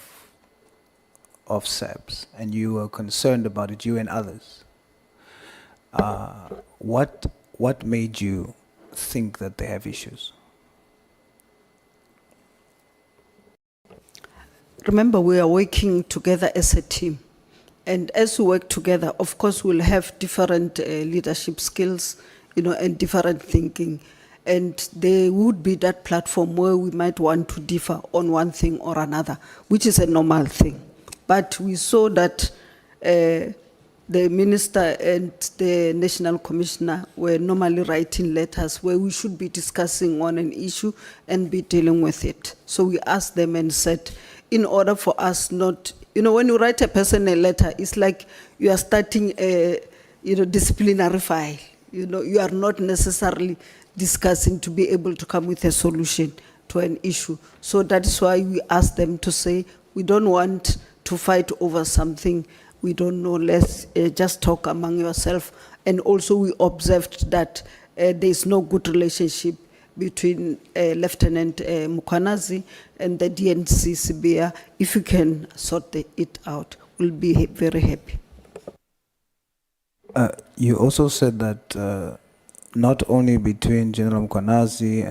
SAPS, and you were concerned about it, you and others. What made you think that they have issues? Remember, we are working together as a team. And as we work together, of course, we'll have different leadership skills, and different thinking. And there would be that platform where we might want to differ on one thing or another, which is a normal thing. But we saw that the minister and the national commissioner were normally writing letters where we should be discussing on an issue and be dealing with it. So we asked them and said, in order for us not, when you write a person a letter, it's like you are starting a disciplinary file. You are not necessarily discussing to be able to come with a solution to an issue. So that is why we asked them to say, we don't want to fight over something we don't know, let's just talk among yourselves. And also we observed that there is no good relationship between Lieutenant Mkhwanazi and the DNC Sibia. If you can sort it out, we'll be very happy. You also said that not only between General Mkhwanazi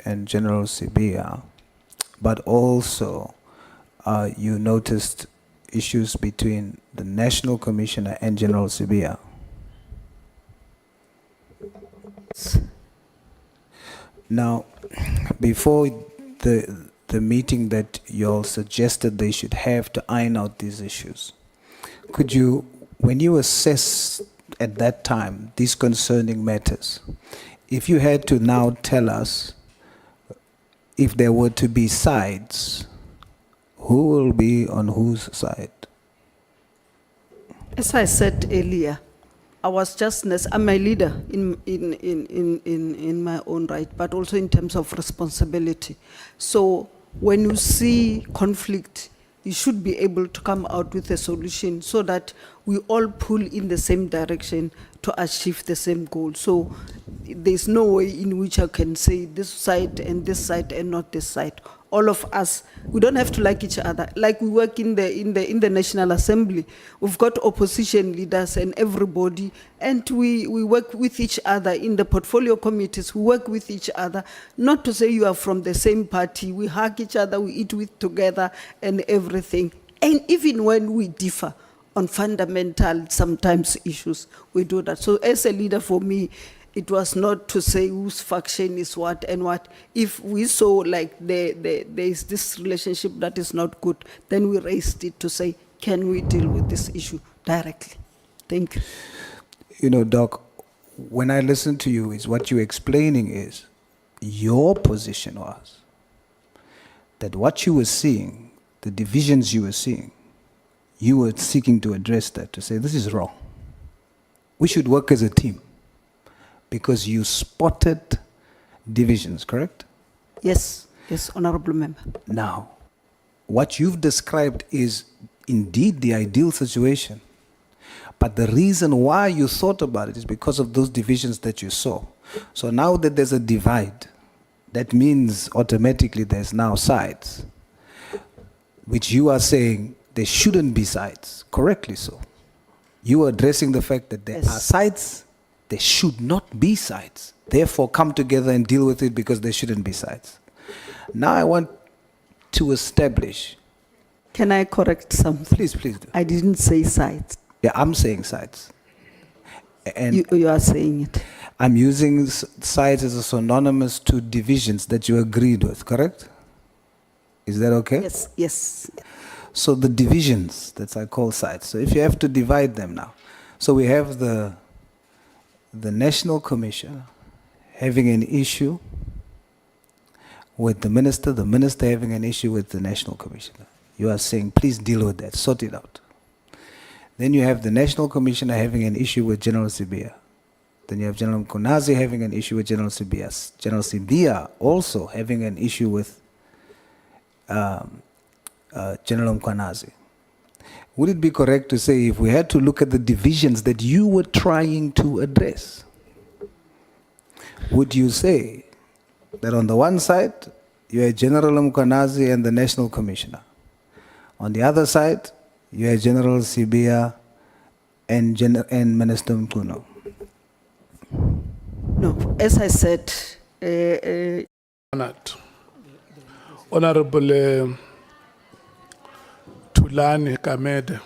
and General Sibia, but also you noticed issues between the National Commissioner and General Sibia. Now, before the meeting that you all suggested they should have to iron out these issues, could you, when you assess at that time these concerning matters, if you had to now tell us if there were to be sides, who will be on whose side? As I said earlier, I was I'm a leader in my own right, but also in terms of responsibility. So when you see conflict, you should be able to come out with a solution so that we all pull in the same direction to achieve the same goal. So there's no way in which I can say this side and not this side. All of us, we don't have to like each other. Like we work in the National Assembly, we've got opposition leaders and everybody, and we work with each other in the portfolio committees. We work with each other, not to say you are from the same party. We hug each other, we eat with together and everything. And even when we differ on fundamental, sometimes issues, we do that. So as a leader, for me, it was not to say whose faction is what and what. If we saw like there is this relationship that is not good, then we raised it to say, can we deal with this issue directly? Thank you. Doc, when I listen to you, is what you're explaining is your position was that what you were seeing, the divisions you were seeing, you were seeking to address that, to say this is wrong. We should work as a team. Because you spotted divisions, correct? Yes, Honorable Member. Now, what you've described is indeed the ideal situation. But the reason why you thought about it is because of those divisions that you saw. So now that there's a divide, that means automatically there's now sides, which you are saying there shouldn't be sides, correctly so. You are addressing the fact that there are sides. There should not be sides. Therefore, come together and deal with it because there shouldn't be sides. Now I want to establish. Can I correct something? Please do. I didn't say sides. Yeah, I'm saying sides. And you are saying it. I'm using sides as a synonymous to divisions that you agreed with, correct? Is that okay? Yes. So the divisions that I call sides. So if you have to divide them now. So we have the National Commissioner having an issue with the minister having an issue with the National Commissioner. You are saying, please deal with that, sort it out. Then you have the National Commissioner having an issue with General Sibia. Then you have General Mkhwanazi having an issue with General Sibia. General Sibia also having an issue with General Mkhwanazi. would it be correct to say if we had to look at the divisions that you were trying to address, would you say that on the one side, you are General Mkhwanazi and the National Commissioner? On the other side, you are General Sibia and Minister Mkhwanazi? No, as I said, Honorable Tulani Kamede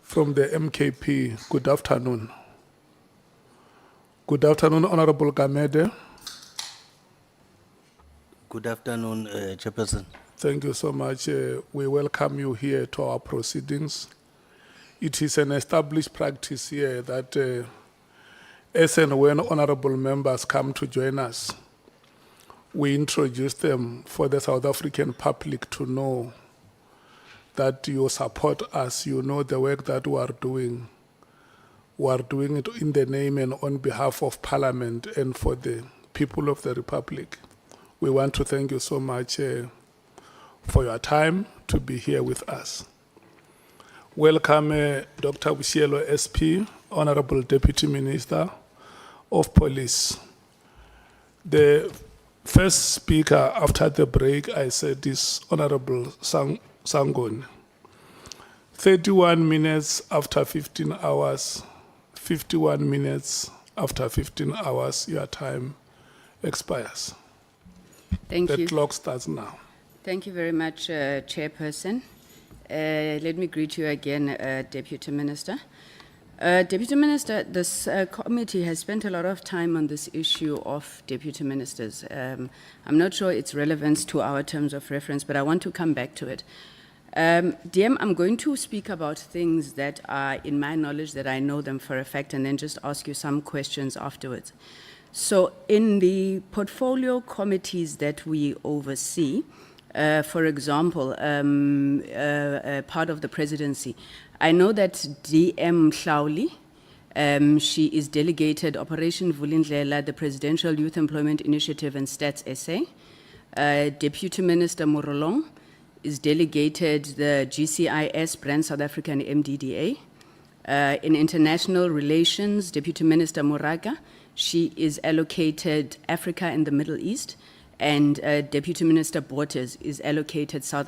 from the MKP, good afternoon. Good afternoon, Honorable Kamede. Good afternoon, Chairperson. Thank you so much. We welcome you here to our proceedings. It is an established practice here that as and when honorable members come to join us, we introduce them for the South African public to know that you support us, you know the work that we are doing. We are doing it in the name and on behalf of Parliament and for the people of the Republic. We want to thank you so much for your time to be here with us. Welcome Dr. Boshielo, SP, Honorable Deputy Minister of Police. The first speaker after the break, I said, is Honorable Sangoni. 31 minutes after 15 hours, 51 minutes after 15 hours, your time expires. Thank you. The clock starts now. Thank you very much, Chairperson. Let me greet you again, Deputy Minister. Deputy Minister, this committee has spent a lot of time on this issue of deputy ministers. I'm not sure its relevance to our terms of reference, but I want to come back to it. DM, I'm going to speak about things that are in my knowledge, that I know them for a fact, and then just ask you some questions afterwards. So in the portfolio committees that we oversee, for example, part of the presidency, I know that DM Mkhwanazi, she is delegated Operation Vulindlela, the Presidential Youth Employment Initiative and Stats SA. Deputy Minister Morolong is delegated the GCIS, Brand South African MDDA. In international relations, Deputy Minister Moraga, she is allocated Africa and the Middle East. And Deputy Minister Bottas is allocated South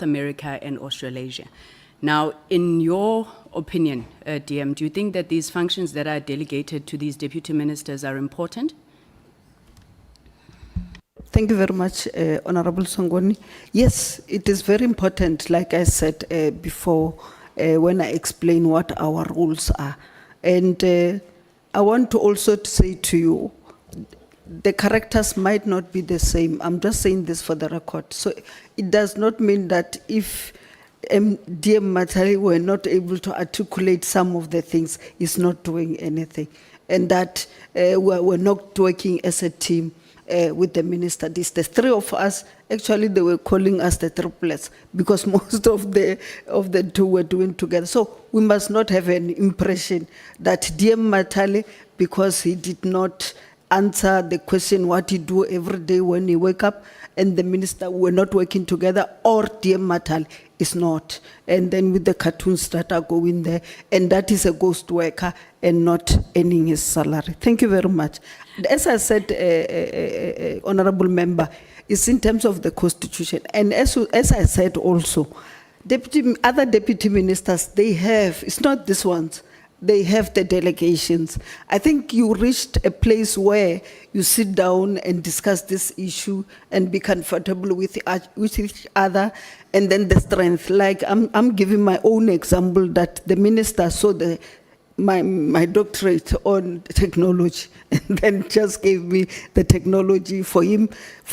America and Australasia. Now, in your opinion, DM, do you think that these functions that are delegated to these deputy ministers are important? Thank you very much, Honorable Sangoni. Yes, it is very important, like I said before, when I explain what our rules are. And I want to also say to you, the characters might not be the same. I'm just saying this for the record. So it does not mean that if DM Mkhwanazi were not able to articulate some of the things, he's not doing anything. And that we're not working as a team with the minister. The three of us, actually they were calling us the triplets because most of the two were doing together. So we must not have an impression that DM Mkhwanazi, because he did not answer the question what he do every day when he wake up, and the minister were not working together, or DM Mkhwanazi is not. And then with the cartoons that are going there, and that is a ghost worker and not earning his salary. Thank you very much. As I said, honorable member, it's in terms of the constitution. And as I said also, other deputy ministers, they have, it's not this ones, they have the delegations. I think you reached a place where you sit down and discuss this issue and be comfortable with each other, and then the strength. Like I'm giving my own example that the minister saw my doctorate on technology and then just gave me the technology for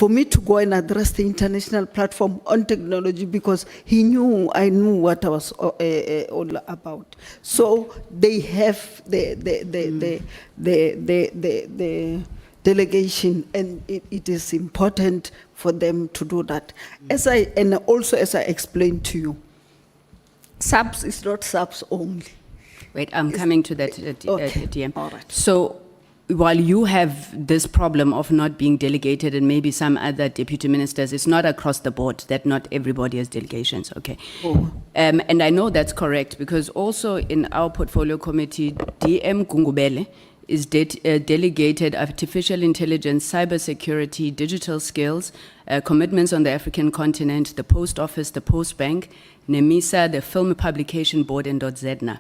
me to go and address the international platform on technology, because I knew what I was all about. So they have the delegation, and it is important for them to do that. As I explained to you, SAPS is not SAPS only. Wait, I'm coming to that, DM. All right. So while you have this problem of not being delegated and maybe some other deputy ministers, it's not across the board that not everybody has delegations, okay? And I know that's correct because also in our portfolio committee, DM Gungubele is delegated artificial intelligence, cybersecurity, digital skills, commitments on the African continent, the post office, the post bank, NEMISA, the film publication board, and .ZEDNA.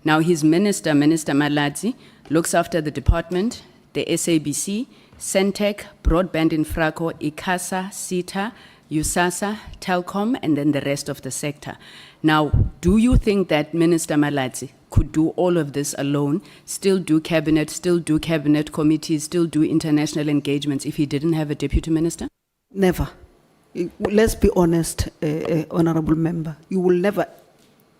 Now his minister, Minister Maladzi, looks after the department, the SABC, Centec, Broadband Infraco, ICASA, CETA, USASA, Telcom, and then the rest of the sector. Now, do you think that Minister Maladzi could do all of this alone, still do cabinet committees, still do international engagements if he didn't have a deputy minister? Never. Let's be honest, honorable member. You will never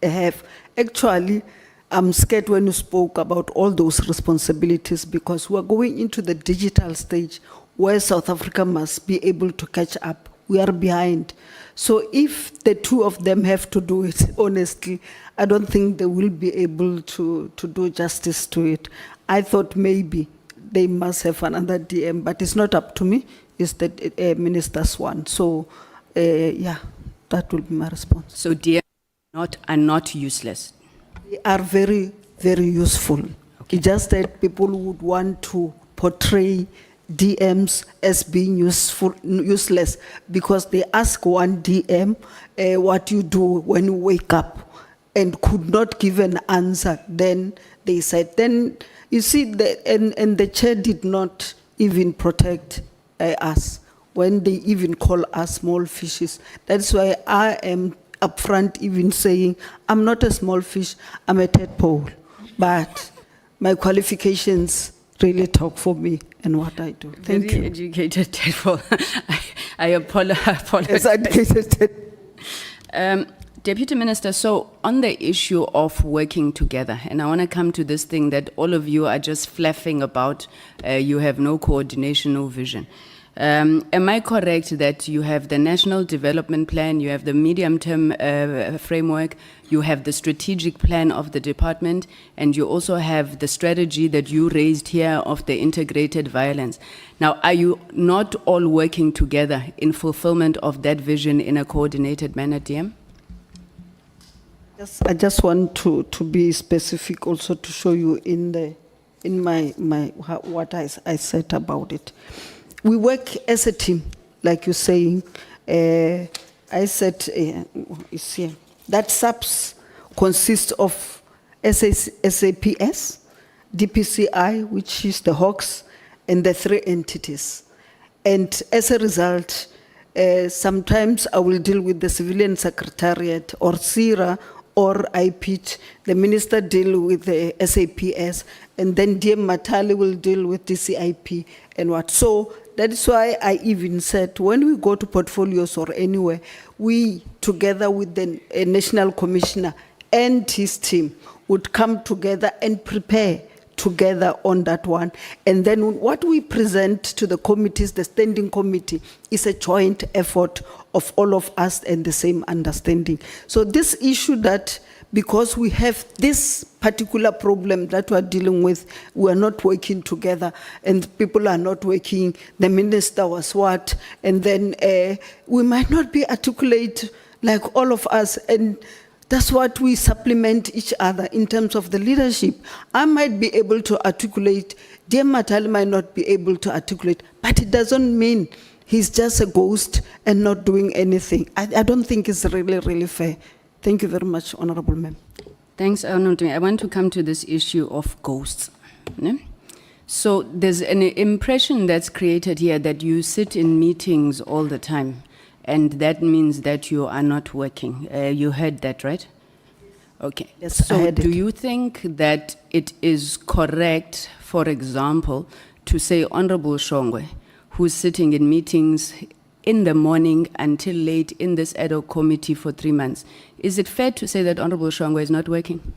have. Actually, I'm scared when you spoke about all those responsibilities because we're going into the digital stage where South Africa must be able to catch up. We are behind. So if the two of them have to do it, honestly, I don't think they will be able to do justice to it. I thought maybe they must have another DM, but it's not up to me. It's the minister's one. So, yeah, that will be my response. So DM are not useless? They are very, very useful. Okay. It's just that people would want to portray DMs as being useless because they ask one DM what you do when you wake up and could not give an answer. Then they said, then you see, and the chair did not even protect us when they even call us small fishes. That's why I am upfront even saying, I'm not a small fish, I'm a tadpole. But my qualifications really talk for me and what I do. Thank Very you. educated tadpole. I apologize. Yes, educated. Deputy Minister, so on the issue of working together, and I want to come to this thing that all of you are just fluffing about, you have no coordination, no vision. Am I correct that you have the National Development Plan, you have the medium-term framework, you have the strategic plan of the department, and you also have the strategy that you raised here of the integrated violence? Now, are you not all working together in fulfillment of that vision in a coordinated manner, DM? I just want to be specific also to show you in my what I said about it. We work as a team, like you're saying. I said, it's here, that SAPS consists of SAPS, DPCI, which is the Hawks, and the 3 entities. And as a result, sometimes I will deal with the Civilian Secretariat or CIRA, or I pitch, the minister deal with the SAPS, and then DM Mkhwanazi will deal with DCIP and what. So that is why I even said, when we go to portfolios or anywhere, we, together with the National Commissioner and his team, would come together and prepare together on that one. And then what we present to the committees, the standing committee, is a joint effort of all of us and the same understanding. So this issue that, because we have this particular problem that we're dealing with, we're not working together and people are not working, the minister was what, and then we might not be articulate like all of us, and that's what we supplement each other in terms of the leadership. I might be able to articulate, dear Mkhwanazi might not be able to articulate, but it doesn't mean he's just a ghost and not doing anything. I don't think it's really, really fair. Thank you very much, Honorable Member. Thanks, Arnold. I want to come to this issue of ghosts. Ne? So there's an impression that's created here that you sit in meetings all the time, and that means that you are not working. You heard that, right? Okay. Yes, so I heard do it. you think that it is correct, for example, to say Honorable Shongwe, who's sitting in meetings in the morning until late in this ad hoc committee for 3 months, is it fair to say that Honorable Shongwe is not working?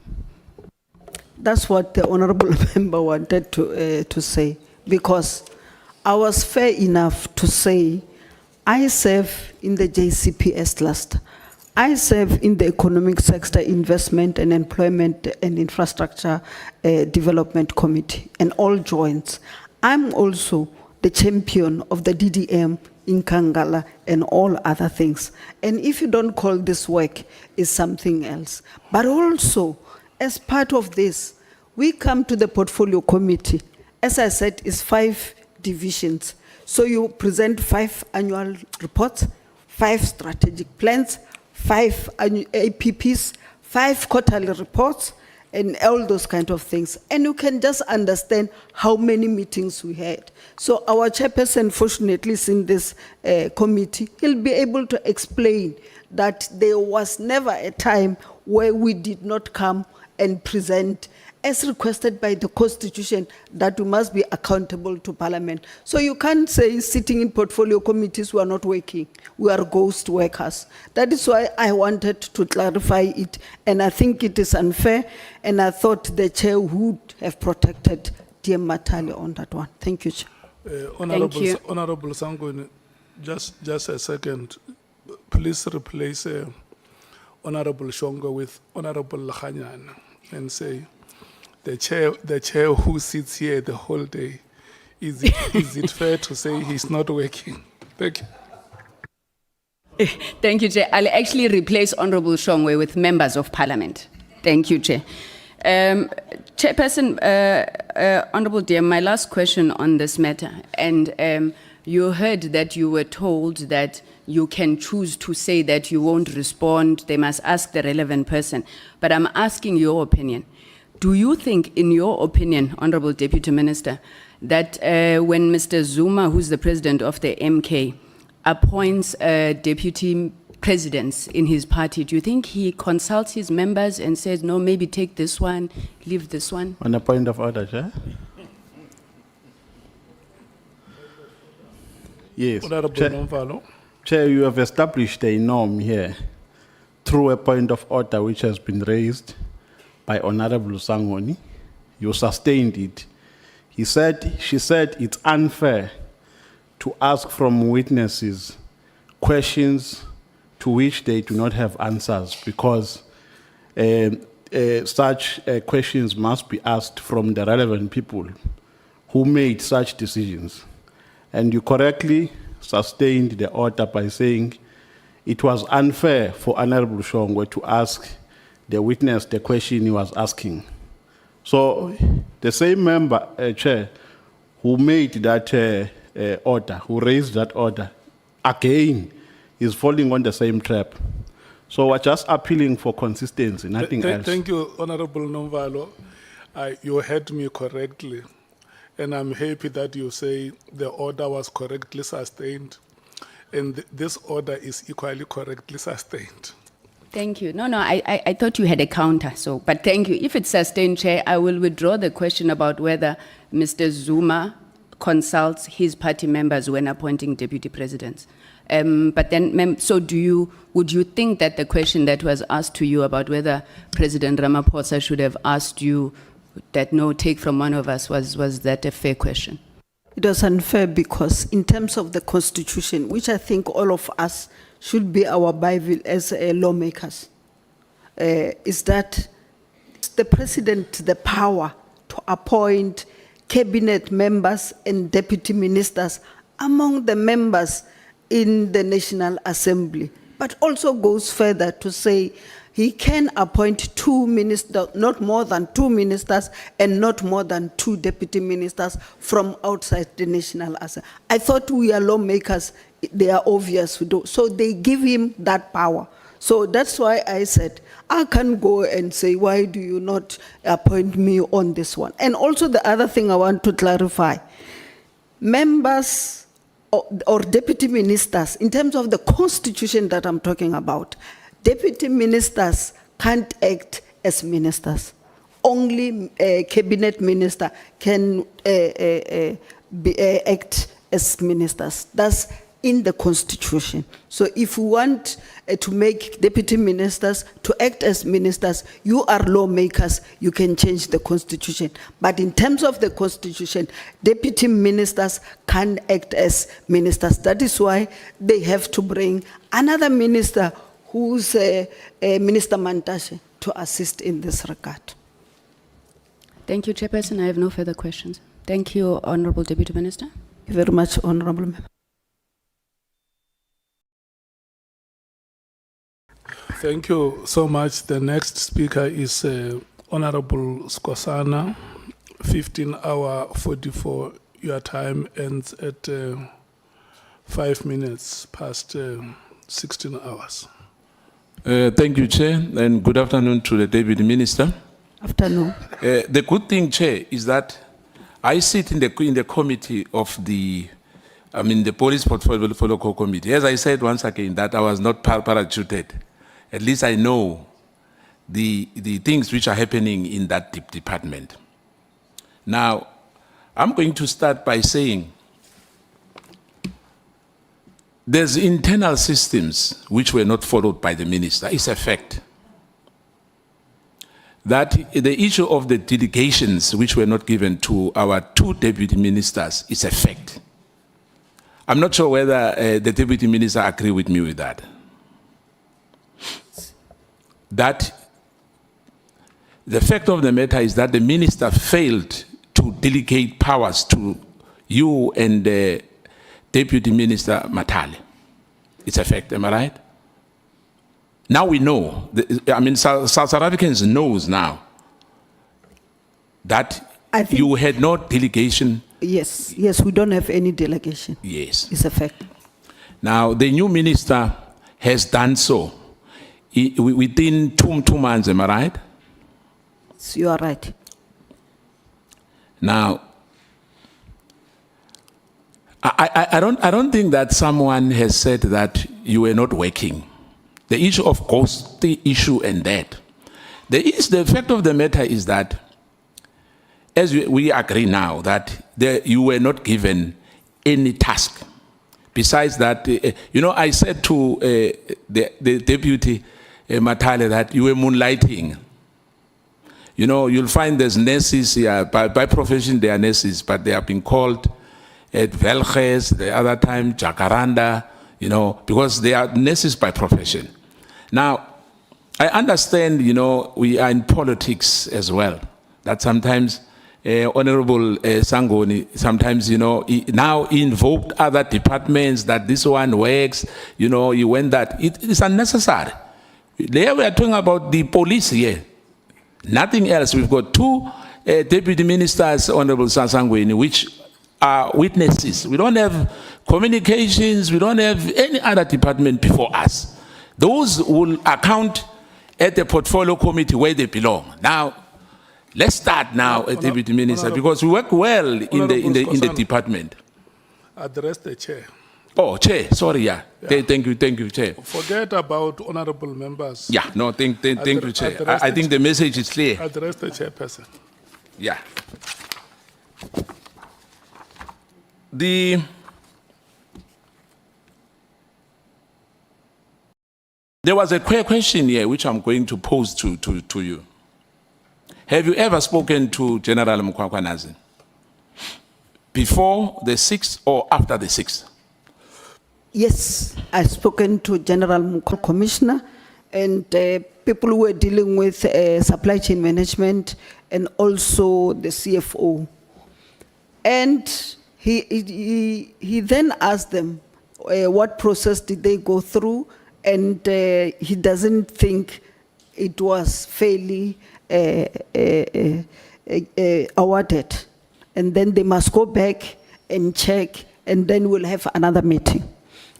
That's what the Honorable Member wanted to say, because I was fair enough to say I serve in the JCPS cluster. I serve in the Economic Sector Investment and Employment and Infrastructure Development Committee and all joints. I'm also the champion of the DDM in Kangala and all other things. And if you don't call this work, it's something else. But also, as part of this, we come to the portfolio committee. As I said, it's 5 divisions. So you present 5 annual reports, 5 strategic plans, 5 APPs, 5 quarterly reports, and all those kind of things. And you can just understand how many meetings we had. So our chairperson, fortunately, is in this committee. He'll be able to explain that there was never a time where we did not come and present, as requested by the Constitution, that we must be accountable to Parliament. So you can't say sitting in portfolio committees we are not working. We are ghost workers. That is why I wanted to clarify it, and I think it is unfair, and I thought the chair would have protected Lt Gen Mkhwanazi on that one. Thank you, Chair. Honorable Sangweni, just a second. Please replace Honorable Shongo with Honorable Khanyana and say, the chair who sits here the whole day, is it fair to say he's not working? Thank you. Thank you, Chair. I'll actually replace Honorable Shongwe with members of Parliament. Thank you, Chair. Chairperson, Honorable Dear, my last question on this matter, and you heard that you were told that you can choose to say that you won't respond, they must ask the relevant person, but I'm asking your opinion. Do you think, in your opinion, Honorable Deputy Minister, that when Mr. Zuma, who's the president of the MK, appoints deputy presidents in his party, do you think he consults his members and says, no, maybe take this one, leave this one? On a point of order, Chair. Yes. Chair, you have established a norm here through a point of order which has been raised by Honorable Sangweni. You sustained it. She said it's unfair to ask from witnesses questions to which they do not have answers, because such questions must be asked from the relevant people who made such decisions. And you correctly sustained the order by saying it was unfair for Honorable Shongwe to ask the witness the question he was asking. So the same member, Chair, who made that order, who raised that order, again is falling on the same trap. So we're just appealing for consistency, nothing else. Thank you, Honorable Nomvalo. You heard me correctly, and I'm happy that you say the order was correctly sustained, and this order is equally correctly sustained. Thank you. No, I thought you had a counter, so, but thank you. If it's sustained, Chair, I will withdraw the question about whether Mr. Zuma consults his party members when appointing deputy presidents. But then, so would you think that the question that was asked to you about whether President Ramaphosa should have asked you that no, take from one of us, was that a fair question? It was unfair because in terms of the Constitution, which I think all of us should be our Bible as lawmakers, is that the president the power to appoint cabinet members and deputy ministers among the members in the National Assembly, but also goes further to say he can appoint 2 ministers, not more than 2 ministers, and not more than 2 deputy ministers from outside the National Assembly. I thought we are lawmakers, they are obvious we do. So they give him that power. So that's why I said, I can go and say, why do you not appoint me on this one? And also the other thing I want to clarify, members or deputy ministers, in terms of the Constitution that I'm talking about, deputy ministers can't act as ministers. Only a cabinet minister can act as ministers. That's in the Constitution. So if we want to make deputy ministers to act as ministers, you are lawmakers, you can change the Constitution. But in terms of the Constitution, deputy ministers can act as ministers. That is why they have to bring another minister who's Minister Mantashe, to assist in this regard. Thank you, Chairperson. I have no further questions. Thank you, Honorable Deputy Minister. Thank you very much, Honorable Member. Thank you so much. The next speaker is Honorable Skosana. 15:44. Your time ends at 5 minutes past 16 hours. Thank you, Chair, and good afternoon to the Deputy Minister. Afternoon. The good thing, Chair, is that I sit in the committee of the Police Portfolio Committee. As I said once again, that I was not parachuted. At least I know the things which are happening in that department. Now, I'm going to start by saying there's internal systems which were not followed by the minister. It's a fact. That the issue of the delegations which were not given to our 2 deputy ministers is a fact. I'm not sure whether the deputy minister agree with me with that. That the fact of the matter is that the minister failed to delegate powers to you and Deputy Minister Mathale. It's a fact, am I right? Now we know, South Africans knows now that you had no delegation. Yes, we don't have any delegation. Yes. It's a fact. Now, the new minister has done so within 2 months, am I right? So you are right. Now, I don't think that someone has said that you were not working. The issue of course, the issue and that. The fact of the matter is that, as we agree now, that you were not given any task. Besides that, I said to the Deputy Mathale that you were moonlighting. You'll find there's nurses here, by profession they are nurses, but they have been called at Velges, the other time Jacaranda, because they are nurses by profession. Now, I understand, we are in politics as well, that sometimes Honorable Sangoni, sometimes, now invoked other departments that this one works, you went that. It is unnecessary. There we are talking about the police here. Nothing else. We've got 2 deputy ministers, Honorable Sangweni, which are witnesses. We don't have communications. We don't have any other department before us. Those will account at the portfolio committee where they belong. Now, let's start now at deputy minister because we work well in the department. Address the chair. Oh, Chair, sorry, yeah. Thank you, Chair. Forget about honorable members. Yeah, no, thank you, Chair. I think the message is clear. Address the chairperson. Yeah. There was a question here which I'm going to pose to you. Have you ever spoken to General Mkhwanazi? Before the 6th or after the 6th? Yes, I've spoken to General Commissioner and people who were dealing with supply chain management and also the CFO. And he then asked them what process did they go through, and he doesn't think it was fairly awarded. And then they must go back and check, and then we'll have another meeting.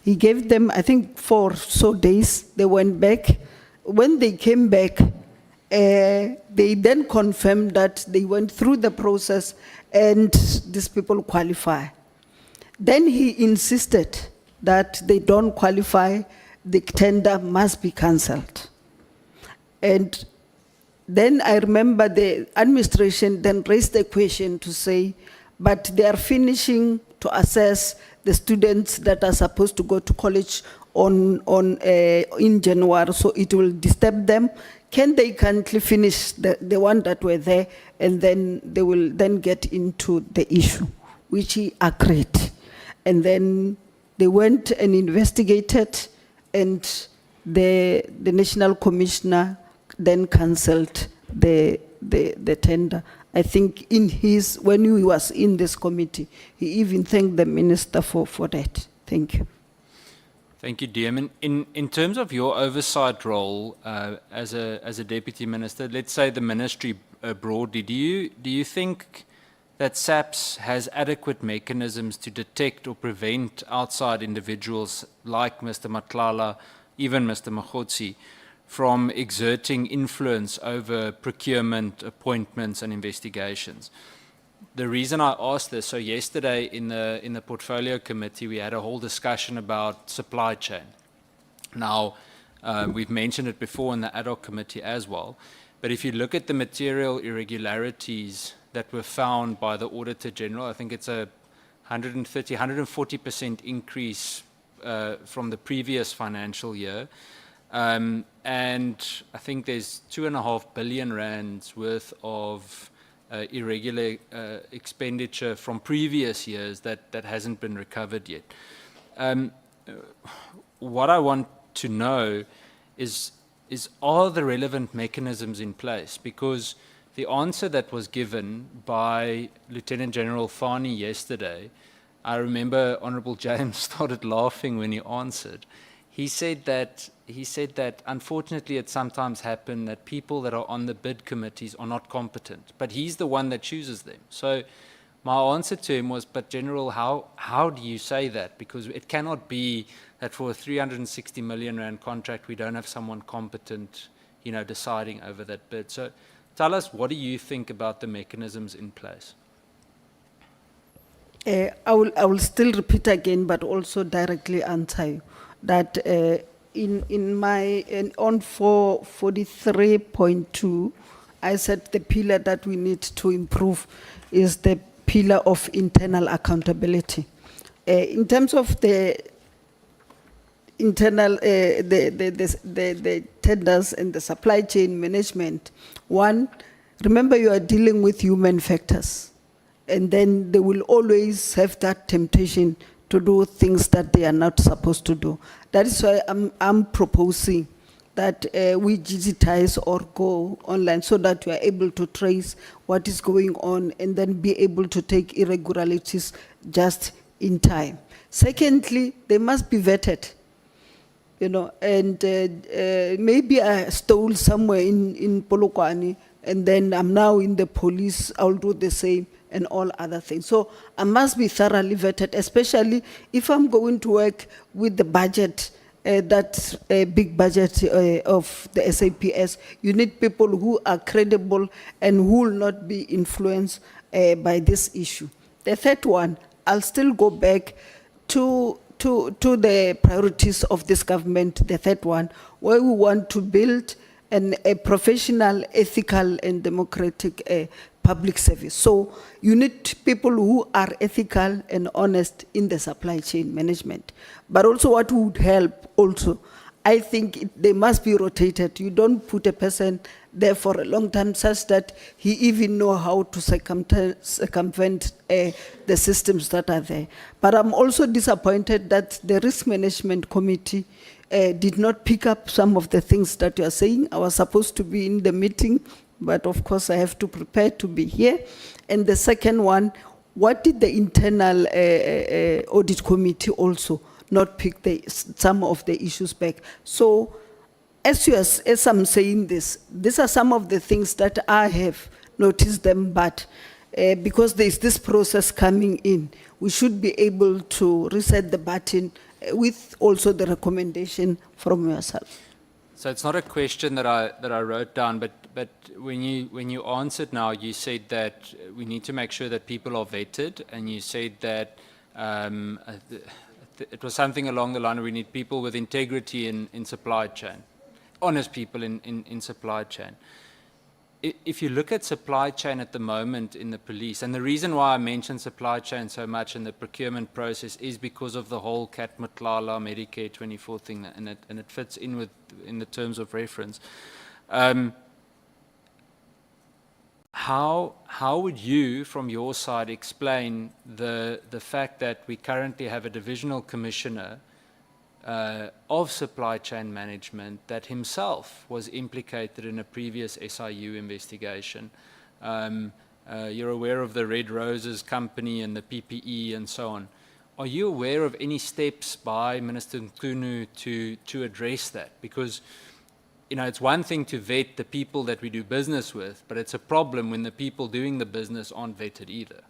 He gave them, I think, 4 or so days. They went back. When they came back, they then confirmed that they went through the process and these people qualify. Then he insisted that they don't qualify, the tender must be cancelled. And then I remember the administration then raised the question to say, but they are finishing to assess the students that are supposed to go to college in January, so it will disturb them. Can they currently finish the one that were there, and then they will then get into the issue, which he agreed. And then they went and investigated, and the National Commissioner then cancelled the tender. I think when he was in this committee, he even thanked the minister for that. Thank you. Thank you, DM. In terms of your oversight role as a deputy minister, let's say the ministry broadly, do you think that SAPS has adequate mechanisms to detect or prevent outside individuals like Mr. Matlala, even Mr. Mkhwanazi, from exerting influence over procurement, appointments, and investigations? The reason I asked this, so yesterday in the portfolio committee, we had a whole discussion about supply chain. Now, we've mentioned it before in the ad hoc committee as well, but if you look at the material irregularities that were found by the Auditor General, I think it's a 140% increase from the previous financial year. And I think there's 2.5 billion rands worth of irregular expenditure from previous years that hasn't been recovered yet. What I want to know is are the relevant mechanisms in place? Because the answer that was given by Lieutenant General Fani yesterday, I remember Honorable James started laughing when he answered. He said that unfortunately it sometimes happens that people that are on the bid committees are not competent, but he's the one that chooses them. So my answer to him was, but General, how do you say that? Because it cannot be that for a 360 million rand contract we don't have someone competent, deciding over that bid. So tell us, what do you think about the mechanisms in place? I will still repeat again, but also directly answer you that on 443.2, I said the pillar that we need to improve is the pillar of internal accountability. In terms of the internal, the tenders and the supply chain management, one, remember you are dealing with human factors, and then they will always have that temptation to do things that they are not supposed to do. That is why I'm proposing that we digitize or go online so that we are able to trace what is going on and then be able to take irregularities just in time. Secondly, they must be vetted. And maybe I stole somewhere in Polokwane, and then I'm now in the police, I'll do the same, and all other things. So I must be thoroughly vetted, especially if I'm going to work with the budget, that big budget of the SAPS. You need people who are credible and who will not be influenced by this issue. The third one, I'll still go back to the priorities of this government, the third one, where we want to build a professional, ethical, and democratic public service. So you need people who are ethical and honest in the supply chain management. But also what would help also, I think they must be rotated. You don't put a person there for a long time such that he even know how to circumvent the systems that are there. But I'm also disappointed that the Risk Management Committee did not pick up some of the things that you are saying. I was supposed to be in the meeting, but of course I have to prepare to be here. And the second one, what did the internal audit committee also not pick some of the issues back? So as I'm saying this, these are some of the things that I have noticed them, but because there's this process coming in, we should be able to reset the button with also the recommendation from yourself. So it's not a question that I wrote down, but when you answered now, you said that we need to make sure that people are vetted, and you said that it was something along the line of we need people with integrity in supply chain, honest people in supply chain. If you look at supply chain at the moment in the police, and the reason why I mention supply chain so much in the procurement process is because of the whole Cat Matlala Medicare 24 thing, and it fits in the terms of reference. How would you, from your side, explain the fact that we currently have a divisional commissioner of supply chain management that himself was implicated in a previous SIU investigation. You're aware of the Red Roses company and the PPE and so on. Are you aware of any steps by Minister Mkhunu to address that? Because, you know, it's one thing to vet the people that we do business with, but it's a problem when the people doing the business aren't vetted either.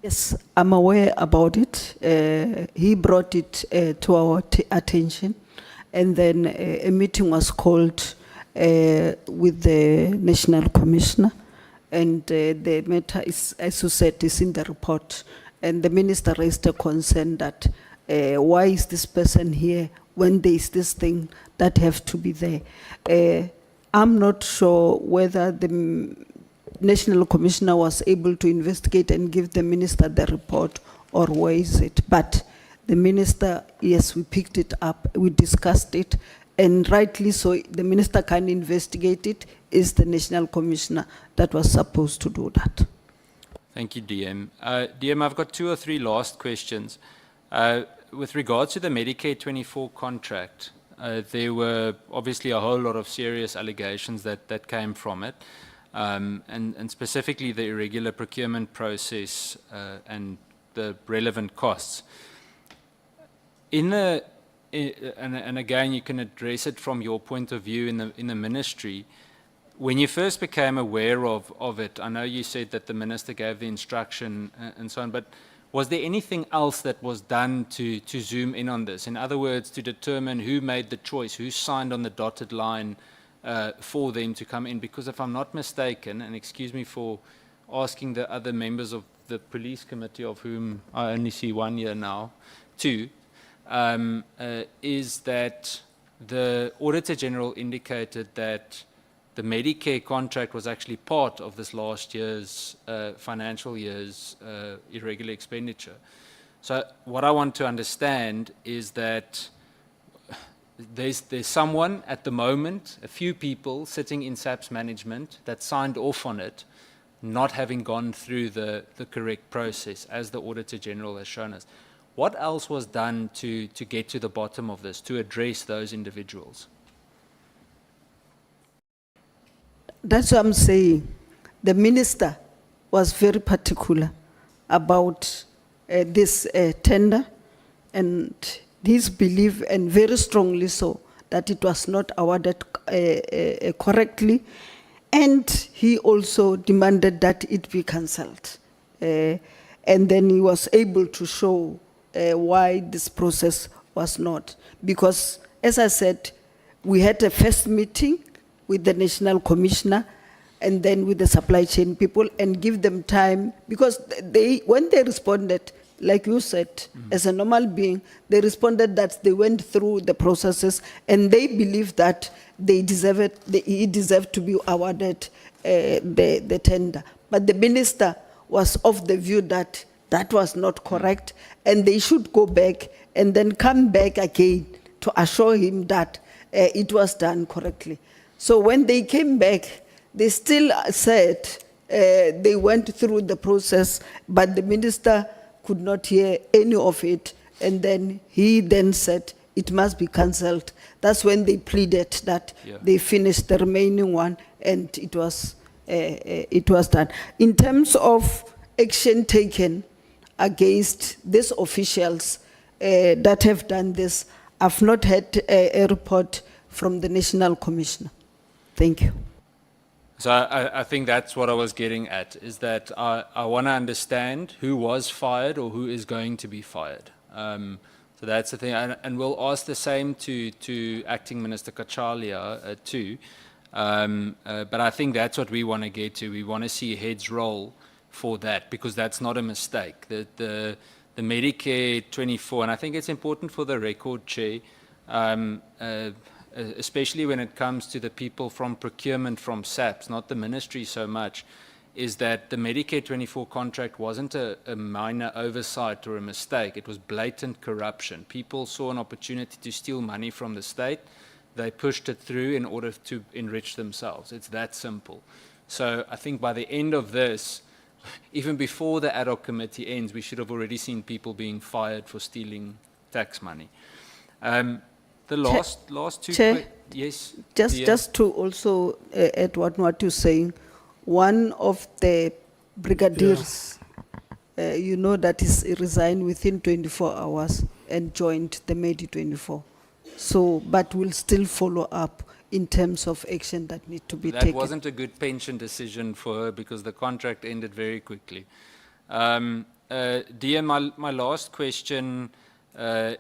Yes, I'm aware about it. He brought it to our attention, and then a meeting was called with the National Commissioner, and the matter is, as you said, is in the report. And the minister raised a concern that why is this person here when there is this thing that have to be there. I'm not sure whether the National Commissioner was able to investigate and give the minister the report, or where is it? But the minister, yes, we picked it up, we discussed it, and rightly so, the minister can investigate it. Is the National Commissioner that was supposed to do that. Thank you, DM. DM, I've got 2 or 3 last questions. With regards to the Medicare 24 contract, there were obviously a whole lot of serious allegations that came from it, and specifically the irregular procurement process and the relevant costs. And again, you can address it from your point of view in the ministry. When you first became aware of it, I know you said that the minister gave the instruction and so on, but was there anything else that was done to zoom in on this? In other words, to determine who made the choice, who signed on the dotted line for them to come in? Because if I'm not mistaken, and excuse me for asking the other members of the police committee, of whom I only see 1 year now, 2, is that the Auditor General indicated that the Medicare contract was actually part of this last year's financial year's irregular expenditure. So what I want to understand is that there's someone at the moment, a few people sitting in SAPS management that signed off on it, not having gone through the correct process, as the Auditor General has shown us. What else was done to get to the bottom of this, to address those individuals? That's what I'm saying. The minister was very particular about this tender, and his belief, and very strongly so, that it was not awarded correctly, and he also demanded that it be cancelled. And then he was able to show why this process was not. Because, as I said, we had a first meeting with the National Commissioner and then with the supply chain people, and give them time, because when they responded, like you said, as a normal being, they responded that they went through the processes and they believe that he deserved to be awarded the tender. But the minister was of the view that that was not correct, and they should go back and then come back again to assure him that it was done correctly. So when they came back, they still said they went through the process, but the minister could not hear any of it, and then he then said it must be cancelled. That's when they pleaded that they finished the remaining one, and it was done. In terms of action taken against these officials that have done this, I've not had a report from the National Commissioner. Thank you. So I think that's what I was getting at, is that I want to understand who was fired or who is going to be fired. So that's the thing, and we'll ask the same to Acting Minister Kachalia too. But I think that's what we want to get to. We want to see heads roll for that, because that's not a mistake. The Medicare 24, and I think it's important for the record, Chair, especially when it comes to the people from procurement from SAPS, not the ministry so much, is that the Medicare 24 contract wasn't a minor oversight or a mistake. It was blatant corruption. People saw an opportunity to steal money from the state. They pushed it through in order to enrich themselves. It's that simple. So I think by the end of this, even before the ad hoc committee ends, we should have already seen people being fired for stealing tax money. Chair- The last two. Chair, Yes. Just, Dear. just to also add what you're saying, one of the brigadiers, you know that he resigned within 24 hours and joined the Medi 24. So, but we'll still follow up in terms of action that need to be That taken. wasn't a good pension decision for her because the contract ended very quickly. Dear, my last question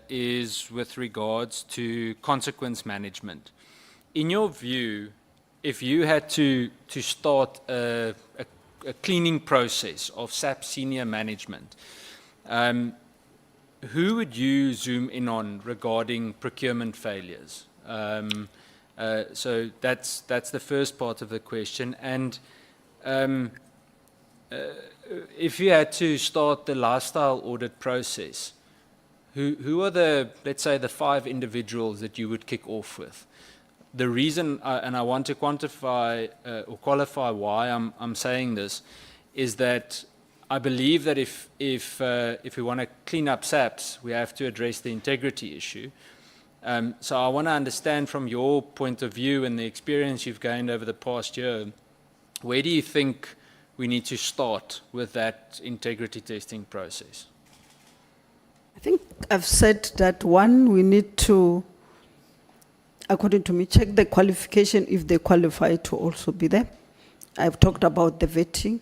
is with regards to consequence management. In your view, if you had to start a cleaning process of SAP senior management, who would you zoom in on regarding procurement failures? So that's the first part of the question. And if you had to start the lifestyle audit process, who are the, let's say, the 5 individuals that you would kick off with? The reason, and I want to quantify or qualify why I'm saying this, is that I believe that if we want to clean up SAPS, we have to address the integrity issue. So I want to understand from your point of view and the experience you've gained over the past year, where do you think we need to start with that integrity testing process? I think I've said that one, we need to, according to me, check the qualification if they qualify to also be there. I've talked about the vetting.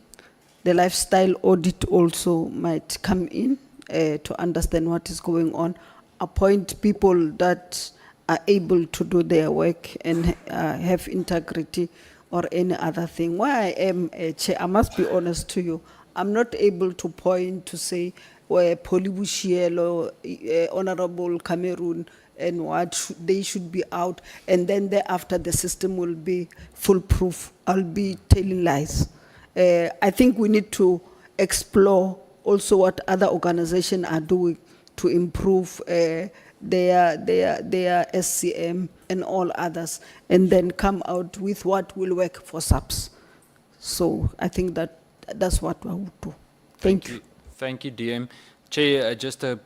The lifestyle audit also might come in to understand what is going on. Appoint people that are able to do their work and have integrity or any other thing. Where I am, Chair, I must be honest to you, I'm not able to point to say where Boshielo, Honorable Cameroon, and what they should be out, and then thereafter the system will be foolproof. I'll be telling lies. I think we need to explore also what other organizations are doing to improve their SCM and all others, and then come out with what will work for SAPS. So I think that's what I would do. Thank you. Thank you, DM. Chair, just a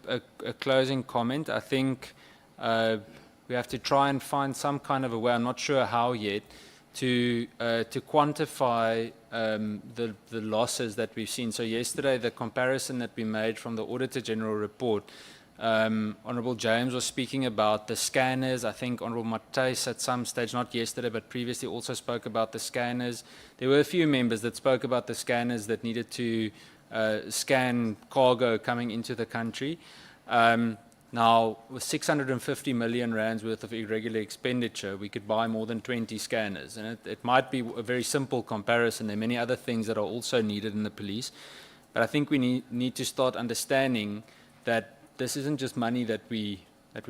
closing comment. I think we have to try and find some kind of a way, I'm not sure how yet, to quantify the losses that we've seen. So yesterday, the comparison that we made from the Auditor General report, Honourable James was speaking about the scanners. I think Honourable Mathale at some stage, not yesterday, but previously also spoke about the scanners. There were a few members that spoke about the scanners that needed to scan cargo coming into the country. Now, with 650 million rands worth of irregular expenditure, we could buy more than 20 scanners. And it might be a very simple comparison. There are many other things that are also needed in the police. But I think we need to start understanding that this isn't just money that we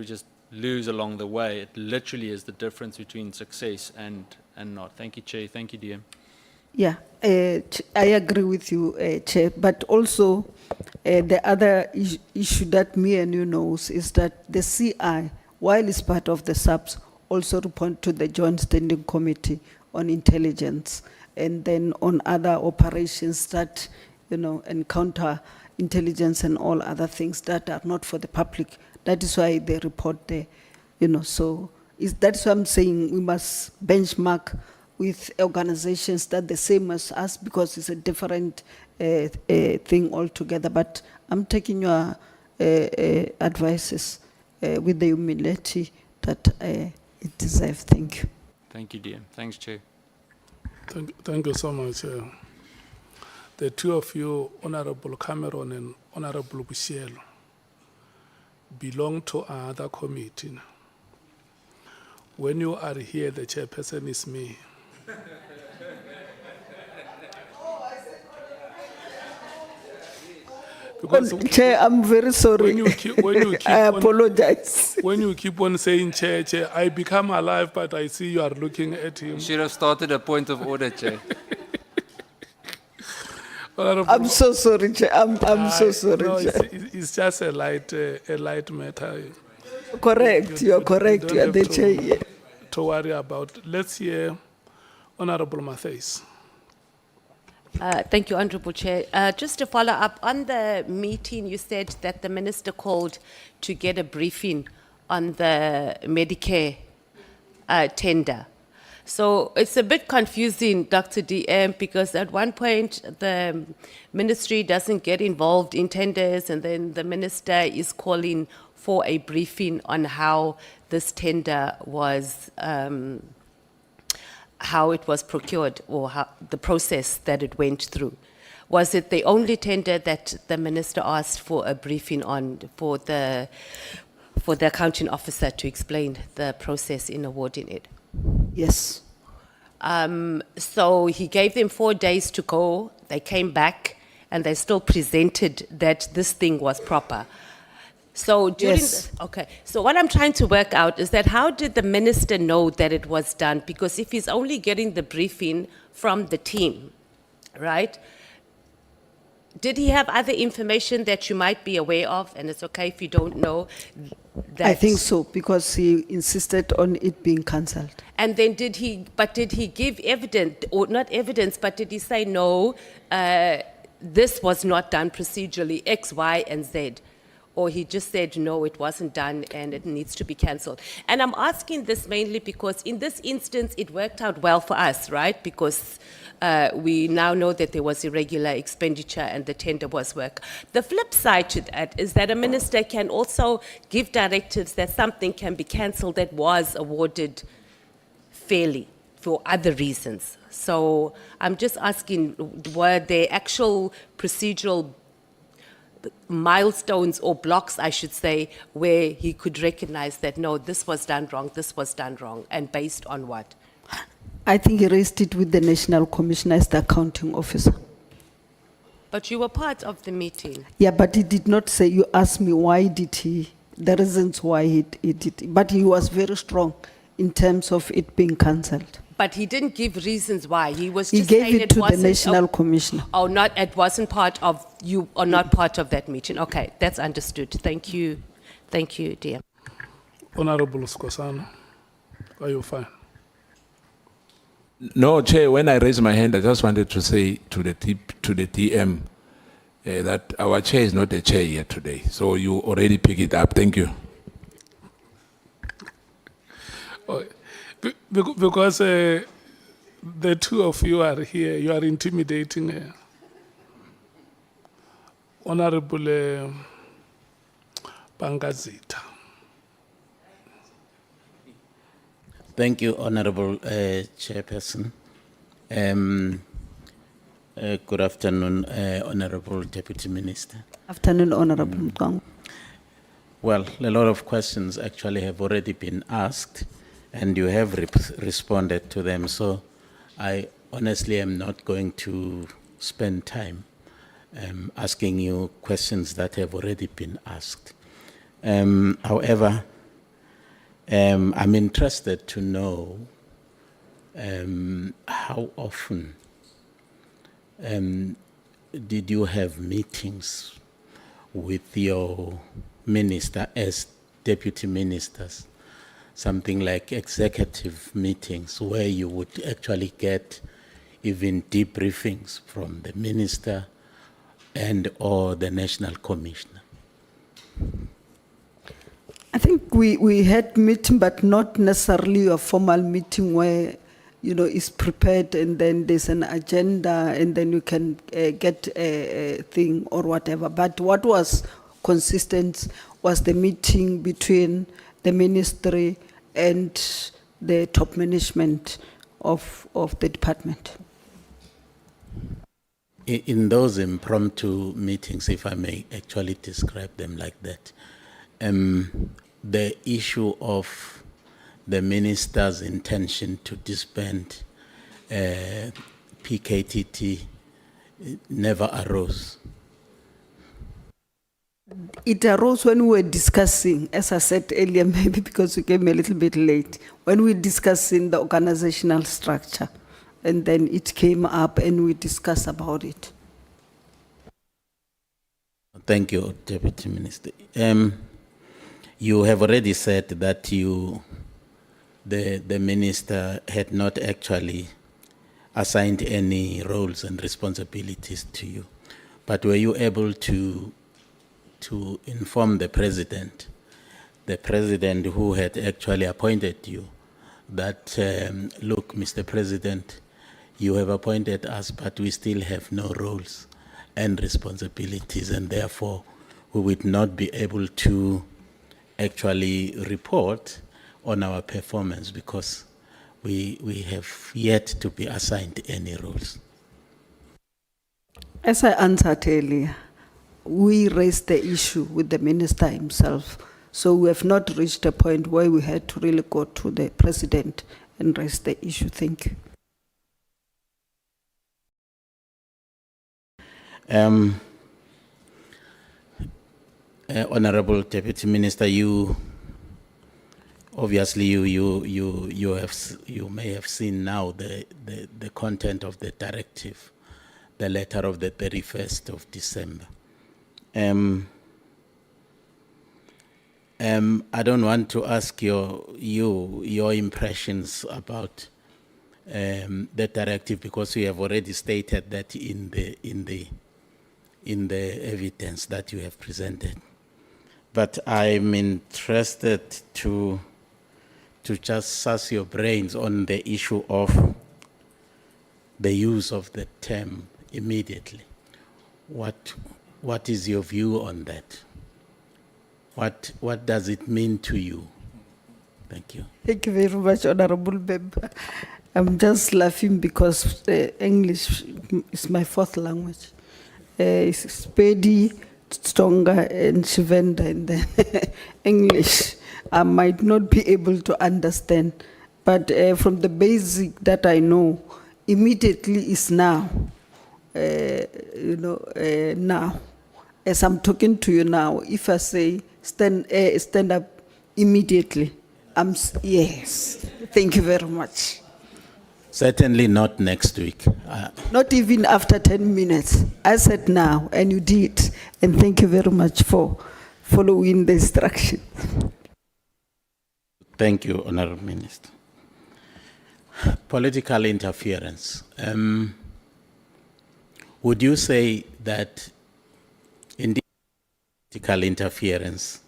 just lose along the way. It literally is the difference between success and not. Thank you, Chair. Thank you, DM. Yeah, I agree with you, Chair. But also, the other issue that me and you knows is that the CI, while it's part of the SAPS, also report to the Joint Standing Committee on Intelligence, and then on other operations that, and counter intelligence and all other things that are not for the public. That is why they report there, So that's why I'm saying we must benchmark with organizations that the same as us, because it's a different thing altogether. But I'm taking your advices with the humility that it deserves. Thank you. Thank you, DM. Thanks, Chair. Thank you so much. The two of you, Honorable Cameron and Honorable Boshielo, belong to another committee. When you are here, the chairperson is me. Because Chair, I'm very sorry. I apologize. When you keep on saying Chair, I become alive, but I see you are looking at him. You should have started a point of order, Chair. I'm so sorry, Chair. I'm so sorry, No, Chair. it's just a light matter. Correct. You're correct. You are the Chair. Yeah. To worry about. Let's hear Honorable Mathale. Thank you, Honourable Chair. Just to follow up, on the meeting, you said that the Minister called to get a briefing on the Medicare tender. So it's a bit confusing, Dr. DM, because at one point the ministry doesn't get involved in tenders, and then the minister is calling for a briefing on how this tender was, how it was procured, or how the process that it went through. Was it the only tender that the minister asked for a briefing on for the accounting officer to explain the process in awarding it? Yes. So he gave them 4 days to go. They came back and they still presented that this thing was proper. So during Yes. okay, so what I'm trying to work out is that how did the minister know that it was done? Because if he's only getting the briefing from the team, right? Did he have other information that you might be aware of? And it's okay if you don't know that. I think so, because he insisted on it being cancelled. And then did he give evidence, or not evidence, but did he say, no, this was not done procedurally, X, Y, and Z? Or he just said, no, it wasn't done and it needs to be cancelled? And I'm asking this mainly because in this instance, it worked out well for us, right? Because we now know that there was irregular expenditure and the tender was work. The flip side to that is that a minister can also give directives that something can be cancelled that was awarded fairly for other reasons. So I'm just asking, were there actual procedural milestones or blocks, I should say, where he could recognize that, no, this was done wrong, and based on what? I think he raised it with the National Commissioner as the accounting officer. But you were part of the meeting. Yeah, but he did not say, you asked me why did he, the reasons why he did it. But he was very strong in terms of it being cancelled. But he didn't give reasons why. He was He just gave saying it to the wasn't- National Commissioner. Oh, not, it wasn't part of you, or not part of that meeting. Okay, that's understood. Thank you. Thank you, dear. Honorable Skosana, are you fine? No, Chair, when I raised my hand, I just wanted to say to the DM that our chair is not a chair here today. So you already pick it up. Thank you. Oh, because the two of you are here, you are intimidating Honorable Bangazita. Thank you, Honorable Chairperson. Good afternoon, Honorable Deputy Minister. Afternoon, Honorable Mkhwanazi. Well, a lot of questions actually have already been asked, and you have responded to them. So I honestly am not going to spend time asking you questions that have already been asked. However, I'm interested to know how often did you have meetings with your minister as deputy ministers, something like executive meetings where you would actually get even debriefings from the minister and or the national commissioner? I think we had meeting, but not necessarily a formal meeting where, you know, it's prepared and then there's an agenda and then you can get a thing or whatever. But what was consistent was the meeting between the ministry and the top management of the department. In those impromptu meetings, if I may actually describe them like that, the issue of the minister's intention to disband PKTT never arose. It arose when we were discussing, as I said earlier, maybe because you came a little bit late, when we were discussing the organizational structure, and then it came up and we discussed about it. Thank you, Deputy Minister. You have already said that the minister had not actually assigned any roles and responsibilities to you, but were you able to inform the president the president who had actually appointed you that, look, Mr. President, you have appointed us, but we still have no roles and responsibilities, and therefore we would not be able to actually report on our performance because we have yet to be assigned any roles. As I answered earlier, we raised the issue with the minister himself. So we have not reached a point where we had to really go to the president and raise the issue. Thank you. Honorable Deputy Minister, you obviously you may have seen now the content of the directive, the letter of the 31st of December. I don't want to ask your impressions about the directive because you have already stated that in the evidence that you have presented. But I'm interested to just suss your brains on the issue of the use of the term immediately. What is your view on that? What does it mean to you? Thank you. Thank you very much, Honorable Member. I'm just laughing because English is my fourth language. It's Spedi, Stonga, and Shivenda, and then English. I might not be able to understand, but from the basic that I know, immediately is now. Now, as I'm talking to you now, if I say stand up immediately, yes. Thank you very much. Certainly not next week. Not even after 10 minutes. I said now, and you did. And thank you very much for following the instructions. Thank you, Honorable Minister. Political interference. Would you say that indeed political interference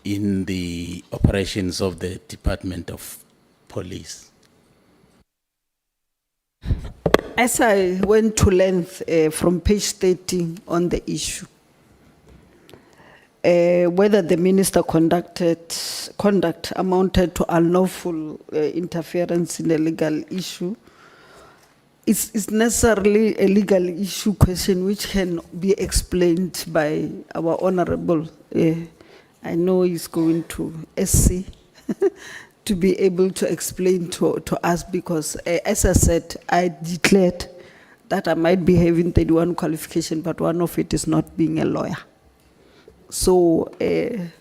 in the operations of the Department of Police? As I went to length from page 13 on the issue, whether the minister conduct amounted to unlawful interference in a legal issue, it's necessarily a legal issue question which can be explained by our honorable, I know he's going to SC, to be able to explain to us because, as I said, I declared that I might be having 31 qualification, but one of it is not being a lawyer. So in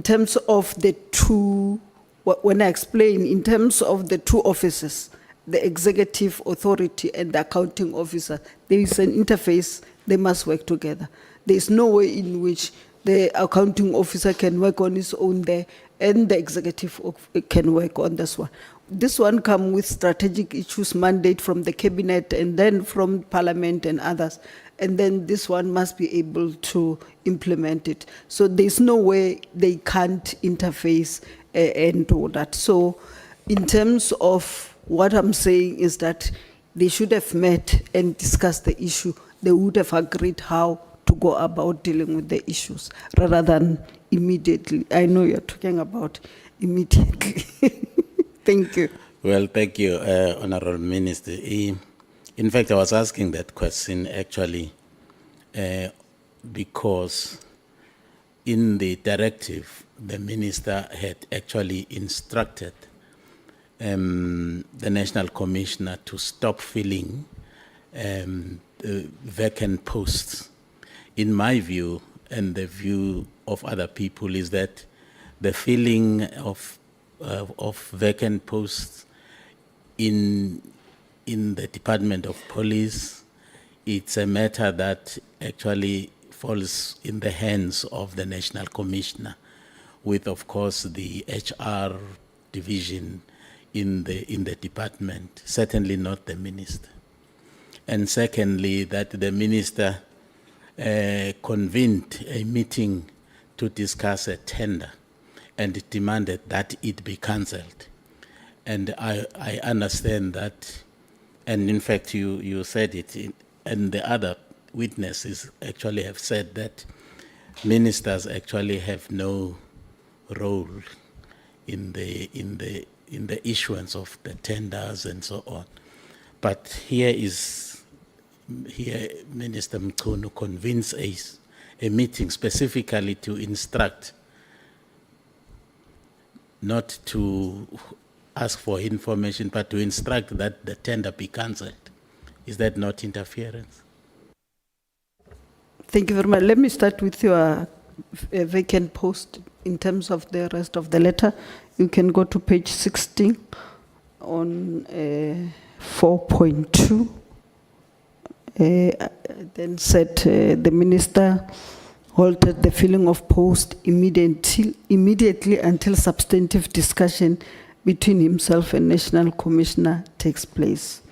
terms of the two, when I explain, in terms of the two offices, the executive authority and the accounting officer, there is an interface, they must work together. There is no way in which the accounting officer can work on his own there and the executive can work on this one. This one comes with strategic issues mandate from the cabinet and then from parliament and others. And then this one must be able to implement it. So there's no way they can't interface and do that. So in terms of what I'm saying is that they should have met and discussed the issue. They would have agreed how to go about dealing with the issues rather than immediately. I know you're talking about immediately. Thank you. Well, thank you, Honorable Minister. In fact, I was asking that question actually because in the directive, the minister had actually instructed the National Commissioner to stop filling vacant posts. In my view, and the view of other people, is that the filling of vacant posts in the Department of Police, it's a matter that actually falls in the hands of the National Commissioner, with, of course, the HR division in the department, certainly not the minister. And secondly, that the minister convened a meeting to discuss a tender and demanded that it be cancelled. And I understand that, and in fact you said it, and the other witnesses actually have said that ministers actually have no role in the issuance of the tenders and so on. But here Minister Mkhwanazi convenes a meeting specifically to instruct, not to ask for information, but to instruct that the tender be cancelled. Is that not interference? Thank you very much. Let me start with your vacant post in terms of the rest of the letter. You can go to page 16 on 4.2. Then said the minister halted the filling of post immediately until substantive discussion between himself and National Commissioner takes place.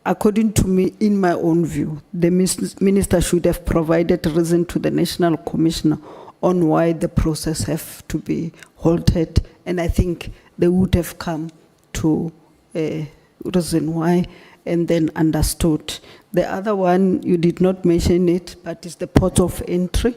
According to me, in my own view, the minister should have provided reason to the National Commissioner on why the process have to be halted, and I think they would have come to a reason why and then understood. The other one, you did not mention it, but it's the port of entry.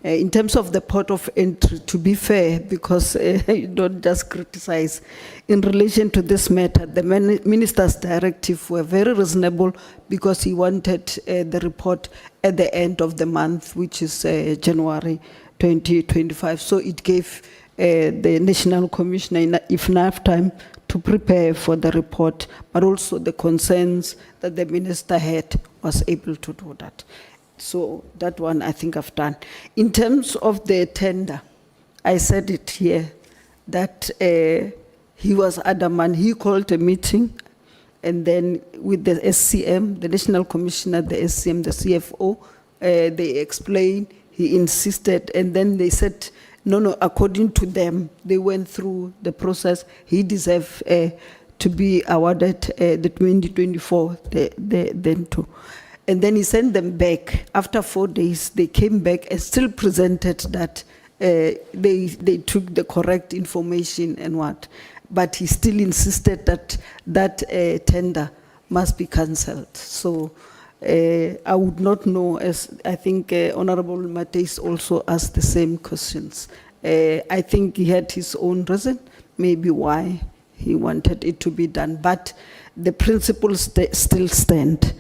In terms of the port of entry, to be fair, because you don't just criticize, in relation to this matter, the minister's directive were very reasonable because he wanted the report at the end of the month, which is January 2025. So it gave the National Commissioner enough time to prepare for the report, but also the concerns that the minister had was able to do that. So that one I think I've done. In terms of the tender, I said it here, that he was adamant. He called a meeting, and then with the SCM, the National Commissioner, the SCM, the CFO, they explained, he insisted, and then they said, no, according to them, they went through the process. He deserved to be awarded the 2024, then too. And then he sent them back. After 4 days, they came back and still presented that they took the correct information and what. But he still insisted that tender must be cancelled. So I would not know, as I think Honorable Mathale also asked the same questions. I think he had his own reason, maybe why he wanted it to be done. But the principles still stand.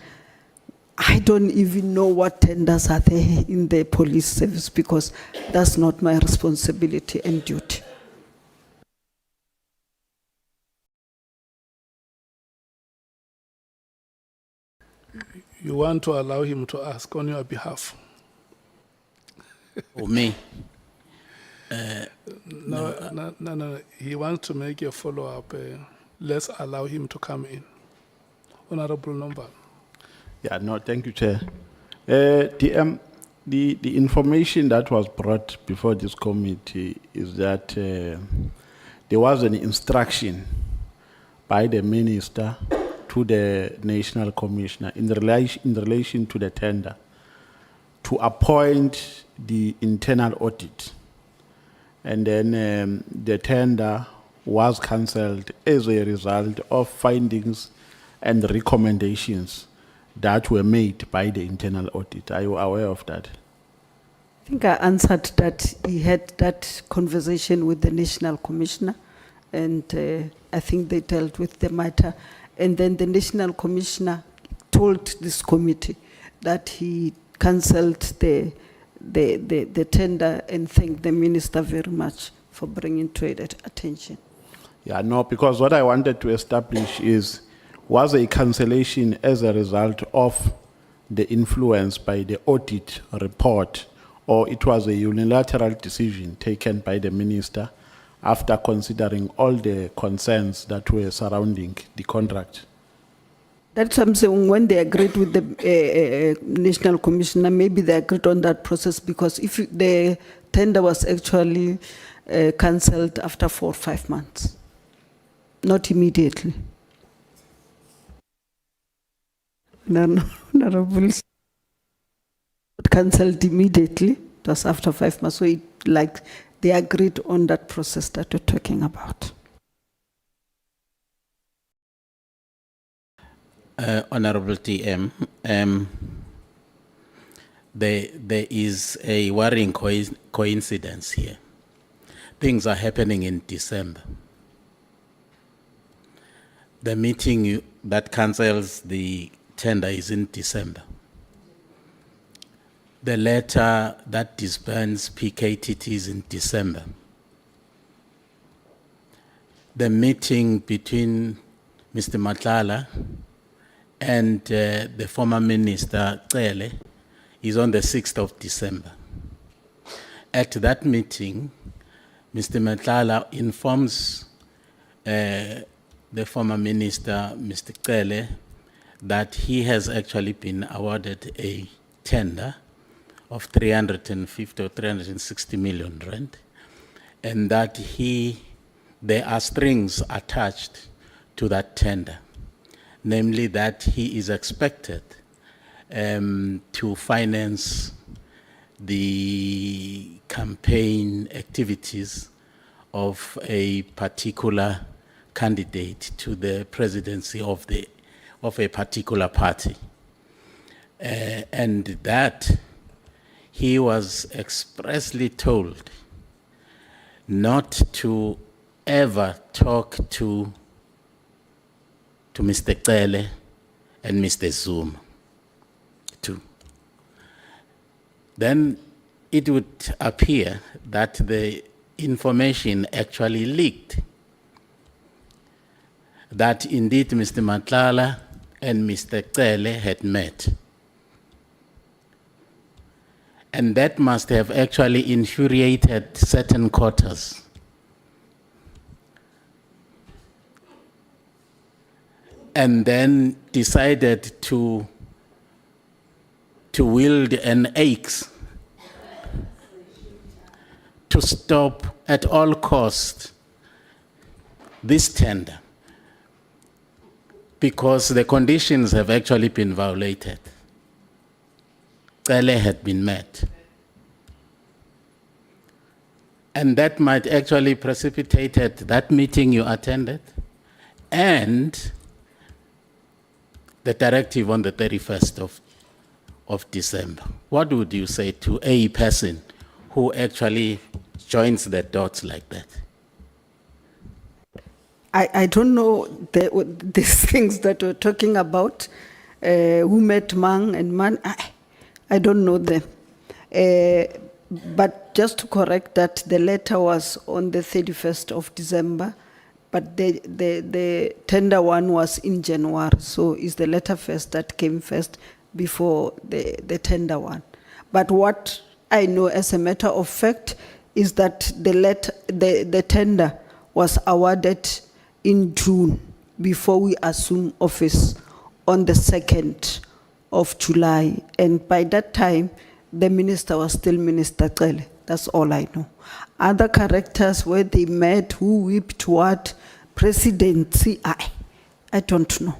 I don't even know what tenders are there in the police service because that's not my responsibility and duty. You want to allow him to ask on your behalf? Or me? No. He wants to make a follow-up. Let's allow him to come in. Honorable Nomaan. Yeah, no, thank you, Chair. The information that was brought before this committee is that there was an instruction by the minister to the National Commissioner in relation to the tender to appoint the internal audit. And then the tender was cancelled as a result of findings and recommendations that were made by the internal audit. Are you aware of that? I think I answered that. He had that conversation with the National Commissioner, and I think they dealt with the matter. And then the National Commissioner told this committee that he cancelled the tender and thanked the minister very much for bringing to it attention. Yeah, no, because what I wanted to establish is, was a cancellation as a result of the influence by the audit report, or it was a unilateral decision taken by the minister after considering all the concerns that were surrounding the contract? That's something when they agreed with the National Commissioner, maybe they agreed on that process, because if the tender was actually cancelled after 4 or 5 months, not immediately. No, cancelled immediately. It was after 5 months. So they agreed on that process that we're talking about. Honorable TM, there is a worrying coincidence here. Things are happening in December. The meeting that cancels the tender is in December. The letter that disbands PKTT is in December. The meeting between Mr. Mathale and the former minister, Cele, is on the 6th of December. At that meeting, Mr. Mathale informs the former minister, Mr. Cele, that he has actually been awarded a tender of 350 or 360 million rand, and that there are strings attached to that tender, namely that he is expected to finance the campaign activities of a particular candidate to the presidency of a particular party. And that he was expressly told not to ever talk to Mr. Cele and Mr. Zuma too. Then it would appear that the information actually leaked, that indeed Mr. Mathale and Mr. Cele had met. And that must have actually infuriated certain quarters. And then decided to wield an axe to stop at all costs this tender, because the conditions have actually been violated. Cele had been met. And that might actually precipitated that meeting you attended and the directive on the 31st of December. What would you say to a person who actually joins the dots like that? I don't know these things that we're talking about, who met Mang and Man. I don't know them. But just to correct that, the letter was on the 31st of December, but the tender one was in January. So it's the letter first that came first before the tender one. But what I know as a matter of fact is that the tender was awarded in June before we assumed office on the 2nd of July. And by that time, the minister was still Minister Cele. That's all I know. Other characters, where they met, who whipped what, presidency, I don't know.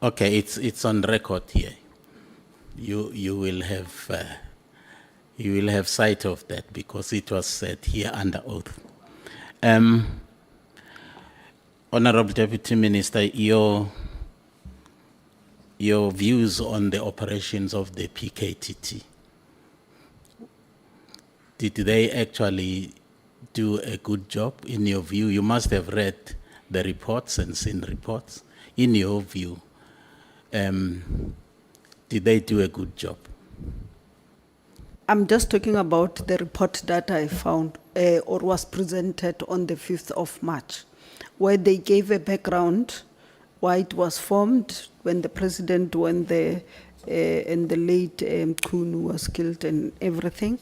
Okay, it's on record here. You will have sight of that because it was said here under oath. Honorable Deputy Minister, your views on the operations of the PKTT. Did they actually do a good job in your view? You must have read the reports and seen reports. In your view, did they do a good job? I'm just talking about the report that I found or was presented on the 5th of March, where they gave a background, why it was formed, when the president went there, and the late Kunu was killed and everything.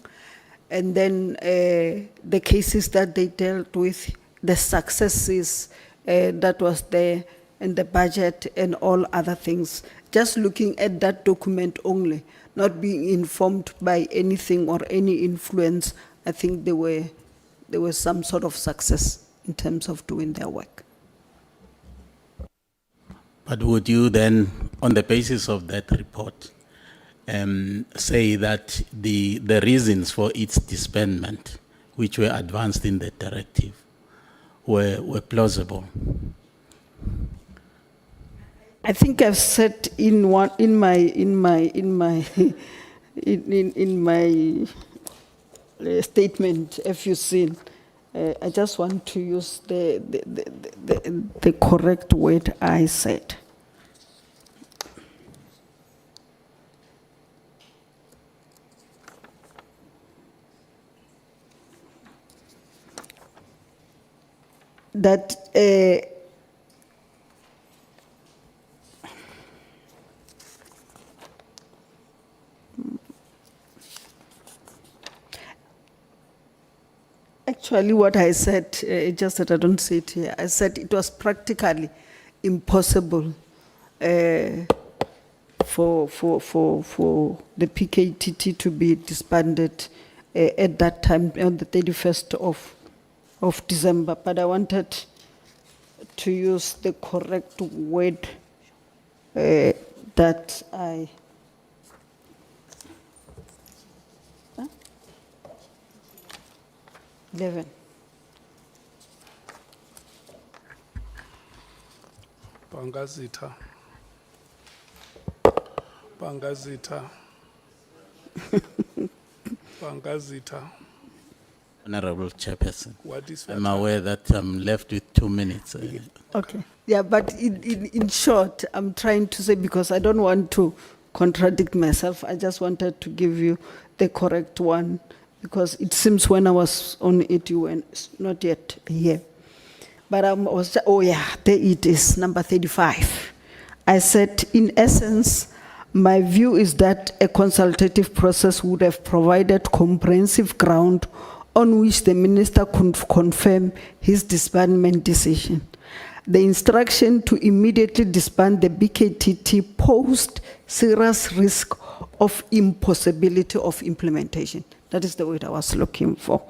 And then the cases that they dealt with, the successes that was there, and the budget and all other things. Just looking at that document only, not being informed by anything or any influence, I think there was some sort of success in terms of doing their work. But would you then, on the basis of that report, say that the reasons for its disbandment, which were advanced in the directive, were plausible? I think I've said in my statement, if you've seen, I just want to use the correct word I said. That actually what I said, just that I don't say it here, I said it was practically impossible for the PKTT to be disbanded at that time on the 31st of December, but I wanted to use the correct word that I... 11. Bangazita. Honorable Chairperson, What is I'm aware that I'm left with 2 minutes. Okay. Yeah, but in short, I'm trying to say, because I don't want to contradict myself, I just wanted to give you the correct one, because it seems when I was on it, you were not yet here. But I was, oh yeah, there it is, number 35. I said, in essence, my view is that a consultative process would have provided comprehensive ground on which the minister could confirm his disbandment decision. The instruction to immediately disband the BKTT posed serious risk of impossibility of implementation. That is the word I was looking for.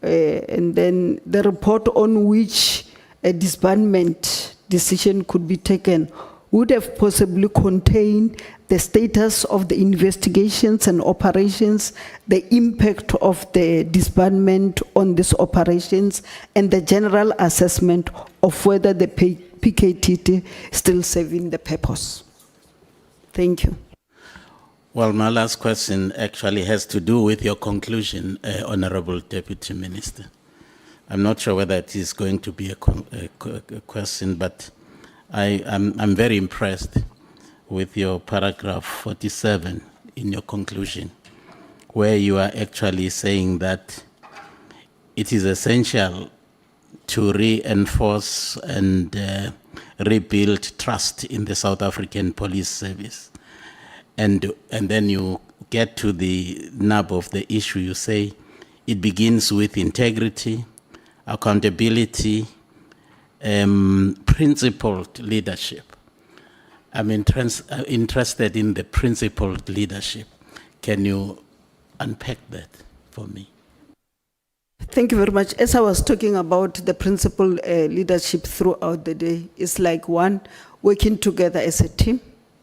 And then the report on which a disbandment decision could be taken would have possibly contained the status of the investigations and operations, the impact of the disbandment on these operations, and the general assessment of whether the PKTT is still serving the purpose. Thank you. Well, my last question actually has to do with your conclusion, Honorable Deputy Minister. I'm not sure whether it is going to be a question, but I'm very impressed with your paragraph 47 in your conclusion, where you are actually saying that it is essential to reinforce and rebuild trust in the South African Police Service. And then you get to the nub of the issue. You say it begins with integrity, accountability, principled leadership. I'm interested in the principled leadership. Can you unpack that for me? Thank you very much. As I was talking about the principled leadership throughout the day, it's like 1, working together as a team.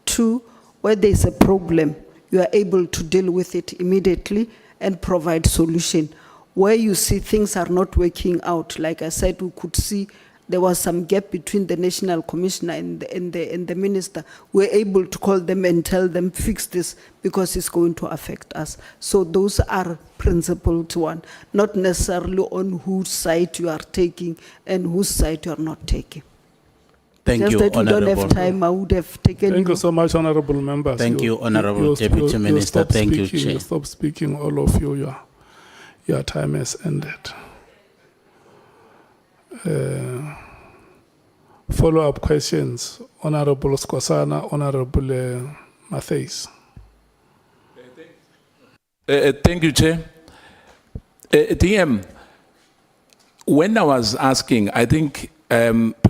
2, where there's a problem, you are able to deal with it immediately and provide solution. Where you see things are not working out, like I said, we could see there was some gap between the national commissioner and the minister. We're able to call them and tell them, fix this, because it's going to affect us. So those are principled one, not necessarily on whose side you are taking and whose side you are not taking. Thank Just you, that we Honorable. don't have time, I would have taken... Thank you so much, honorable members. Thank you, Honorable Deputy Minister. stop Thank you, speaking, Chair. Stop speaking, all of you. Your time has ended. Follow-up questions, Honorable Skosana, Honorable Mathale. Thank you, Chair. DM, when I was asking, I think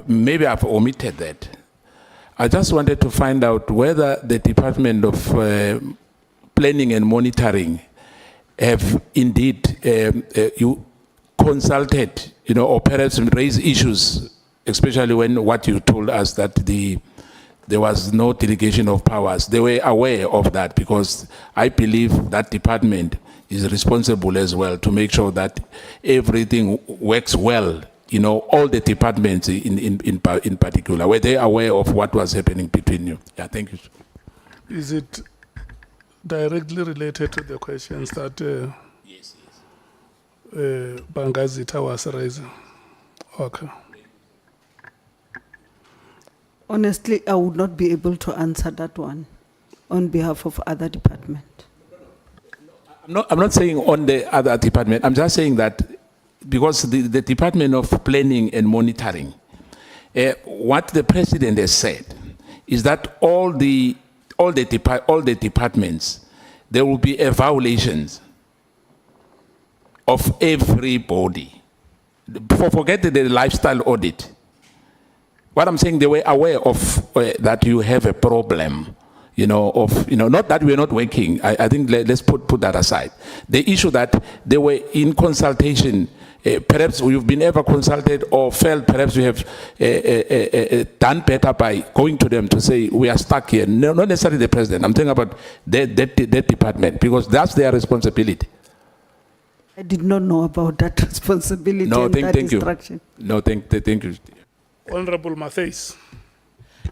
maybe I've omitted that. I just wanted to find out whether the Department of Planning and Monitoring have indeed you consulted, or perhaps raised issues, especially when what you told us that the there was no delegation of powers. They were aware of that because I believe that department is responsible as well to make sure that everything works well. You know, all the departments in particular, were they aware of what was happening between you? Yeah, thank you. Is it directly related to the questions that Bangazita was raising? Okay. Honestly, I would not be able to answer that one on behalf of other department. I'm not saying on the other department. I'm just saying that because the Department of Planning and Monitoring, what the president has said is that all the departments, there will be evaluations of everybody. Forget the lifestyle audit. What I'm saying, they were aware of that you have a problem, not that we're not working. I think let's put that aside. The issue that they were in consultation, perhaps you've been ever consulted or felt perhaps you have done better by going to them to say, we are stuck here. No, not necessarily the president. I'm talking about that department because that's their responsibility. I did not know about that responsibility No, and that instruction. No, thank you. Honorable Mathale.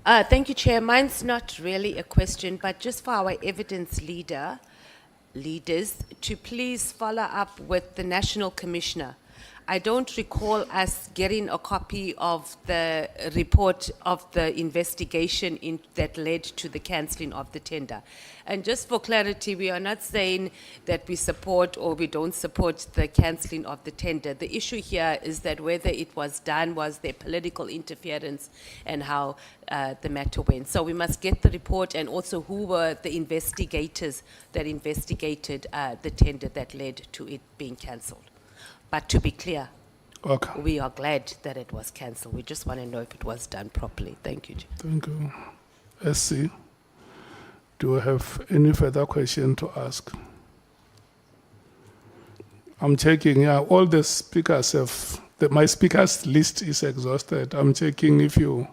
Thank you, Chair. Mine's not really a question, but just for our evidence leaders to please follow up with the National Commissioner. I don't recall us getting a copy of the report of the investigation that led to the cancelling of the tender. And just for clarity, we are not saying that we support or we don't support the cancelling of the tender. The issue here is that whether it was done, was there political interference, and how the matter went. So we must get the report and also who were the investigators that investigated the tender that led to it being cancelled. But to be clear, Okay. we are glad that it was cancelled. We just want to know if it was done properly. Thank you, Chair. Thank you. SC, do you have any further question to ask? I'm checking, all the speakers my speakers list is exhausted. I'm checking if you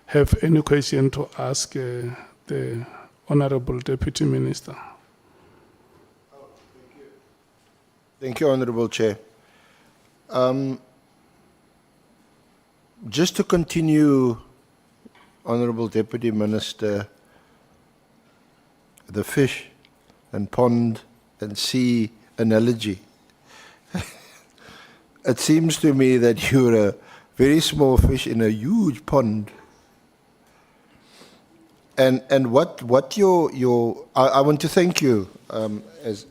have any question to ask the Honorable Deputy Minister. Thank you, Honorable Chair. Just to continue, Honorable Deputy Minister, the fish and pond and sea analogy. It seems to me that you're a very small fish in a huge pond. And what I want to thank you as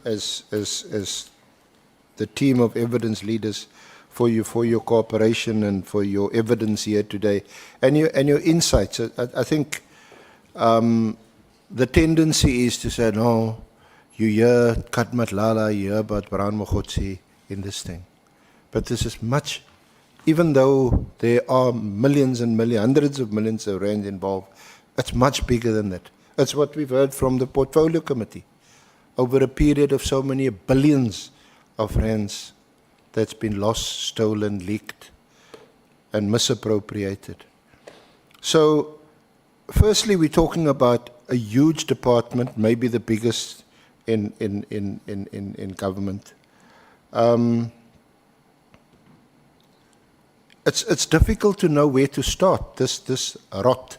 the team of evidence leaders for your cooperation and for your evidence here today and your insights. I think the tendency is to say, no, you hear Katmatlala, you hear about Brown Mokhotsi in this thing. But this is much, even though there are millions and millions, hundreds of millions of rands involved, it's much bigger than that. It's what we've heard from the Portfolio Committee over a period of so many billions of rands that's been lost, stolen, leaked, and misappropriated. So, firstly, we're talking about a huge department, maybe the biggest in government. It's difficult to know where to start this rot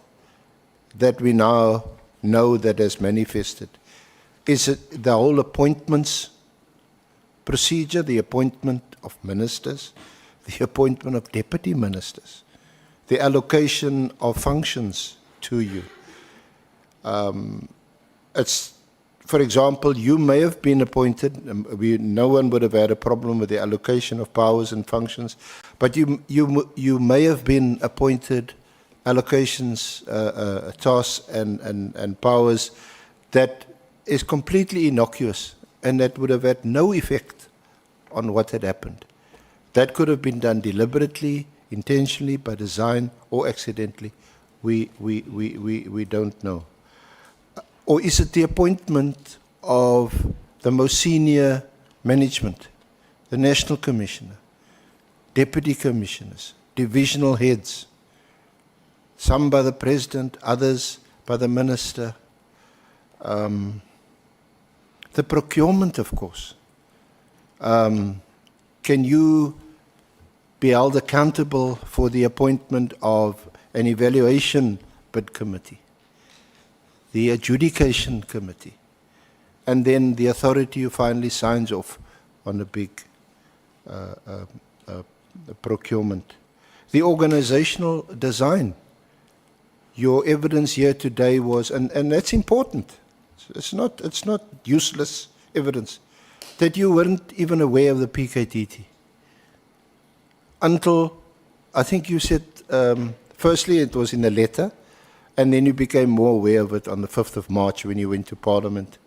that we now know that has manifested. Is it the whole appointments procedure, the appointment of ministers, the appointment of deputy ministers, the allocation of functions to you? It's, for example, you may have been appointed, no one would have had a problem with the allocation of powers and functions, but you may have been appointed allocations, tasks and powers that is completely innocuous and that would have had no effect on what had happened. That could have been done deliberately, intentionally, by design, or accidentally. We don't know. Or is it the appointment of the most senior management, the National Commissioner, Deputy Commissioners, divisional heads, some by the President, others by the Minister. The procurement, of course. Can you be held accountable for the appointment of an evaluation bid committee, the adjudication committee, and then the authority who finally signs off on a big procurement? The organizational design. Your evidence here today was, and that's important. It's not useless evidence, that you weren't even aware of the PKTT until, I think you said, firstly it was in a letter, and then you became more aware of it on the 5th of March when you went to Parliament,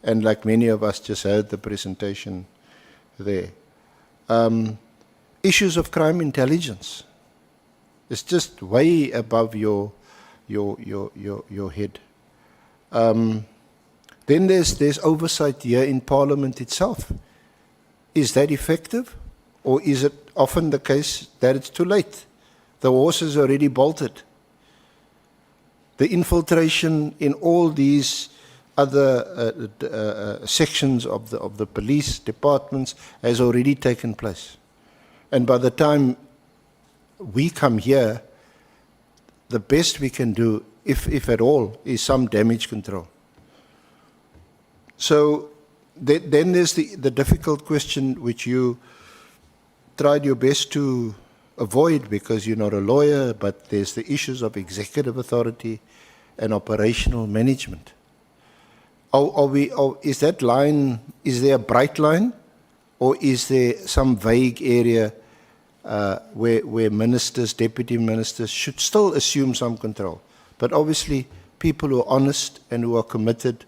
and like many of us just heard the presentation there. Issues of crime intelligence. It's just way above your head. Then there's oversight here in Parliament itself. Is that effective? Or is it often the case that it's too late? The horse is already bolted. The infiltration in all these other sections of the police departments has already taken place. And by the time we come here, the best we can do, if at all, is some damage control. So then there's the difficult question which you tried your best to avoid because you're not a lawyer, but there's the issues of executive authority and operational management. Is that line, is there a bright line, or is there some vague area where ministers, deputy ministers should still assume some control? But obviously, people who are honest and who are committed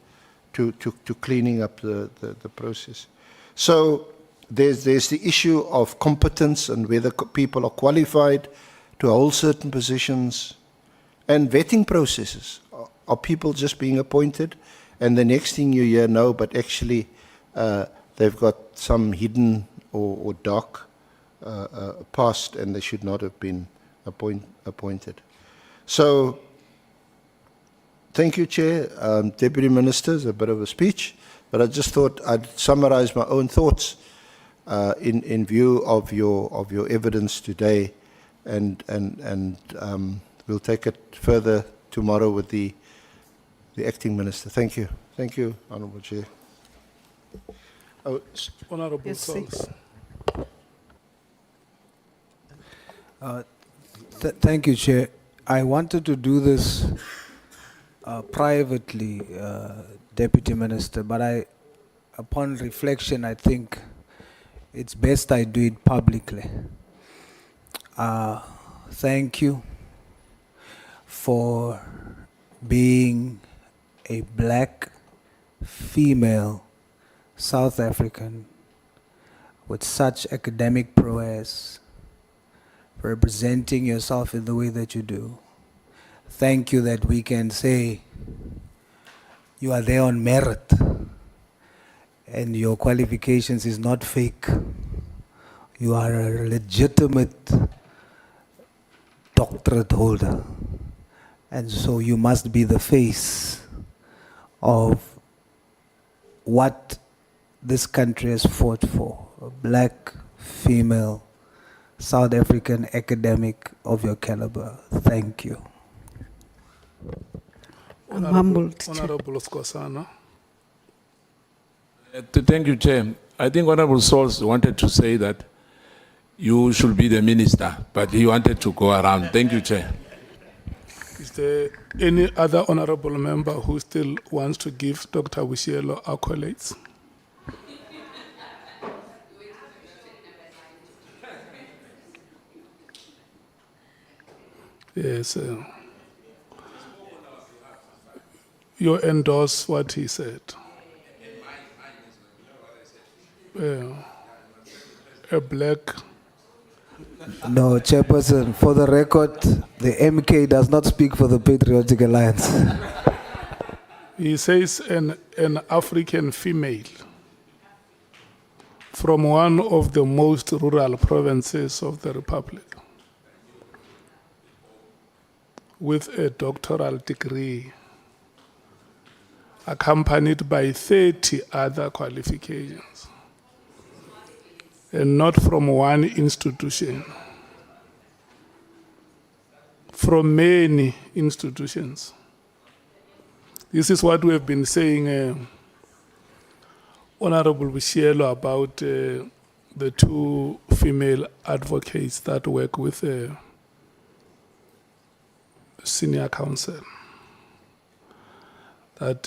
to cleaning up the process. So there's the issue of competence and whether people are qualified to hold certain positions, and vetting processes. Are people just being appointed, and the next thing you hear, no, but actually they've got some hidden or dark past, and they should not have been appointed. So, thank you, Chair. Deputy Ministers, a bit of a speech, but I just thought I'd summarize my own thoughts in view of your evidence today, and we'll take it further tomorrow with the Acting Minister. Thank you. Thank you, Honourable Chair. Oh, Honourable Souls. Thank you, Chair. I wanted to do this privately, Deputy Minister, but upon reflection, I think it's best I do it publicly. Thank you for being a black female South African with such academic prowess, representing yourself in the way that you do. Thank you that we can say you are there on merit and your qualifications is not fake. You are a legitimate doctorate holder. And so you must be the face of what this country has fought for. A black, female, South African academic of your caliber. Thank you. I'm humbled. Honourable Skosana. Thank you, Chair. I think Honourable Souls wanted to say that you should be the minister, but he wanted to go around. Thank you, Chair. Is there any other honourable member who still wants to give Dr. Boshielo accolades? Yes. You endorse what he said. A black. No, Chairperson, for the record, the MK does not speak for the Patriotic Alliance. He says an African female from one of the most rural provinces of the Republic. with a doctoral degree accompanied by 30 other qualifications, and not from one institution, from many institutions. This is what we have been saying, Honorable Boshielo, about the two female advocates that work with the senior counsel. That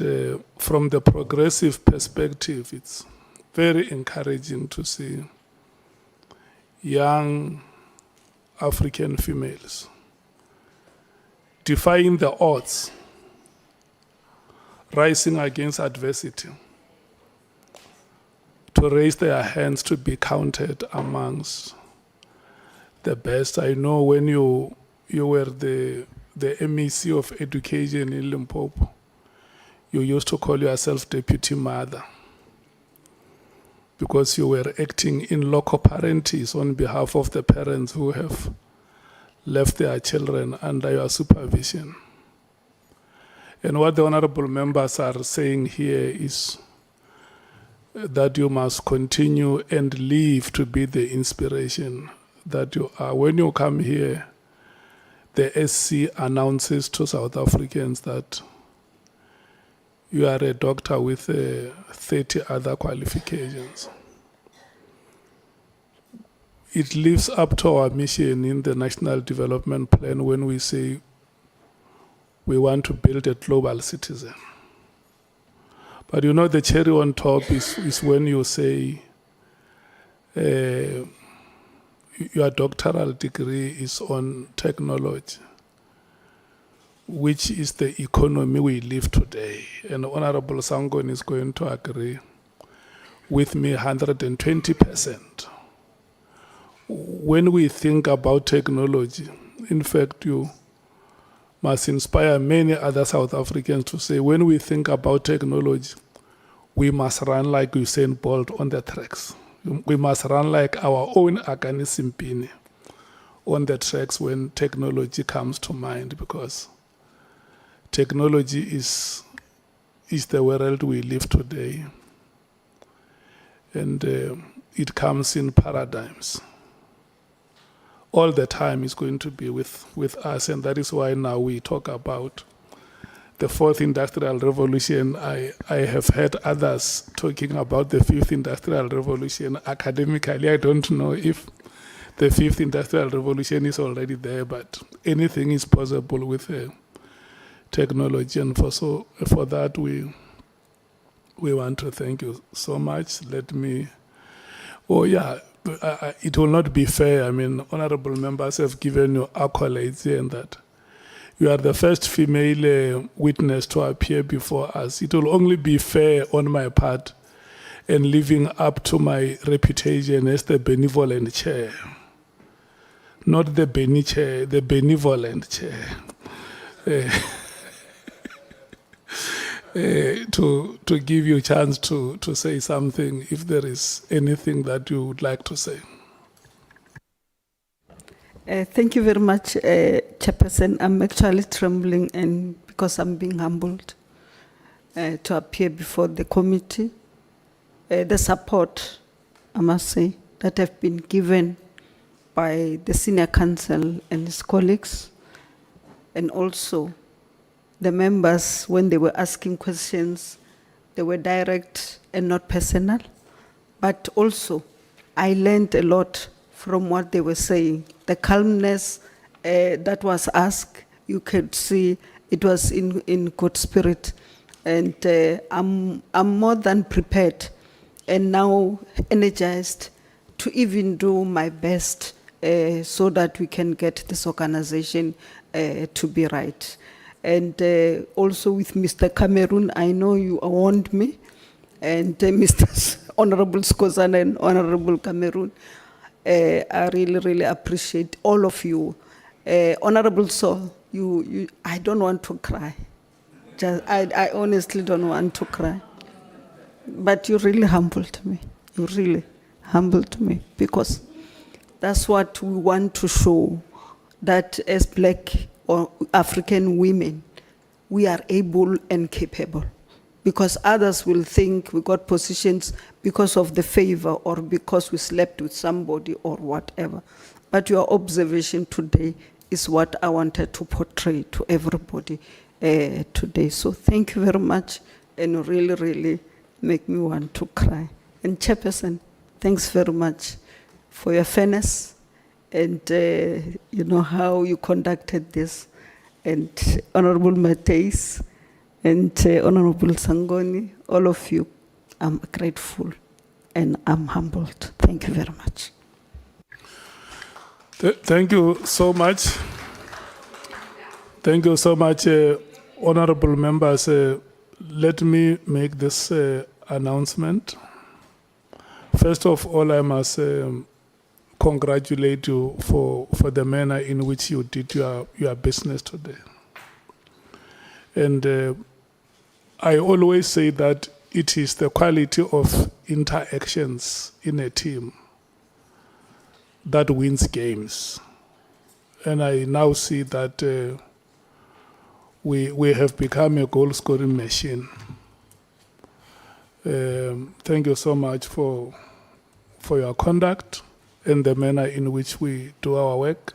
from the progressive perspective, it's very encouraging to see young African females defying the odds, rising against adversity, to raise their hands to be counted amongst the best. I know when you were the MEC of Education in Limpopo, you used to call yourself Deputy Mother because you were acting in loco parentis on behalf of the parents who have left their children under your supervision. And what the honorable members are saying here is that you must continue and live to be the inspiration that you are. When you come here, the SC announces to South Africans that you are a doctor with 30 other qualifications. It lives up to our mission in the National Development Plan when we say we want to build a global citizen. But you know, the cherry on top is when you say your doctoral degree is on technology, which is the economy we live today. And Honorable Sangon is going to agree with me 120%. When we think about technology, in fact, you must inspire many other South Africans to say, when we think about technology, we must run like Usain Bolt on the tracks. We must run like our own Akani Simpini on the tracks when technology comes to mind, because technology is the world we live today. And it comes in paradigms. All the time is going to be with us, and that is why now we talk about the fourth industrial revolution. I have heard others talking about the fifth industrial revolution. Academically, I don't know if the fifth industrial revolution is already there, but anything is possible with technology, and for that we want to thank you so much. It will not be fair. I mean, honorable members have given you accolades here, and that you are the first female witness to appear before us. It will only be fair on my part and living up to my reputation as the benevolent chair. Not the Beni chair, the benevolent chair. To give you a chance to say something, if there is anything that you would like to say. Thank you very much, Chairperson. I'm actually trembling, and because I'm being humbled to appear before the committee. The support, I must say, that have been given by the senior counsel and his colleagues, and also the members, when they were asking questions, they were direct and not personal. But also, I learned a lot from what they were saying. The calmness that was asked, you could see it was in good spirit. And I'm more than prepared and now energized to even do my best so that we can get this organization to be right. And also with Mr. Cameroon, I know you warned me, and Mr. Honorable Skozana and Honorable Cameroon, I really, really appreciate all of you. Honorable Sol, I don't want to cry. I honestly don't want to cry. But you really humbled me. You really humbled me, because that's what we want to show, that as Black or African women, we are able and capable. Because others will think we got positions because of the favor or because we slept with somebody or whatever. But your observation today is what I wanted to portray to everybody today. So thank you very much, and really, really make me want to cry. And Chairperson, thanks very much for your fairness and you know how you conducted this. And Honorable Mathale and Honorable Sangoni, all of you, I'm grateful and I'm humbled. Thank you very much. Thank you so much. Thank you so much, honorable members. Let me make this announcement. First of all, I must congratulate you for the manner in which you did your business today. And I always say that it is the quality of interactions in a team that wins games. And I now see that we have become a goal-scoring machine. Thank you so much for your conduct and the manner in which we do our work.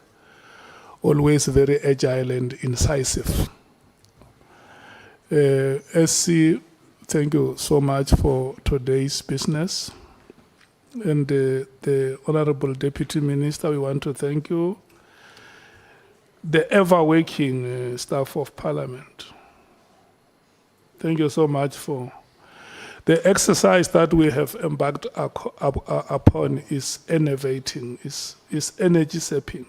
Always very agile and incisive. SC, thank you so much for today's business. And the Honorable Deputy Minister, we want to thank you. The ever-working staff of Parliament. Thank you so much for the exercise that we have embarked upon is innovating, is energy-sapping.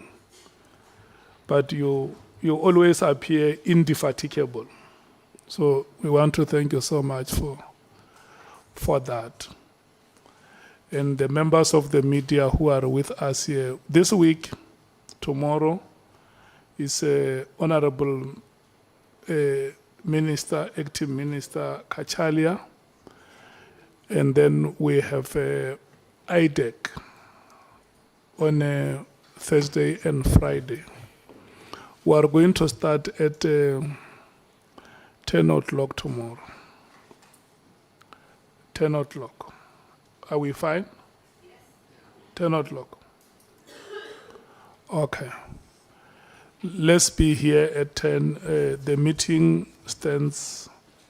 But you always appear indefatigable. So we want to thank you so much for that. And the members of the media who are with us here this week, tomorrow, is Honorable Minister, Acting Minister Kachalia. And then we have IDEC on Thursday and Friday. We are going to start at 10 o'clock tomorrow. 10 o'clock. Are we fine? 10 o'clock. Okay. Let's be here at 10. The meeting stands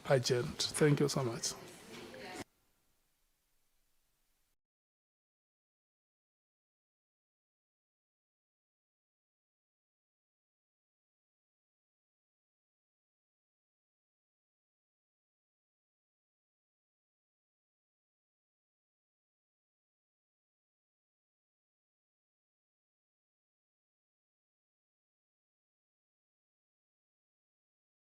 adjourned. Thank you so much.